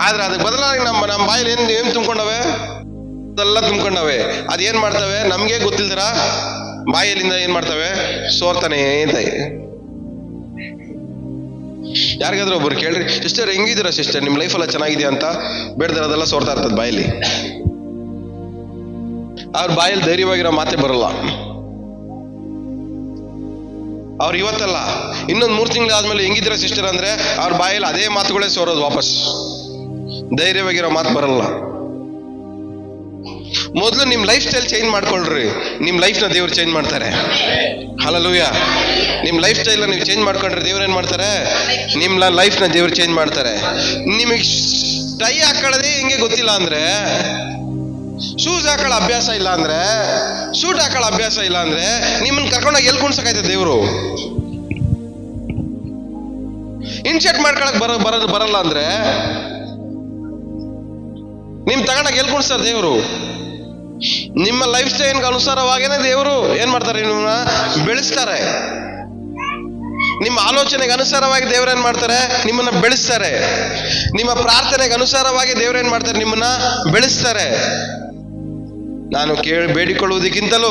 ಆದ್ರೆ ಅದಕ್ಕೆ ಬದಲಾಗಿ ನಮ್ಮ ಬಾಯಲ್ಲಿ ಏನ್ ತುಂಬ್ಕೊಂಡವೆ, ಅದೆಲ್ಲ ತುಂಬ್ಕೊಂಡವೆ. ಅದೇನ್ ಮಾಡ್ತವೆ, ನಮ್ಗೆ ಗೊತ್ತಿಲ್ದಿರ ಬಾಯಲ್ಲಿಂದ ಏನ್ ಮಾಡ್ತವೆ, ಸೋರ್ತಾನೆ ಅಂತ. ಯಾರಿಗಾದ್ರೂ ಒಬ್ರು ಕೇಳ್ರಿ, ಸಿಸ್ಟರ್ ಹೆಂಗಿದ್ದೀರಾ ಸಿಸ್ಟರ್, ನಿಮ್ ಲೈಫ್ ಎಲ್ಲ ಚೆನ್ನಾಗಿದೆಯಾ ಅಂತ, ಬೇಡದಿರೋದೆಲ್ಲ ಸೋರ್ತಾ ಇರ್ತದೆ ಬಾಯಲ್ಲಿ. ಅವ್ರ ಬಾಯಲ್ಲಿ ಧೈರ್ಯವಾಗಿರೋ ಮಾತೇ ಬರಲ್ಲ. ಅವ್ರು ಇವತ್ತಲ್ಲ, ಇನ್ನೊಂದು 3 ತಿಂಗಳಾದ್ಮೇಲೆ ಹೆಂಗಿದ್ದೀರಾ ಸಿಸ್ಟರ್ ಅಂದ್ರೆ ಅವ್ರ ಬಾಯಲ್ಲಿ ಅದೇ ಮಾತುಗಳೇ ಸೋರೋದು ವಾಪಸ್. ಧೈರ್ಯವಾಗಿರೋ ಮಾತು ಬರಲ್ಲ. ಮೊದಲು ನಿಮ್ ಲೈಫ್ ಸ್ಟೈಲ್ ಚೇಂಜ್ ಮಾಡ್ಕೊಳ್ರಿ, ನಿಮ್ ಲೈಫ್ ನ ದೇವ್ರು ಚೇಂಜ್ ಮಾಡ್ತಾರೆ. ಹಲ್ಲೆಲೂಯಾ. ನಿಮ್ ಲೈಫ್ ಸ್ಟೈಲ್ ನೀವು ಚೇಂಜ್ ಮಾಡ್ಕೊಂಡ್ರೆ ದೇವ್ರು ಏನ್ ಮಾಡ್ತಾರೆ, ನಿಮ್ ಲೈಫ್ ನ ದೇವ್ರು ಚೇಂಜ್ ಮಾಡ್ತಾರೆ. ನಿಮಗೆ ಟೈ ಹಾಕೊಳ್ಳೋದೇ ಹಿಂಗೆ ಗೊತ್ತಿಲ್ಲ ಅಂದ್ರೆ, ಶೂಸ್ ಹಾಕೊಳ್ಳೋ ಅಭ್ಯಾಸ ಇಲ್ಲ ಅಂದ್ರೆ, ಸೂಟ್ ಹಾಕೊಳ್ಳೋ ಅಭ್ಯಾಸ ಇಲ್ಲ ಅಂದ್ರೆ, ನಿಮ್ಮನ್ನ ಕರ್ಕೊಂಡೋಗಿ ಎಲ್ಲಿ ಕುಣ್ಸಕಾಯ್ತದೆ ದೇವ್ರು? ಇನ್ಶರ್ಟ್ ಮಾಡ್ಕೊಳಕ್ ಬರಲ್ಲ ಅಂದ್ರೆ ನಿಮ್ ತಗೊಂಡಾಗ ಎಲ್ಲಿ ಕುಣಿಸ್ತಾರೆ ದೇವ್ರು? ನಿಮ್ಮ ಲೈಫ್ ಸ್ಟೈಲ್ ಅನುಸಾರವಾಗೇನೆ ದೇವರು ಏನ್ ಮಾಡ್ತಾರೆ, ನಿಮ್ಮನ್ನ ಬೆಳೆಸ್ತಾರೆ. ನಿಮ್ಮ ಆಲೋಚನೆಗೆ ಅನುಸಾರವಾಗಿ ದೇವ್ರು ಏನ್ ಮಾಡ್ತಾರೆ, ನಿಮ್ಮನ್ನ ಬೆಳೆಸ್ತಾರೆ. ನಿಮ್ಮ ಪ್ರಾರ್ಥನೆಗೆ ಅನುಸಾರವಾಗಿ ದೇವ್ರು ಏನ್ ಮಾಡ್ತಾರೆ, ನಿಮ್ಮನ್ನ ಬೆಳೆಸ್ತಾರೆ. ನಾನು ಬೇಡಿಕೊಳ್ಳುವುದಕ್ಕಿಂತಲೂ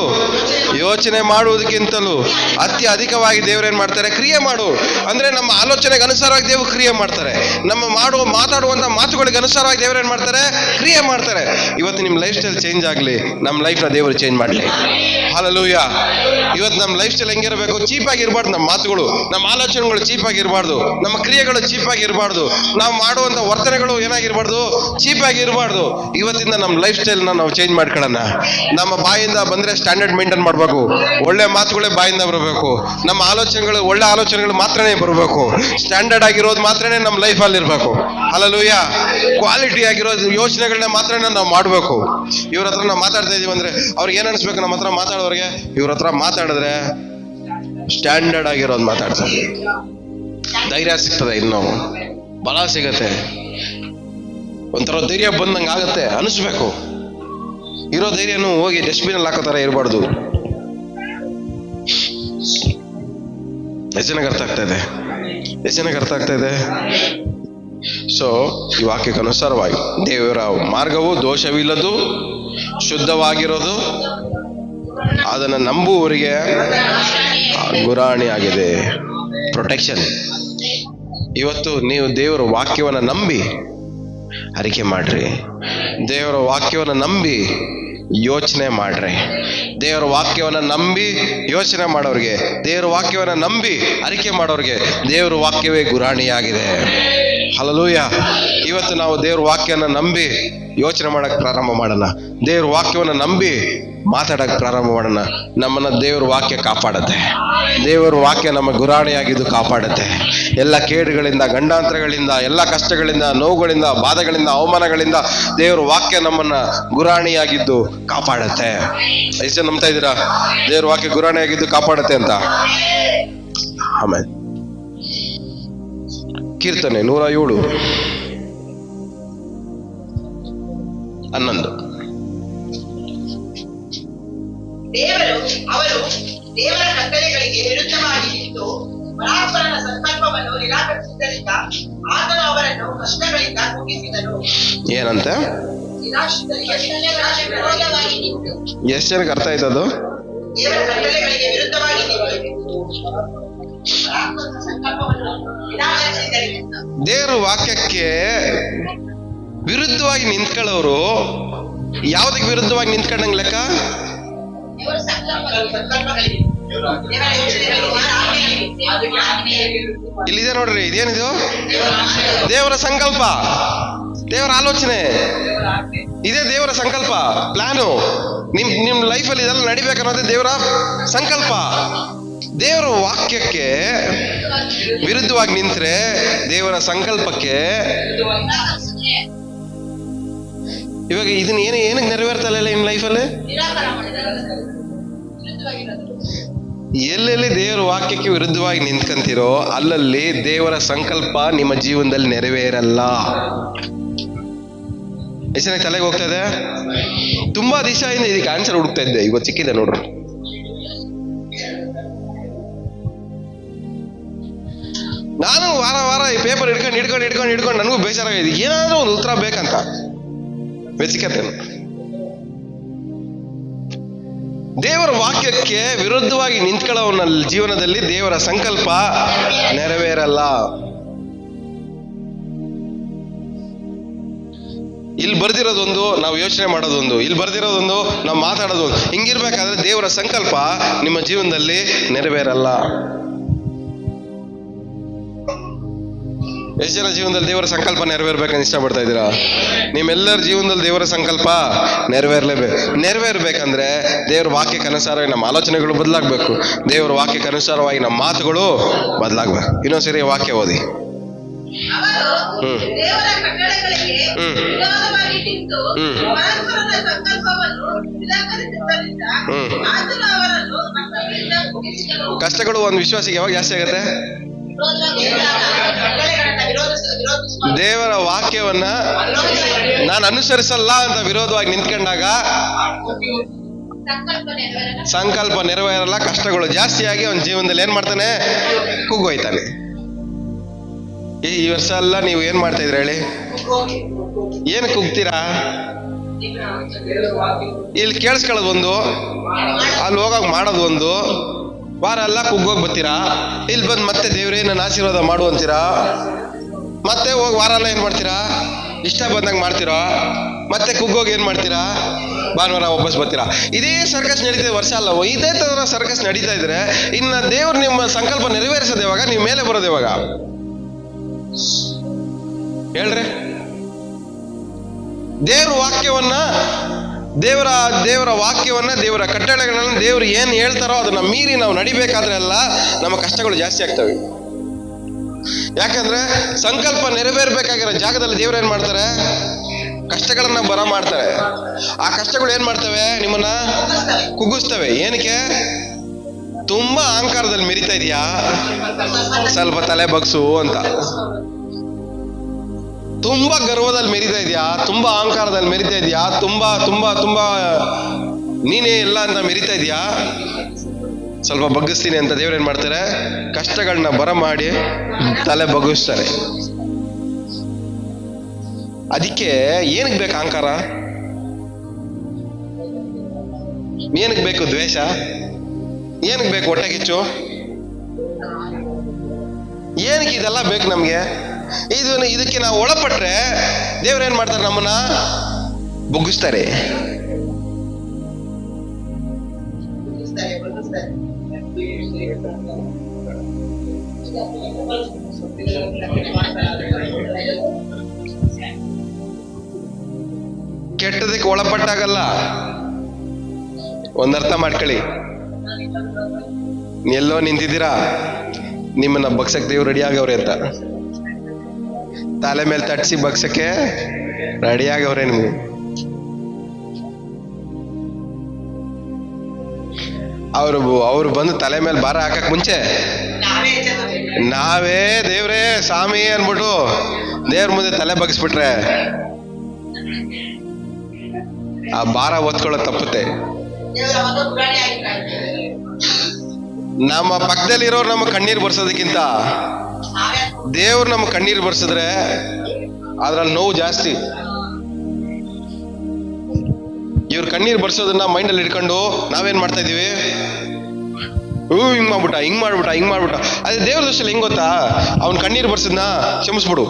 ಯೋಚನೆ ಮಾಡುವುದಕ್ಕಿಂತಲೂ ಅಧಿಕವಾಗಿ ದೇವ್ರೇನ್ ಮಾಡ್ತಾರೆ, ಕ್ರಿಯೆ ಮಾಡು ಅಂದ್ರೆ ನಮ್ಮ ಆಲೋಚನೆಗೆ ಅನುಸಾರವಾಗಿ ದೇವ್ರು ಕ್ರಿಯೆ ಮಾಡ್ತಾರೆ. ನಮ್ಮ ಮಾತಾಡುವಂತ ಮಾತುಗಳಿಗೆ ಅನುಸಾರವಾಗಿ ದೇವ್ರೇನ್ ಮಾಡ್ತಾರೆ, ಕ್ರಿಯೆ ಮಾಡ್ತಾರೆ. ಇವತ್ತು ನಿಮ್ ಲೈಫ್ ಸ್ಟೈಲ್ ಚೇಂಜ್ ಆಗ್ಲಿ, ನಮ್ಮ ಲೈಫ್ ನ ದೇವರು ಚೇಂಜ್ ಮಾಡ್ಲಿ. ಹಲ್ಲೆಲೂಯಾ. ಇವತ್ತು ನಮ್ಮ ಲೈಫ್ ಸ್ಟೈಲ್ ಹೆಂಗಿರಬೇಕು, ಚೀಪ್ ಆಗಿರ್ಬಾರ್ದು. ನಮ್ಮ ಮಾತುಗಳು, ನಮ್ಮ ಆಲೋಚನೆಗಳು ಚೀಪ್ ಆಗಿರ್ಬಾರ್ದು. ನಮ್ಮ ಕ್ರಿಯೆಗಳು ಚೀಪ್ ಆಗಿರ್ಬಾರ್ದು. ನಾವು ಮಾಡುವಂತ ವರ್ತನೆಗಳು ಏನಾಗಿರ್ಬಾರ್ದು, ಚೀಪ್ ಆಗಿರ್ಬಾರ್ದು. ಇವತ್ತಿಂದ ನಮ್ಮ ಲೈಫ್ ಸ್ಟೈಲ್ ನಾವು ಚೇಂಜ್ ಮಾಡ್ಕೊಳ್ಳೋಣ. ನಮ್ಮ ಬಾಯಿಂದ ಬಂದ್ರೆ ಸ್ಟ್ಯಾಂಡರ್ಡ್ ಮೇಂಟೈನ್ ಮಾಡ್ಬೇಕು. ಒಳ್ಳೆ ಮಾತುಗಳೇ ಬಾಯಿಂದ ಬರಬೇಕು. ನಮ್ಮ ಆಲೋಚನೆಗಳು ಒಳ್ಳೆ ಆಲೋಚನೆಗಳು ಮಾತ್ರನೇ ಬರಬೇಕು. ಸ್ಟ್ಯಾಂಡರ್ಡ್ ಆಗಿರೋದು ಮಾತ್ರನೇ ನಮ್ಮ ಲೈಫ್ ಅಲ್ಲಿ ಇರ್ಬೇಕು. ಹಲ್ಲೆಲೂಯಾ. ಕ್ವಾಲಿಟಿ ಆಗಿರೋದು ಯೋಚನೆಗಳನ್ನ ಮಾತ್ರನೇ ನಾವು ಮಾಡ್ಬೇಕು. ಇವ್ರ ಹತ್ರ ನಾವು ಮಾತಾಡ್ತಾ ಇದೀವಿ ಅಂದ್ರೆ ಅವ್ರಿಗೆ ಏನ್ ಅನ್ಸ್ಬೇಕು, ನಮ್ಮ ಹತ್ರ ಮಾತಾಡೋರಿಗೆ ಇವ್ರ ಹತ್ರ ಮಾತಾಡಿದ್ರೆ ಸ್ಟ್ಯಾಂಡರ್ಡ್ ಆಗಿರೋದು ಮಾತಾಡ್ತಾರೆ, ಧೈರ್ಯ ಸಿಗ್ತದೆ, ಇನ್ನು ಬಲ ಸಿಗತ್ತೆ, ಒಂಥರ ಧೈರ್ಯ ಬಂದಂಗೆ ಆಗತ್ತೆ ಅನಿಸ್ಬೇಕು. ಇರೋ ಧೈರ್ಯನು ಹೋಗಿ ಡಸ್ಟ್ಬಿನ್ ಅಲ್ಲಿ ಹಾಕೋತರ ಇರಬಾರ್ದು. ಎಷ್ಟು ಜನಕ್ಕೆ ಅರ್ಥ ಆಗ್ತಾ ಇದೆ? ಎಷ್ಟು ಜನಕ್ಕೆ ಅರ್ಥ ಆಗ್ತಾ ಇದೆ? ಸೊ ಈ ವಾಕ್ಯಕ್ಕೆ ಅನುಸಾರವಾಗಿ ದೇವರ ಮಾರ್ಗವು ದೋಷವಿಲ್ಲದು, ಶುದ್ಧವಾಗಿರೋದು, ಅದನ್ನು ನಂಬುವವರಿಗೆ ಗುರಾಣಿ ಆಗಿದೆ, ಪ್ರೊಟೆಕ್ಷನ್. ಇವತ್ತು ನೀವು ದೇವರ ವಾಕ್ಯವನ್ನು ನಂಬಿ ಅರಿಕೆ ಮಾಡ್ರಿ. ದೇವರ ವಾಕ್ಯವನ್ನು ನಂಬಿ ಯೋಚನೆ ಮಾಡ್ರಿ. ದೇವರ ವಾಕ್ಯವನ್ನು ನಂಬಿ ಯೋಚನೆ ಮಾಡೋರಿಗೆ, ದೇವರ ವಾಕ್ಯವನ್ನು ನಂಬಿ ಅರಿಕೆ ಮಾಡೋರಿಗೆ ದೇವರ ವಾಕ್ಯವೇ ಗುರಾಣಿಯಾಗಿದೆ. ಹಲ್ಲೆಲೂಯಾ. ಇವತ್ತು ನಾವು ದೇವರ ವಾಕ್ಯನ ನಂಬಿ ಯೋಚನೆ ಮಾಡಕ್ ಪ್ರಾರಂಭ ಮಾಡೋಣ. ದೇವ್ರ ವಾಕ್ಯವನ್ನು ನಂಬಿ ಮಾತಾಡಕ್ ಪ್ರಾರಂಭ ಮಾಡೋಣ. ನಮ್ಮನ್ನ ದೇವ್ರ ವಾಕ್ಯ ಕಾಪಾಡುತ್ತೆ. ದೇವರ ವಾಕ್ಯ ನಮ್ಮ ಗುರಾಣಿಯಾಗಿದ್ದು ಕಾಪಾಡುತ್ತೆ. ಎಲ್ಲ ಕೇಡುಗಳಿಂದ, ಗಂಡಾಂತರಗಳಿಂದ, ಎಲ್ಲ ಕಷ್ಟಗಳಿಂದ, ನೋವುಗಳಿಂದ, ಬಾಧೆಗಳಿಂದ, ಅವಮಾನಗಳಿಂದ ದೇವರ ವಾಕ್ಯ ನಮ್ಮನ್ನ ಗುರಾಣಿಯಾಗಿದ್ದು ಕಾಪಾಡುತ್ತೆ. ಎಷ್ಟು ನಂಬ್ತಾ ಇದ್ದೀರಾ ದೇವ್ರ ವಾಕ್ಯ ಗುರಾಣಿಯಾಗಿದ್ದು ಕಾಪಾಡುತ್ತೆ ಅಂತ? ಆಮೇಲೆ ಕೀರ್ತನೆ 107:11. ಅವರು ದೇವರ ಕಟ್ಟಳೆಗಳಿಗೆ ವಿರುದ್ಧವಾಗಿ ನಿಂತು ಪರಾತ್ಪರನ ಸಂಕಲ್ಪವನ್ನು ನಿರಾಕರಿಸಿದ್ದರಿಂದ ಆತನು ಅವರನ್ನು ಕಷ್ಟಗಳಿಂದ ಮುಗಿಸಿದನು. ಏನಂತ? ಎಷ್ಟು ಜನಕ್ಕೆ ಅರ್ಥ ಆಯ್ತದು? ದೇವರ ಕಟ್ಟಳೆಗಳಿಗೆ ವಿರುದ್ಧವಾಗಿ ದೇವರ ವಾಕ್ಯಕ್ಕೆ ವಿರುದ್ಧವಾಗಿ ನಿಂತ್ಕೊಳ್ಳೋರು ಯಾವ್ದಕ್ಕೆ ವಿರುದ್ಧವಾಗಿ ನಿಂತ್ಕೊಂಡಂಗ್ ಲೆಕ್ಕ? ಇಲ್ಲಿದೆ ನೋಡ್ರಿ, ಇದೇನಿದು? ದೇವರ ಸಂಕಲ್ಪ, ದೇವರ ಆಲೋಚನೆ, ಇದೇ ದೇವರ ಸಂಕಲ್ಪ, ಪ್ಲಾನು. ನಿಮ್ ಲೈಫಲ್ಲಿ ಇದೆಲ್ಲ ನಡಿಬೇಕನ್ನೋದೇ ದೇವರ ಸಂಕಲ್ಪ. ದೇವರ ವಾಕ್ಯಕ್ಕೆ ವಿರುದ್ಧವಾಗಿ ನಿಂತ್ರೆ ದೇವರ ಸಂಕಲ್ಪಕ್ಕೆ ಇವಾಗ ಇದನ್ನ ಏನಕ್ಕೆ ನೆರವೇರ್ತಲ್ಲ ನಿಮ್ ಲೈಫಲ್ಲಿ? ಎಲ್ಲೆಲ್ಲಿ ದೇವರ ವಾಕ್ಯಕ್ಕೆ ವಿರುದ್ಧವಾಗಿ ನಿಂತ್ಕಂತೀರೋ ಅಲ್ಲಲ್ಲಿ ದೇವರ ಸಂಕಲ್ಪ ನಿಮ್ಮ ಜೀವನದಲ್ಲಿ ನೆರವೇರಲ್ಲ. ಎಷ್ಟು ಜನ ತಲೆಗೆ ಹೋಗ್ತಾ ಇದೆ? ತುಂಬಾ ದಿವಸದಿಂದ ಇದಕ್ಕೆ ಆನ್ಸರ್ ಹುಡುಕ್ತಾ ಇದ್ದೆ, ಇವತ್ತು ಸಿಕ್ಕಿದೆ ನೋಡ್ರಿ. ನಾನು ವಾರ ವಾರ ಈ ಪೇಪರ್ ಹಿಡ್ಕೊಂಡು ನನಗೂ ಬೇಜಾರಾಗಿದೆ, ಏನಾದ್ರೂ ಒಂದು ಉತ್ತರ ಬೇಕಂತ ಬೆಸಿಕತ್ತೇನು. ದೇವರ ವಾಕ್ಯಕ್ಕೆ ವಿರುದ್ಧವಾಗಿ ನಿಂತ್ಕೊಳ್ಳೋವನ ಜೀವನದಲ್ಲಿ ದೇವರ ಸಂಕಲ್ಪ ನೆರವೇರಲ್ಲ. ಇಲ್ಲಿ ಬರ್ದಿರೋದೊಂದು, ನಾವು ಯೋಚನೆ ಮಾಡೋದೊಂದು, ಇಲ್ಲಿ ಬರ್ದಿರೋದೊಂದು, ನಾವು ಮಾತಾಡೋದೊಂದು. ಹಿಂಗಿರ್ಬೇಕಾದ್ರೆ ದೇವರ ಸಂಕಲ್ಪ ನಿಮ್ಮ ಜೀವನದಲ್ಲಿ ನೆರವೇರಲ್ಲ. ಎಷ್ಟು ಜನ ಜೀವನದಲ್ಲಿ ದೇವರ ಸಂಕಲ್ಪ ನೆರವೇರ್ಬೇಕಂತ ಇಷ್ಟಪಡ್ತಾ ಇದ್ದೀರಾ? ನಿಮ್ಮೆಲ್ಲರ ಜೀವನದಲ್ಲಿ ದೇವರ ಸಂಕಲ್ಪ ನೆರವೇರ್ಬೇಕಂದ್ರೆ ದೇವರ ವಾಕ್ಯಕ್ಕನುಸಾರವಾಗಿ ನಮ್ಮ ಆಲೋಚನೆಗಳು ಬದಲಾಗಬೇಕು, ದೇವರ ವಾಕ್ಯಕ್ಕನುಸಾರವಾಗಿ ನಮ್ಮ ಮಾತುಗಳು ಬದಲಾಗಬೇಕು. ಇನ್ನೊಂದ್ಸರಿ ವಾಕ್ಯ ಓದಿ. ಅವರು ದೇವರ ಕಟ್ಟಳೆಗಳಿಗೆ ವಿರೋಧವಾಗಿ ನಿಂತು ಪರಸ್ಪರನ ಸಂಕಲ್ಪವನ್ನು ನಿರಾಕರಿಸಿದ್ದರಿಂದ ಆತನು ಅವರನ್ನು ಕಷ್ಟಗಳಿಂದ ಮುಗಿಸಿದನು. ಕಷ್ಟಗಳು ಒಂದು ವಿಶ್ವಾಸಿಗೆ ಯಾವಾಗ ಜಾಸ್ತಿ ಆಗುತ್ತೆ? ದೇವರ ವಾಕ್ಯವನ್ನ ನಾನು ಅನುಸರಿಸಲ್ಲ ಅಂತ ವಿರೋಧವಾಗಿ ನಿಂತ್ಕೊಂಡಾಗ ಸಂಕಲ್ಪ ನೆರವೇರಲ್ಲ, ಕಷ್ಟಗಳು ಜಾಸ್ತಿಯಾಗಿ ಅವನ ಜೀವನದಲ್ಲಿ ಏನ್ ಮಾಡ್ತಾನೆ? ಕುಗ್ಗೋಯ್ತಾನೆ. ಈ ವರ್ಷ ಎಲ್ಲ ನೀವು ಏನ್ ಮಾಡ್ತಾ ಇದ್ರಿ ಹೇಳಿ? ಏನ್ ಕುಗ್ತೀರಾ? ಇಲ್ಲಿ ಕೇಳಿಸ್ಕೊಳ್ಳೋದು ಒಂದು, ಅಲ್ಲಿ ಹೋಗಾಗ ಮಾಡೋದು ಒಂದು. ವಾರ ಎಲ್ಲ ಕುಗ್ಗೋಗಿ ಬರ್ತೀರಾ, ಇಲ್ಲಿ ಬಂದು ಮತ್ತೆ ದೇವ್ರೇ ನನ್ನ ಆಶೀರ್ವಾದ ಮಾಡು ಅಂತೀರಾ. ಮತ್ತೆ ಹೋಗಿ ವಾರ ಎಲ್ಲ ಏನ್ ಮಾಡ್ತೀರಾ? ಇಷ್ಟ ಬಂದಂಗೆ ಮಾಡ್ತೀರಾ. ಮತ್ತೆ ಕುಗ್ಗೋಗಿ ಏನ್ ಮಾಡ್ತೀರಾ? ಭಾನುವಾರ ವಾಪಸ್ ಬರ್ತೀರಾ. ಇದೇ ಸರ್ಕಸ್ ನಡೀತಾ ವರ್ಷ ಅಲ್ಲ, ಇದೇ ತರ ಸರ್ಕಸ್ ನಡೀತಾ ಇದ್ರೆ ಇನ್ನ ದೇವ್ರು ನಿಮ್ಮ ಸಂಕಲ್ಪ ನೆರವೇರಿಸೋದು ಯಾವಾಗ? ನೀವು ಮೇಲೆ ಬರೋದು ಯಾವಾಗ ಹೇಳ್ರಿ? ದೇವ್ರ ವಾಕ್ಯವನ್ನ, ದೇವರ ವಾಕ್ಯವನ್ನ, ದೇವರ ಕಟ್ಟಳೆಗಳನ್ನ ದೇವ್ರು ಏನ್ ಹೇಳ್ತಾರೋ ಅದನ್ನ ಮೀರಿ ನಾವು ನಡಿಬೇಕಾದ್ರೆ ಎಲ್ಲ ನಮ್ಮ ಕಷ್ಟಗಳು ಜಾಸ್ತಿ ಆಗ್ತವೆ. ಯಾಕಂದ್ರೆ ಸಂಕಲ್ಪ ನೆರವೇರ್ಬೇಕಾಗಿರೋ ಜಾಗದಲ್ಲಿ ದೇವ್ರು ಏನ್ ಮಾಡ್ತಾರೆ? ಕಷ್ಟಗಳನ್ನ ಬರ ಮಾಡ್ತಾರೆ. ಆ ಕಷ್ಟಗಳು ಏನ್ ಮಾಡ್ತವೆ? ನಿಮ್ಮನ್ನ ಕುಗ್ಗಿಸ್ತವೆ. ಏನಕ್ಕೆ? ತುಂಬಾ ಅಹಂಕಾರದಲ್ಲಿ ಮೆರಿತಾ ಇದೆಯಾ, ಸ್ವಲ್ಪ ತಲೆ ಬಗ್ಸು ಅಂತ. ತುಂಬಾ ಗರ್ವದಲ್ಲಿ ಮೆರಿತಾ ಇದೆಯಾ, ತುಂಬಾ ಅಹಂಕಾರದಲ್ಲಿ ಮೆರಿತಾ ಇದೆಯಾ, ತುಂಬಾ ತುಂಬಾ ತುಂಬಾ ನೀನೇ ಎಲ್ಲ ಅಂತ ಮೆರಿತಾ ಇದೆಯಾ, ಸ್ವಲ್ಪ ಬಗ್ಗಿಸ್ತೀನಿ ಅಂತ ದೇವ್ರು ಏನ್ ಮಾಡ್ತಾರೆ? ಕಷ್ಟಗಳನ್ನ ಬರ ಮಾಡಿ ತಲೆ ಬಗ್ಗಿಸ್ತಾರೆ. ಅದಕ್ಕೆ ಏನಕ್ಕೆ ಬೇಕು ಅಹಂಕಾರ? ಏನಕ್ಕೆ ಬೇಕು ದ್ವೇಷ? ಏನಕ್ಕೆ ಬೇಕು ಹೊಟ್ಟೆ ಕಿಚ್ಚು? ಏನಕ್ಕೆ ಇದೆಲ್ಲ ಬೇಕು ನಮ್ಗೆ? ಇದಕ್ಕೆ ನಾವು ಒಳಪಟ್ರೆ ದೇವ್ರೇನ್ ಮಾಡ್ತಾರೆ? ನಮ್ಮನ್ನ ಬಗ್ಗಿಸ್ತಾರೆ. ಕೆಟ್ಟದಕ್ಕೆ ಒಳಪಟ್ಟಾಗಲ್ಲ. ಒಂದರ್ಥ ಮಾಡ್ಕೊಳ್ಳಿ, ಎಲ್ಲೋ ನಿಂತಿದ್ದೀರಾ, ನಿಮ್ಮನ್ನ ಬಗ್ಸಕ್ ದೇವ್ರು ರೆಡಿ ಆಗವ್ರೆ ಅಂತ. ತಲೆ ಮೇಲೆ ತಟ್ಸಿ ಬಗ್ಸಕ್ಕೆ ರೆಡಿ ಆಗವ್ರೆ ನಿಮ್ಗೆ. ಅವ್ರು ಬಂದು ತಲೆ ಮೇಲೆ ಭಾರ ಹಾಕಕ್ ಮುಂಚೆ ನಾವೇ ದೇವ್ರೇ ಸ್ವಾಮಿ ಅನ್ಬಿಟ್ಟು ದೇವ್ರ ಮುಂದೆ ತಲೆ ಬಗ್ಸ್ಬಿಟ್ರೆ ಆ ಭಾರ ಒತ್ಕೊಳ್ಳೋ ತಪ್ಪುತ್ತೆ. ನಮ್ಮ ಪಕ್ಕದಲ್ಲಿರೋರು ನಮ್ಮ ಕಣ್ಣೀರು ಬರ್ಸೋದಕ್ಕಿಂತ ದೇವ್ರು ನಮ್ಮ ಕಣ್ಣೀರು ಬರ್ಸಿದ್ರೆ ಅದ್ರಲ್ಲಿ ನೋವು ಜಾಸ್ತಿ. ಇವ್ರ ಕಣ್ಣೀರು ಬರ್ಸೋದನ್ನ ಮೈಂಡಲ್ಲಿ ಇಟ್ಕೊಂಡು ನಾವೇನ್ ಮಾಡ್ತಾ ಇದೀವಿ? ಹಿಂಗ್ ಮಾಡ್ಬಿಟ್ಟ. ಅದೇ ದೇವ್ರ ದೃಷ್ಟಿಯಲ್ಲಿ ಹೆಂಗ್ ಗೊತ್ತಾ? ಅವ್ನ್ ಕಣ್ಣೀರು ಬರ್ಸದ್ನ ಕ್ಷಮಿಸ್ಬಿಡು,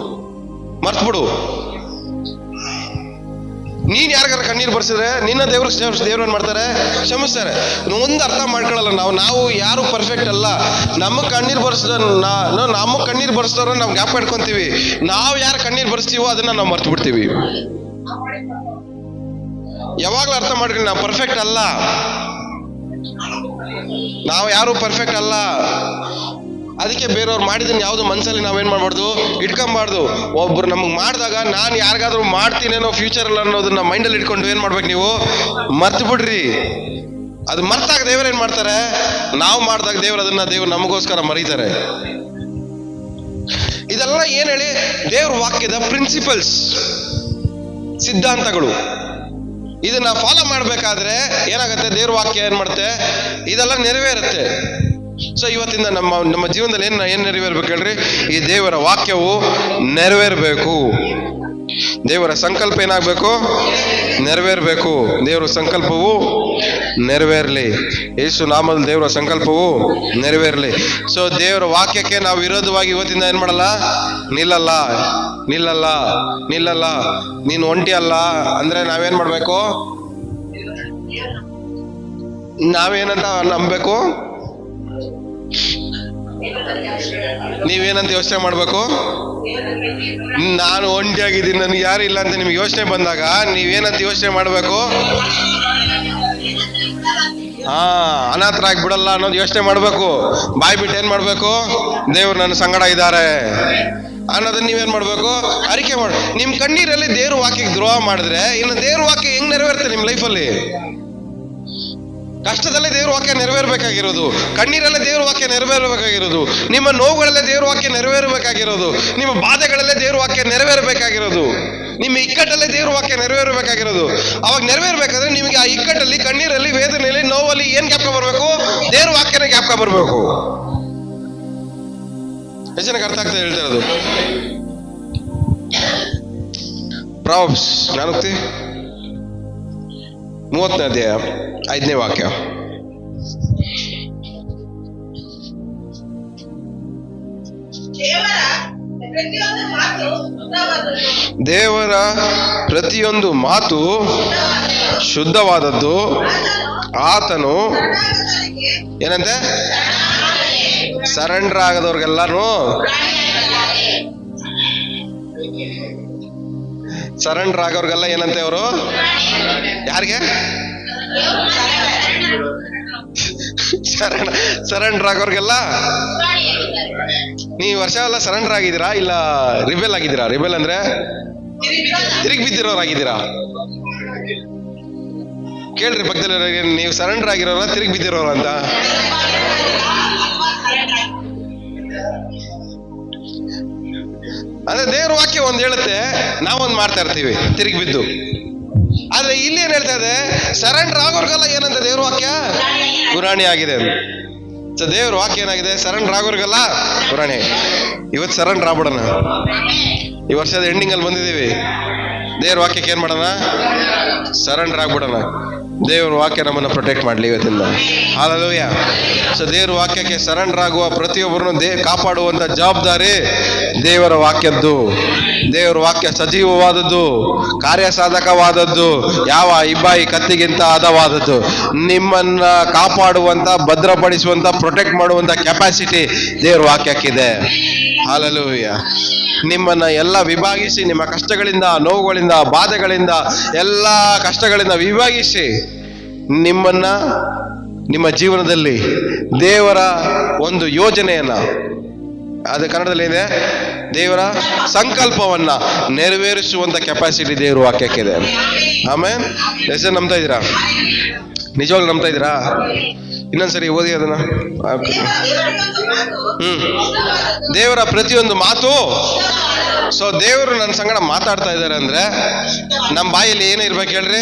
ಮರ್ತ್ಬಿಡು. ನೀನ್ ಯಾರಿಗಾರ ಕಣ್ಣೀರು ಬರ್ಸಿದ್ರೆ ನಿನ್ನ ದೇವ್ರು ಏನ್ ಮಾಡ್ತಾರೆ? ಕ್ಷಮಿಸ್ತಾರೆ. ಒಂದು ಅರ್ಥ ಮಾಡ್ಕೊಳ್ಳಲ್ಲ ನಾವು ಯಾರು ಪರ್ಫೆಕ್ಟ್ ಅಲ್ಲ. ನಮಗ್ ಕಣ್ಣೀರು ಬರ್ಸಿದವ್ರ ನಾವು ಜ್ಞಾಪಕ ಇಟ್ಕೊಂತೀವಿ. ನಾವು ಯಾರು ಕಣ್ಣೀರು ಬರ್ಸ್ತೀವೋ ಅದನ್ನ ನಾವು ಮರ್ತು ಬಿಡ್ತೀವಿ. ಯಾವಾಗ್ಲೂ ಅರ್ಥ ಮಾಡ್ಕೊಳ್ಳಿ, ನಾವು ಪರ್ಫೆಕ್ಟ್ ಅಲ್ಲ. ನಾವು ಯಾರು ಪರ್ಫೆಕ್ಟ್ ಅಲ್ಲ. ಅದಕ್ಕೆ ಬೇರೆಯವ್ರು ಮಾಡಿದನ್ನ ಯಾವ್ದು ಮನ್ಸಲ್ಲಿ ನಾವೇನ್ ಮಾಡ್ಬಾರ್ದು? ಇಟ್ಕೊಂಬಾರ್ದು. ಒಬ್ರು ನಮಗ್ ಮಾಡಿದಾಗ ನಾನು ಯಾರಿಗಾದ್ರೂ ಮಾಡ್ತೀನೇನೋ ಫ್ಯೂಚರ್ ಅಲ್ಲಿ ಅನ್ನೋದನ್ನ ಮೈಂಡಲ್ಲಿ ಇಟ್ಕೊಂಡು ಏನ್ ಮಾಡ್ಬೇಕು? ನೀವು ಮರ್ತು ಬಿಡ್ರಿ. ಅದು ಮರ್ತಾಗ ದೇವ್ರು ಏನ್ ಮಾಡ್ತಾರೆ? ನಾವು ಮಾಡಿದಾಗ ದೇವ್ರು ನಮಗೋಸ್ಕರ ಮರೀತಾರೆ. ಇದೆಲ್ಲ ಏನ್ ಹೇಳಿ? ದೇವ್ರ ವಾಕ್ಯದ ಪ್ರಿನ್ಸಿಪಲ್ಸ್. ಸಿದ್ಧಾಂತಗಳು. ಇದನ್ನ ಫಾಲೋ ಮಾಡ್ಬೇಕಾದ್ರೆ ಏನಾಗುತ್ತೆ, ದೇವ್ರ ವಾಕ್ಯ ಏನ್ ಮಾಡುತ್ತೆ, ಇದೆಲ್ಲ ನೆರವೇರುತ್ತೆ. ಸೊ ಇವತ್ತಿಂದ ನಮ್ಮ ಜೀವನದಲ್ಲಿ ಏನ್ ನೆರವೇರ್ಬೇಕು ಹೇಳ್ರಿ? ಈ ದೇವರ ವಾಕ್ಯವು ನೆರವೇರ್ಬೇಕು. ದೇವರ ಸಂಕಲ್ಪ ಏನಾಗಬೇಕು? ನೆರವೇರ್ಬೇಕು. ದೇವರ ಸಂಕಲ್ಪವು ನೆರವೇರಲಿ. ಯೇಸು ನಾಮದಲ್ಲಿ ದೇವರ ಸಂಕಲ್ಪವು ನೆರವೇರಲಿ. ಸೊ ದೇವರ ವಾಕ್ಯಕ್ಕೆ ನಾವು ವಿರೋಧವಾಗಿ ಇವತ್ತಿಂದ ಏನ್ ಮಾಡಲ್ಲ, ನಿಲ್ಲಲ್ಲ. ನೀನು ಒಂಟಿ ಅಲ್ಲ ಅಂದ್ರೆ ನಾವೇನ್ ಮಾಡ್ಬೇಕು? ನಾವೇನಂತ ನಂಬಬೇಕು? ನೀವೇನಂತ ಯೋಚನೆ ಮಾಡ್ಬೇಕು? ನಾನು ಒಂಟಿಯಾಗಿದ್ದೀನಿ, ನನಗೆ ಯಾರು ಇಲ್ಲ ಅಂತ ನಿಮ್ಗೆ ಯೋಚನೆ ಬಂದಾಗ ನೀವೇನಂತ ಯೋಚನೆ ಮಾಡ್ಬೇಕು? ಅನಾಥರಾಗಿ ಬಿಡಲ್ಲ ಅನ್ನೋದು ಯೋಚನೆ ಮಾಡ್ಬೇಕು. ಬಾಯ್ ಬಿಟ್ಟು ಏನ್ ಮಾಡ್ಬೇಕು? ದೇವ್ರು ನನ್ನ ಸಂಗಡ ಇದ್ದಾರೆ ಅನ್ನೋದನ್ನ ನೀವೇನ್ ಮಾಡ್ಬೇಕು? ಅರಿಕೆ ಮಾಡ. ನಿಮ್ ಕಣ್ಣೀರಲ್ಲಿ ದೇವ್ರ ವಾಕ್ಯಕ್ಕೆ ದ್ರೋಹ ಮಾಡಿದ್ರೆ ಇನ್ನು ದೇವ್ರ ವಾಕ್ಯ ಹೆಂಗ್ ನೆರವೇರುತ್ತೆ ನಿಮ್ ಲೈಫಲ್ಲಿ? ಕಷ್ಟದಲ್ಲೇ ದೇವ್ರ ವಾಕ್ಯ ನೆರವೇರ್ಬೇಕಾಗಿರೋದು, ಕಣ್ಣೀರಲ್ಲೇ ದೇವ್ರ ವಾಕ್ಯ ನೆರವೇರಬೇಕಾಗಿರೋದು, ನಿಮ್ಮ ನೋವುಗಳಲ್ಲೇ ದೇವ್ರ ವಾಕ್ಯ ನೆರವೇರಬೇಕಾಗಿರೋದು, ನಿಮ್ಮ ಬಾಧೆಗಳಲ್ಲೇ ದೇವ್ರ ವಾಕ್ಯ ನೆರವೇರಬೇಕಾಗಿರೋದು, ನಿಮ್ಮ ಇಕ್ಕಟ್ಟಲ್ಲೇ ದೇವ್ರ ವಾಕ್ಯ ನೆರವೇರಬೇಕಾಗಿರೋದು. ಅವಾಗ ನೆರವೇರ್ಬೇಕಾದ್ರೆ ನಿಮಗೆ ಆ ಇಕ್ಕಟ್ಟಲ್ಲಿ, ಕಣ್ಣೀರಲ್ಲಿ, ವೇದನೆಯಲ್ಲಿ, ನೋವಲ್ಲಿ ಏನ್ ಜ್ಞಾಪಕ ಬರ್ಬೇಕು? ದೇವ್ರ ವಾಕ್ಯನ ಜ್ಞಾಪಕ ಬರ್ಬೇಕು. ಎಷ್ಟು ಜನಕ್ಕೆ ಅರ್ಥ ಆಗ್ತದೆ ಹೇಳ್ತಾ ಇರೋದು? ಪ್ರಾಬ್ಸ್ 30ನೇ ಅಧ್ಯಾಯ 5ನೇ ವಾಕ್ಯ. ದೇವರ ಪ್ರತಿಯೊಂದು ಮಾತು ಶುದ್ಧವಾದದ್ದು, ಆತನು ಏನಂತೆ? ಸರೆಂಡರ್ ಆಗದವ್ರಿಗೆಲ್ಲಾನು ಸರೆಂಡರ್ ಆಗೋರ್ಗೆಲ್ಲ ಏನಂತೆ ಅವರು? ಯಾರಿಗೆ ಸರೆಂಡರ್ ಆಗೋರ್ಗೆಲ್ಲ? ನೀವು ವರ್ಷ ಎಲ್ಲ ಸರೆಂಡರ್ ಆಗಿದ್ದೀರಾ ಇಲ್ಲ ರಿಬೆಲ್ ಆಗಿದ್ದೀರಾ? ರಿಬೆಲ್ ಅಂದ್ರೆ ತಿರುಗಿ ಬಿದ್ದಿರೋರಾಗಿದ್ದೀರಾ? ಕೇಳ್ರಿ ಪಕ್ಕದಲ್ಲಿ, ನೀವು ಸರೆಂಡರ್ ಆಗಿರೋರ ತಿರುಗಿ ಬಿದ್ದಿರೋರ ಅಂತ? ಅಂದ್ರೆ ದೇವ್ರ ವಾಕ್ಯ ಒಂದ್ ಹೇಳುತ್ತೆ, ನಾವೊಂದ್ ಮಾಡ್ತಾ ಇರ್ತೀವಿ ತಿರುಗಿ ಬಿದ್ದು. ಆದ್ರೆ ಇಲ್ಲಿ ಏನ್ ಹೇಳ್ತಾ ಇದೆ? ಸರೆಂಡರ್ ಆಗೋರ್ಗೆಲ್ಲ ಏನಂತ ದೇವ್ರ ವಾಕ್ಯ ಪುರಾಣಿ ಆಗಿದೆ. ಸೊ ದೇವ್ರ ವಾಕ್ಯ ಏನಾಗಿದೆ? ಸರೆಂಡರ್ ಆಗೋರ್ಗೆಲ್ಲ ಪುರಾಣಿ. ಇವತ್ತು ಸರೆಂಡರ್ ಆಗ್ಬಿಡೋಣ. ಈ ವರ್ಷದ ಎಂಡಿಂಗ್ ಅಲ್ಲಿ ಬಂದಿದ್ದೀವಿ. ದೇವ್ರ ವಾಕ್ಯಕ್ಕೆ ಏನ್ ಮಾಡೋಣ? ಸರೆಂಡರ್ ಆಗ್ಬಿಡೋಣ. ದೇವ್ರ ವಾಕ್ಯ ನಮ್ಮನ್ನ ಪ್ರೊಟೆಕ್ಟ್ ಮಾಡ್ಲಿ ಇವತ್ತಿಂದ. ಹಲ್ಲೆಲೂಯ. ಸೊ ದೇವ್ರ ವಾಕ್ಯಕ್ಕೆ ಸರೆಂಡರ್ ಆಗುವ ಪ್ರತಿಯೊಬ್ಬರನ್ನು ಕಾಪಾಡುವಂತ ಜವಾಬ್ದಾರಿ ದೇವರ ವಾಕ್ಯದ್ದು. ದೇವರ ವಾಕ್ಯ ಸಜೀವವಾದದ್ದು, ಕಾರ್ಯಸಾಧಕವಾದದ್ದು, ಯಾವ ಇಬ್ಬಾಯಿ ಕತ್ತಿಗಿಂತ ಹದವಾದದ್ದು. ನಿಮ್ಮನ್ನ ಕಾಪಾಡುವಂತ, ಭದ್ರಪಡಿಸುವಂತ, ಪ್ರೊಟೆಕ್ಟ್ ಮಾಡುವಂತ ಕೆಪಾಸಿಟಿ ದೇವರ ವಾಕ್ಯಕ್ಕಿದೆ. ಹಲ್ಲೆಲೂಯ. ನಿಮ್ಮನ್ನ ಎಲ್ಲ ವಿಭಾಗಿಸಿ, ನಿಮ್ಮ ಕಷ್ಟಗಳಿಂದ, ನೋವುಗಳಿಂದ, ಬಾಧೆಗಳಿಂದ, ಎಲ್ಲ ಕಷ್ಟಗಳಿಂದ ವಿಭಾಗಿಸಿ ನಿಮ್ಮನ್ನ, ನಿಮ್ಮ ಜೀವನದಲ್ಲಿ ದೇವರ ಒಂದು ಯೋಜನೆಯನ್ನ, ಅದು ಕನ್ನಡದಲ್ಲಿ ಇದೆ, ದೇವರ ಸಂಕಲ್ಪವನ್ನ ನೆರವೇರಿಸುವಂತ ಕೆಪಾಸಿಟಿ ದೇವರ ವಾಕ್ಯಕ್ಕಿದೆ. ಆಮೇಲೆ ಎಷ್ಟು ನಂಬ್ತಾ ಇದ್ದೀರಾ? ನಿಜವಾಗ್ಲೂ ನಂಬ್ತಾ ಇದ್ದೀರಾ? ಇನ್ನೊಂದ್ಸರಿ ಓದಿ ಅದನ್ನ. ದೇವರ ಪ್ರತಿಯೊಂದು ಮಾತು. ಸೊ ದೇವರು ನನ್ನ ಸಂಗಡ ಮಾತಾಡ್ತಾ ಇದ್ದಾರೆ ಅಂದ್ರೆ ನಮ್ಮ ಬಾಯಲ್ಲಿ ಏನೇ ಇರ್ಬೇಕು ಹೇಳ್ರಿ?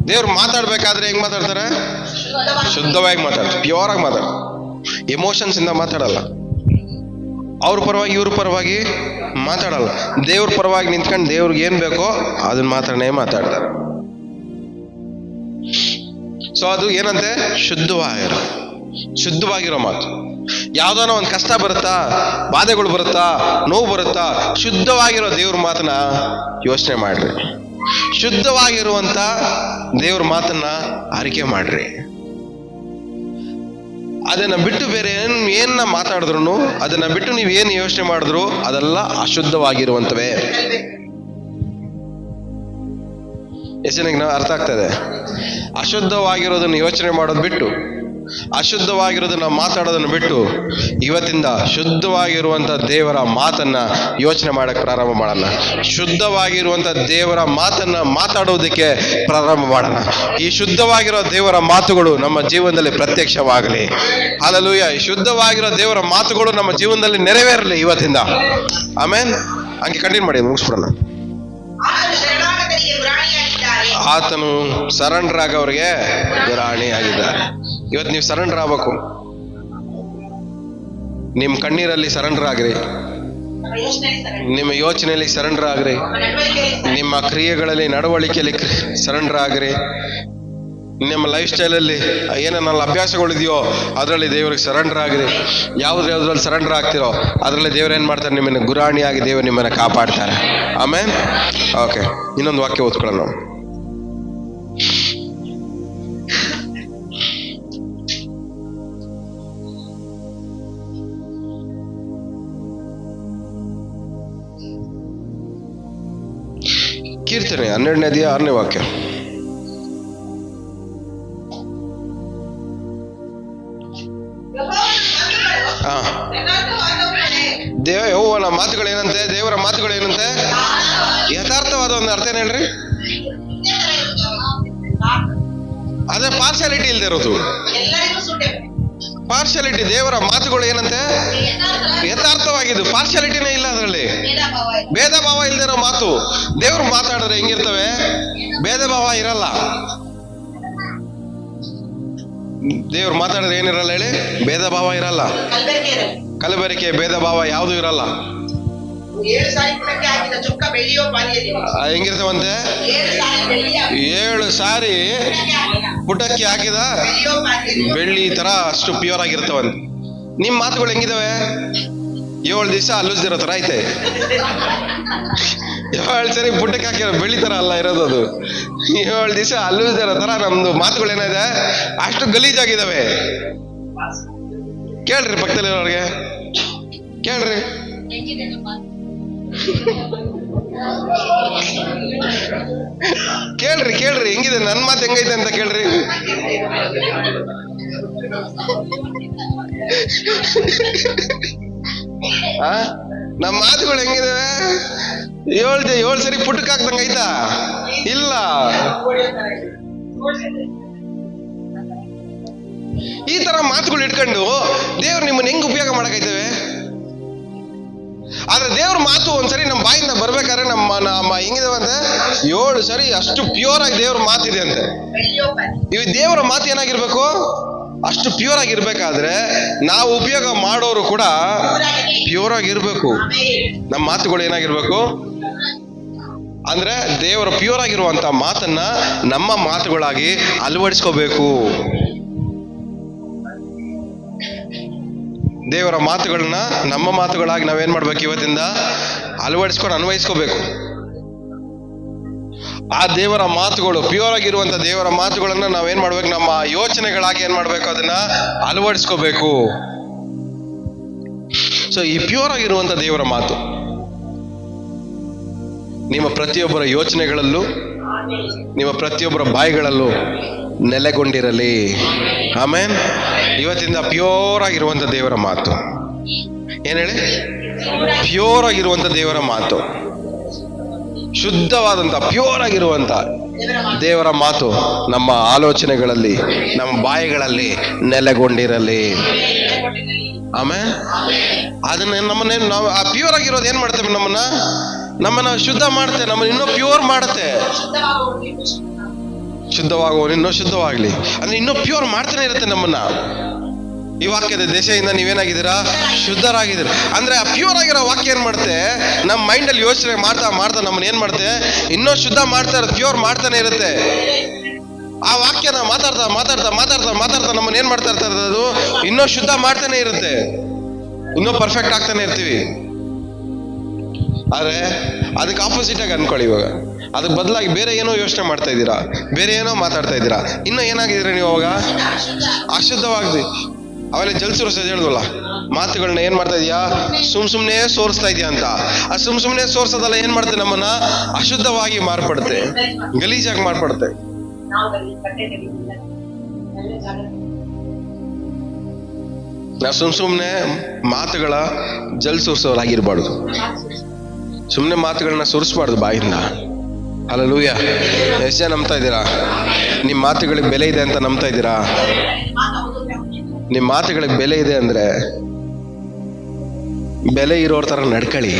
ದೇವ್ರು ಮಾತಾಡ್ಬೇಕಾದ್ರೆ ಹೆಂಗ್ ಮಾತಾಡ್ತಾರೆ? ಶುದ್ಧವಾಗಿ ಮಾತಾಡ್ತಾರೆ, ಪ್ಯೂರ್ ಆಗಿ ಮಾತಾಡ್ತಾರೆ, ಎಮೋಷನ್ಸ್ ಇಂದ ಮಾತಾಡಲ್ಲ. ಅವ್ರ ಪರವಾಗಿ ಇವ್ರ ಪರವಾಗಿ ಮಾತಾಡಲ್ಲ. ದೇವ್ರ ಪರವಾಗಿ ನಿಂತ್ಕೊಂಡು ದೇವ್ರಿಗೆ ಏನ್ ಬೇಕೋ ಅದನ್ನ ಮಾತ್ರನೇ ಮಾತಾಡ್ತಾರೆ. ಸೊ ಅದು ಏನಂತೆ? ಶುದ್ಧವಾಗಿರೋ ಮಾತು. ಯಾವ್ದಾನ ಒಂದು ಕಷ್ಟ ಬರುತ್ತಾ, ಬಾಧೆಗಳು ಬರುತ್ತಾ, ನೋವು ಬರುತ್ತಾ, ಶುದ್ಧವಾಗಿರೋ ದೇವ್ರ ಮಾತನ್ನ ಯೋಚನೆ ಮಾಡ್ರಿ. ಶುದ್ಧವಾಗಿರುವಂತ ದೇವ್ರ ಮಾತನ್ನ ಆರಿಕೆ ಮಾಡ್ರಿ. ಅದನ್ನ ಬಿಟ್ಟು ಬೇರೆ ಏನ್ನ ಮಾತಾಡಿದ್ರು, ಅದನ್ನ ಬಿಟ್ಟು ನೀವು ಏನು ಯೋಚನೆ ಮಾಡಿದ್ರು ಅದೆಲ್ಲ ಅಶುದ್ಧವಾಗಿರುವಂತವೇ. ಎಷ್ಟು ಅರ್ಥ ಆಗ್ತದೆ? ಅಶುದ್ಧವಾಗಿರೋದನ್ನ ಯೋಚನೆ ಮಾಡೋದು ಬಿಟ್ಟು, ಅಶುದ್ಧವಾಗಿರೋದನ್ನ ಮಾತಾಡೋದನ್ನು ಬಿಟ್ಟು ಇವತ್ತಿಂದ ಶುದ್ಧವಾಗಿರುವಂತ ದೇವರ ಮಾತನ್ನ ಯೋಚನೆ ಮಾಡಕ್ ಪ್ರಾರಂಭ ಮಾಡೋಣ. ಶುದ್ಧವಾಗಿರುವಂತ ದೇವರ ಮಾತನ್ನ ಮಾತಾಡೋದಕ್ಕೆ ಪ್ರಾರಂಭ ಮಾಡೋಣ. ಈ ಶುದ್ಧವಾಗಿರೋ ದೇವರ ಮಾತುಗಳು ನಮ್ಮ ಜೀವನದಲ್ಲಿ ಪ್ರತ್ಯಕ್ಷವಾಗಲಿ. ಹಲ್ಲೆಲೂಯಾ. ಈ ಶುದ್ಧವಾಗಿರೋ ದೇವರ ಮಾತುಗಳು ನಮ್ಮ ಜೀವನದಲ್ಲಿ ನೆರವೇರಲಿ ಇವತ್ತಿಂದ. ಆಮೆನ್. ಹಂಗೆ ಕಂಟಿನ್ಯೂ ಮಾಡಿ, ಮುಗಿಸ್ಬಿಡೋಣ. ಆತನು ಸರೆಂಡರ್ ಆಗೋರಿಗೆ ಗುರಾಣಿ ಆಗಿದ್ದಾರೆ. ಇವತ್ತು ನೀವು ಸರೆಂಡರ್ ಆಗ್ಬೇಕು. ನಿಮ್ಮ ಕಣ್ಣೀರಲ್ಲಿ ಸರೆಂಡರ್ ಆಗ್ರಿ, ನಿಮ್ಮ ಯೋಚನೆಯಲ್ಲಿ ಸರೆಂಡರ್ ಆಗ್ರಿ, ನಿಮ್ಮ ಕ್ರಿಯೆಗಳಲ್ಲಿ ನಡವಳಿಕೆಯಲ್ಲಿ ಸರೆಂಡರ್ ಆಗ್ರಿ, ನಿಮ್ಮ ಲೈಫ್ ಸ್ಟೈಲಲ್ಲಿ ಏನೇನೆಲ್ಲ ಅಭ್ಯಾಸಗಳಿದೆಯೋ ಅದರಲ್ಲಿ ದೇವರಿಗೆ ಸರೆಂಡರ್ ಆಗ್ರಿ. ಯಾವುದ್ರಲ್ಲಿ ಸರೆಂಡರ್ ಆಗ್ತಿರೋ ಅದರಲ್ಲಿ ದೇವ್ರು ಏನು ಮಾಡ್ತಾರೆ, ನಿಮ್ಮನ್ನು ಗುರಾಣಿಯಾಗಿ ದೇವರು ನಿಮ್ಮನ್ನು ಕಾಪಾಡ್ತಾರೆ. ಆಮೇಲೆ ಓಕೆ, ಇನ್ನೊಂದು ವಾಕ್ಯ ಓದ್ಕೊಳ್ಳೋಣ ನಾವು. ಕೀರ್ತನೆ 12ನೇ ಅಧ್ಯಾಯ 6ನೇ ವಾಕ್ಯ. ಯೆಹೋವನ ಮಾತುಗಳೇನಂತೆ, ದೇವರ ಮಾತುಗಳೇನಂತೆ? ಯಥಾರ್ಥವಾದ ಒಂದು ಅರ್ಥ ಏನ್ ಹೇಳ್ರಿ? ಅದೇ ಪಾರ್ಶಾಲಿಟಿ ಇಲ್ದೇ ಇರೋದು. ಪಾರ್ಶಾಲಿಟಿ, ದೇವರ ಮಾತುಗಳು ಏನಂತೆ? ಯಥಾರ್ಥವಾಗಿದ್ದು, ಪಾರ್ಶಾಲಿಟಿನೇ ಇಲ್ಲ ಅದರಲ್ಲಿ, ಭೇದ ಭಾವ ಇಲ್ದೇ ಇರೋ ಮಾತು. ದೇವ್ರು ಮಾತಾಡಿದ್ರೆ ಹೆಂಗಿರ್ತವೆ? ಭೇದ ಭಾವ ಇರಲ್ಲ. ದೇವ್ರು ಮಾತಾಡಿದ್ರೆ ಏನಿರಲ್ಲ ಹೇಳಿ? ಭೇದ ಭಾವ ಇರಲ್ಲ, ಕಲಬೆರಕೆ, ಭೇದ ಭಾವ ಯಾವುದು ಇರಲ್ಲ. ಹೆಂಗಿರ್ತವಂತೆ? 7 ಸಾರಿ ಪುಟಕ್ಕೆ ಹಾಕಿದ ಬೆಳ್ಳಿ ತರ ಅಷ್ಟು ಪ್ಯೂರ್ ಆಗಿರ್ತವಂತೆ. ನಿಮ್ ಮಾತುಗಳು ಹೆಂಗಿದಾವೆ? 7 ದಿವಸ ಅಲ್ಲುಜ್ದಿರೋ ತರ ಐತೆ. 7 ಸರಿ ಪುಟಕ್ಕೆ ಹಾಕಿರೋ ಬೆಳ್ಳಿ ತರ ಅಲ್ಲ ಇರೋದು ಅದು. 7 ದಿವಸ ಅಲ್ಲುಜ್ದಿರೋ ತರ ನಮ್ದು ಮಾತುಗಳು ಏನಿದೆ, ಅಷ್ಟು ಗಲೀಜಾಗಿದ್ದಾವೆ. ಕೇಳ್ರಿ ಪಕ್ಕದಲ್ಲಿರೋರ್ಗೆ, ಕೇಳ್ರಿ. ಕೇಳ್ರಿ ಕೇಳ್ರಿ ಹೆಂಗಿದೆ, ನನ್ ಮಾತು ಹೆಂಗೈತೆ ಅಂತ ಕೇಳ್ರಿ. ನಮ್ಮ ಮಾತುಗಳು ಹೆಂಗಿದಾವೆ? 7 ಸರಿ ಪುಟ್ಟಕ್ಕೆ ಹಾಕ್ದಂಗ ಐತಾ? ಇಲ್ಲ. ಈ ತರ ಮಾತುಗಳು ಇಟ್ಕೊಂಡು ದೇವ್ರು ನಿಮ್ಮನ್ನ ಹೆಂಗ್ ಉಪಯೋಗ ಮಾಡಕೈತೇವೆ? ಆದ್ರೆ ದೇವ್ರ ಮಾತು ಒಂದ್ಸರಿ ನಮ್ಮ ಬಾಯಿಂದ ಬರ್ಬೇಕಾದ್ರೆ ನಮ್ಮ ಹೆಂಗಿದಾವಂತೆ? 7 ಸರಿ ಅಷ್ಟು ಪ್ಯೂರ್ ಆಗಿ ದೇವ್ರ ಮಾತಿದೆ ಅಂತೆ. ಇವ್ ದೇವರ ಮಾತು ಏನಾಗಿರ್ಬೇಕು? ಅಷ್ಟು ಪ್ಯೂರ್ ಆಗಿರ್ಬೇಕಾದ್ರೆ ನಾವು ಉಪಯೋಗ ಮಾಡೋರು ಕೂಡ ಪ್ಯೂರ್ ಆಗಿರ್ಬೇಕು. ನಮ್ಮ ಮಾತುಗಳು ಏನಾಗಿರ್ಬೇಕು ಅಂದ್ರೆ ದೇವರ ಪ್ಯೂರ್ ಆಗಿರುವಂತ ಮಾತನ್ನ ನಮ್ಮ ಮಾತುಗಳಾಗಿ ಅಳವಡಿಸ್ಕೋಬೇಕು. ದೇವರ ಮಾತುಗಳನ್ನ ನಮ್ಮ ಮಾತುಗಳಾಗಿ ನಾವೇನ್ ಮಾಡ್ಬೇಕು? ಇವತ್ತಿಂದ ಅಳವಡಿಸ್ಕೊಂಡು ಅನ್ವಯಿಸ್ಕೋಬೇಕು. ಆ ದೇವರ ಮಾತುಗಳು, ಪ್ಯೂರ್ ಆಗಿರುವಂತ ದೇವರ ಮಾತುಗಳನ್ನ ನಾವೇನ್ ಮಾಡ್ಬೇಕು? ನಮ್ಮ ಯೋಚನೆಗಳಾಗಿ ಏನ್ ಮಾಡ್ಬೇಕು? ಅದನ್ನ ಅಳವಡಿಸ್ಕೋಬೇಕು. ಸೊ ಈ ಪ್ಯೂರ್ ಆಗಿರುವಂತ ದೇವರ ಮಾತು ನಿಮ್ಮ ಪ್ರತಿಯೊಬ್ಬರ ಯೋಚನೆಗಳಲ್ಲೂ, ನಿಮ್ಮ ಪ್ರತಿಯೊಬ್ಬರ ಬಾಯಿಗಳಲ್ಲೂ ನೆಲೆಗೊಂಡಿರಲಿ. ಆಮೇನ್. ಇವತ್ತಿಂದ ಪ್ಯೂರ್ ಆಗಿರುವಂತ ದೇವರ ಮಾತು ಏನ್ ಹೇಳಿ? ಪ್ಯೂರ್ ಆಗಿರುವಂತ ದೇವರ ಮಾತು, ಶುದ್ಧವಾದಂತ ಪ್ಯೂರ್ ಆಗಿರುವಂತ ದೇವರ ಮಾತು ನಮ್ಮ ಆಲೋಚನೆಗಳಲ್ಲಿ, ನಮ್ಮ ಬಾಯಿಗಳಲ್ಲಿ ನೆಲೆಗೊಂಡಿರಲಿ. ಆಮೇಲೆ ಅದನ್ನ ನಾವು ಆ ಪ್ಯೂರ್ ಆಗಿರೋದು ಏನ್ ಮಾಡ್ತೇವೆ? ನಮ್ಮನ್ನ ಶುದ್ಧ ಮಾಡುತ್ತೆ, ನಮ್ಮನ್ನ ಇನ್ನೂ ಪ್ಯೂರ್ ಮಾಡುತ್ತೆ. ಶುದ್ಧವಾಗುವ ಇನ್ನೂ ಶುದ್ಧವಾಗ್ಲಿ ಅಂದ್ರೆ ಇನ್ನೂ ಪ್ಯೂರ್ ಮಾಡ್ತಾನೆ ಇರುತ್ತೆ ನಮ್ಮನ್ನ. ಈ ವಾಕ್ಯದ ದೆಸೆಯಿಂದ ನೀವೇನಾಗಿದ್ದೀರಾ? ಶುದ್ಧರಾಗಿದ್ದೀರಾ. ಅಂದ್ರೆ ಆ ಪ್ಯೂರ್ ಆಗಿರೋ ವಾಕ್ಯ ಏನ್ ಮಾಡುತ್ತೆ? ನಮ್ಮ ಮೈಂಡ್ ಅಲ್ಲಿ ಯೋಚನೆ ಮಾಡ್ತಾ ಮಾಡ್ತಾ ನಮ್ಮನ್ನ ಏನ್ ಮಾಡುತ್ತೆ? ಇನ್ನೂ ಶುದ್ಧ ಮಾಡ್ತಾ ಇರುತ್ತೆ, ಪ್ಯೂರ್ ಮಾಡ್ತಾನೆ ಇರುತ್ತೆ. ಆ ವಾಕ್ಯನ ಮಾತಾಡ್ತಾ ಮಾತಾಡ್ತಾ ಮಾತಾಡ್ತಾ ಮಾತಾಡ್ತಾ ನಮ್ಮನ್ನ ಏನ್ ಮಾಡ್ತಾ ಇರ್ತದೆ? ಅದು ಇನ್ನೂ ಶುದ್ಧ ಮಾಡ್ತಾನೆ ಇರುತ್ತೆ, ಇನ್ನೂ ಪರ್ಫೆಕ್ಟ್ ಆಗ್ತಾನೆ ಇರ್ತೀವಿ. ಆದ್ರೆ ಅದಕ್ಕೆ ಆಪೋಸಿಟ್ ಆಗಿ ಅನ್ಕೊಳ್ಳಿ. ಇವಾಗ ಅದಕ್ಕೆ ಬದಲಾಗಿ ಬೇರೆ ಏನೋ ಯೋಚನೆ ಮಾಡ್ತಾ ಇದ್ದೀರಾ, ಬೇರೆ ಏನೋ ಮಾತಾಡ್ತಾ ಇದ್ದೀರಾ. ಇನ್ನೂ ಏನಾಗಿದ್ದೀರಾ ನೀವು? ಅವಾಗ ಅಶುದ್ಧವಾಗ್ದಿ. ಅವೆಲ್ಲ ಜಲ್ಸುರಿಸೋದು ಹೇಳಿದ್ವಲ್ಲ, ಮಾತುಗಳನ್ನ ಏನ್ ಮಾಡ್ತಾ ಇದೀಯಾ? ಸುಮ್ನೆ ಸೋರಿಸ್ತಾ ಇದೆಯಾ ಅಂತ. ಆ ಸುಮ್ನೆ ಸೋರ್ಸೋದಲ್ಲ ಏನ್ ಮಾಡ್ತೆ? ನಮ್ಮನ್ನ ಅಶುದ್ಧವಾಗಿ ಮಾರ್ಪಡುತ್ತೆ, ಗಲೀಜಾಗಿ ಮಾರ್ಪಡುತ್ತೆ. ನಾವು ಸುಮ್ನೆ ಮಾತುಗಳ ಜಲ್ಸುರಿಸೋರಾಗಿರ್ಬಾರ್ದು. ಸುಮ್ನೆ ಮಾತುಗಳನ್ನ ಸುರಿಸ್ಬಾರ್ದು ಬಾಯಿಂದ. ಹಲ್ಲೆಲೂಯಾ. ಎಷ್ಟು ಜನ ನಂಬ್ತಾ ಇದ್ದೀರಾ? ನಿಮ್ಮ ಮಾತುಗಳಿಗೆ ಬೆಲೆ ಇದೆ ಅಂತ ನಂಬ್ತಾ ಇದ್ದೀರಾ? ನಿಮ್ಮ ಮಾತುಗಳಿಗೆ ಬೆಲೆ ಇದೆ ಅಂದ್ರೆ ಬೆಲೆ ಇರೋರ್ ತರ ನಡ್ಕೊಳ್ಳಿ.